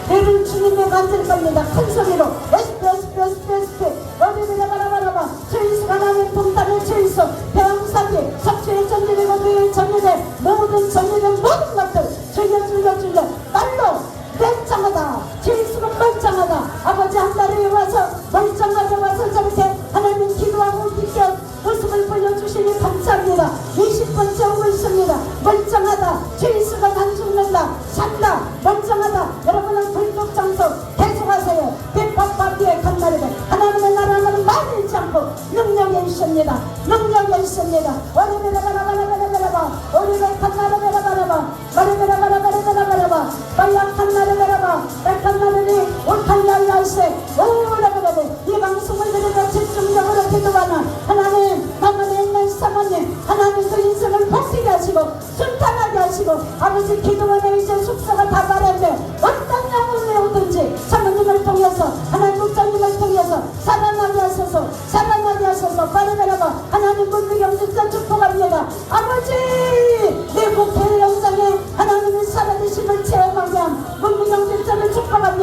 내를 주님의 만질 겁니다. 큰 소리로 SPSP 어디를 바라바라봐. 주의수 하나님 동탄의 주의수 배영사기 석주의 전리되고 뇌의 전리되 모든 전리된 모든 것들 죽여 말로 멀쩡하다. 주의수가 멀쩡하다. 아버지 한 달에 와서 멀쩡하게 와서 저렇게 하나님 기도하고 비켜 모습을 보여주시니 감사합니다. 20번째 오고 있습니다. 멀쩡하다. 주의수가 난 죽는다. 산다. 멀쩡하다. 여러분은 불법 장소 계속하세요. 빛밥밥비에 간다르게 하나님의 나라는 말이 있지 않고 능력이 있습니다. 능력이 있습니다. 오리베라바라바라바라바라바 오리베 칸나르베라바라바 마르베라바라바라바라바라바 빨랑 칸나르베라바 백칸나르니 올칸날라이세 오라베라베 이 방송을 들으며 집중적으로 기도하는 하나님 나만의 있는 사모님 하나님 그 인생을 복되게 하시고 순탄하게 하시고 아버지 기도원에 이제 숙소가 다 마련돼 어떤 영혼에 오든지 사모님을 통해서 하나님 목사님을 통해서 살아나게 하소서. 살아나게 하소서. 바르베라바 하나님 문미경 집사 축복합니다.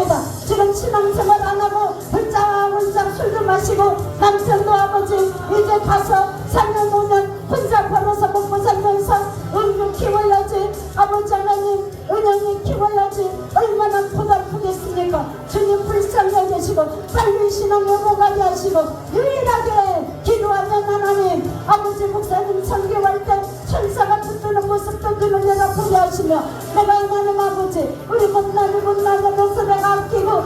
때가 지금 신앙생활 안 하고 훌쩍훌쩍 술도 마시고 남편도 아버지 이제 가서 3년 5년 혼자 벌어서 먹고 살면서 은유 키워야지 아버지 하나님 은영이 키워야지 얼마나 고달프겠습니까. 주님 불쌍히 여기시고 빨리 신앙 회복하게 하시고 유일하게 기도하면 하나님 아버지 목사님 설교할 때 천사가 붙드는 모습도 눈을 열어 보게 하시며 내가 하나님 아버지 우리 못나는 못나는 것을 내가 아끼고